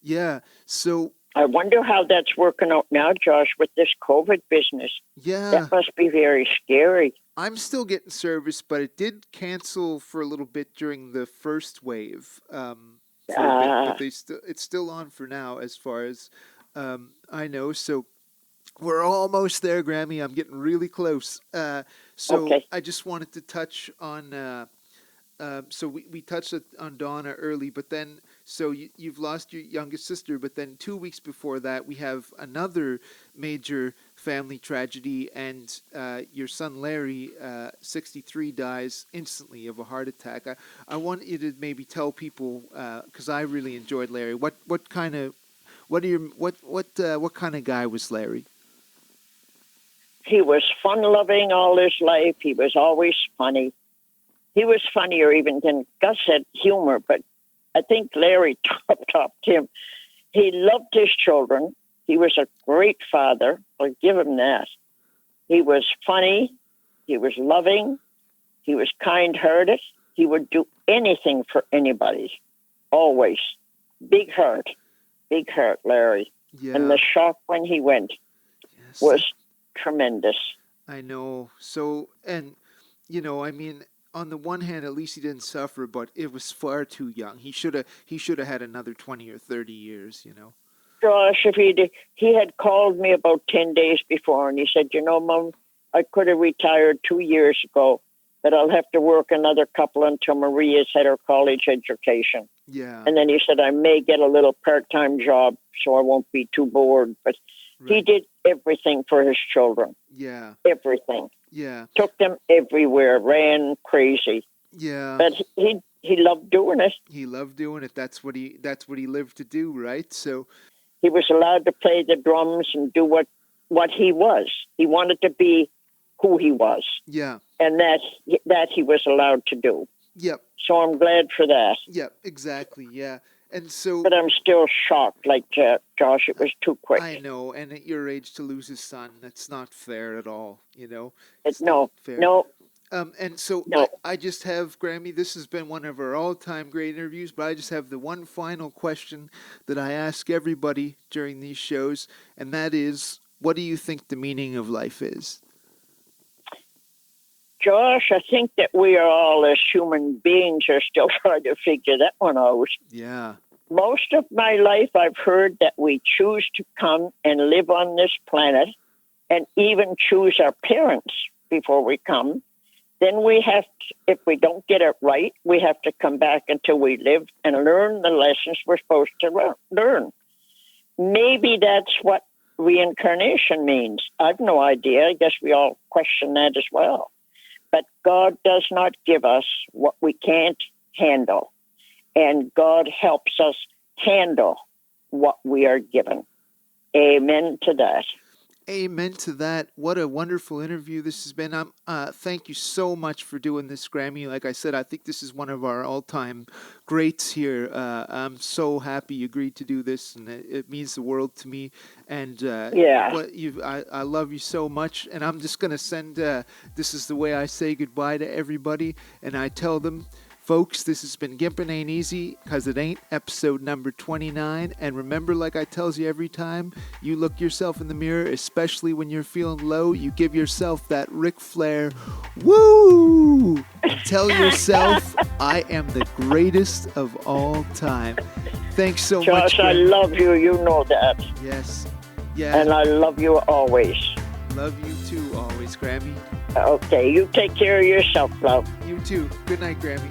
yeah, so I wonder how that's working out now, Josh, with this COVID business. yeah, That must be very scary. I'm still getting service, but it did cancel for a little bit during the first wave. For a bit, but it's still on for now, as far as I know. So we're almost there, Grammie. I'm getting really close. So Okay. I just wanted to touch on so we touched on Donna early, but then so you've lost your youngest sister, but then 2 weeks before that we have another major family tragedy, and your son Larry, 63, dies instantly of a heart attack. I want you to maybe tell people, because I really enjoyed Larry. What kind of what kind of guy was Larry? He was fun-loving all his life. He was always funny. He was funnier even than Gus had humor, but I think Larry topped him. He loved his children. He was a great father. I'll give him that. He was funny. He was loving. He was kind-hearted. He would do anything for anybody, always. Big heart, Larry. Yeah. And the shock when he went was tremendous. I know. So, and, I mean, on the one hand, at least he didn't suffer, but it was far too young. He should have had another 20 or 30 years, Josh, if he had called me about 10 days before, and he said, Mom, I could have retired 2 years ago, but I'll have to work another couple until Maria's had her college education. Yeah. And then he said, I may get a little part-time job so I won't be too bored. But he did everything for his children. Yeah. Everything. Yeah. Took them everywhere, ran crazy. Yeah. But he loved doing it. He loved doing it. That's what he lived to do, right? So he was allowed to play the drums and do what he was. He wanted to be who he was. Yeah. And that he was allowed to do. Yep. So I'm glad for that. Yep, exactly. Yeah. And so, but I'm still shocked, like Josh. It was too quick. I know, and at your age to lose his son, that's not fair at all. It's not fair. No. And so I just have, Grammie, this has been one of our all-time great interviews, but I just have the one final question that I ask everybody during these shows, and that is, what do you think the meaning of life is? Josh, I think that we are all, as human beings, are still trying to figure that one out. Yeah. Most of my life, I've heard that we choose to come and live on this planet and even choose our parents before we come. Then we have to, if we don't get it right, we have to come back until we live and learn the lessons we're supposed to learn. Maybe that's what reincarnation means. I've no idea. I guess we all question that as well. But God does not give us what we can't handle. And God helps us handle what we are given. Amen to that. Amen to that. What a wonderful interview this has been. Thank you so much for doing this, Grammie. Like I said, I think this is one of our all-time greats here. I'm so happy you agreed to do this, and it means the world to me. And I love you so much. And I'm just going to send, this is the way I say goodbye to everybody, and I tell them, folks, this has been Gimpin' Ain't Easy, 'cause it ain't, episode number 29. And remember, like I tells you every time, you look yourself in the mirror, especially when you're feeling low, you give yourself that Ric Flair, woo! And tell yourself, I am the greatest of all time. Thanks so much, Josh, I love you. You know that. Yes. Yeah. And I love you always. Love you too, always, Grammie. Okay, you take care of yourself, love. You too. Good night, Grammie.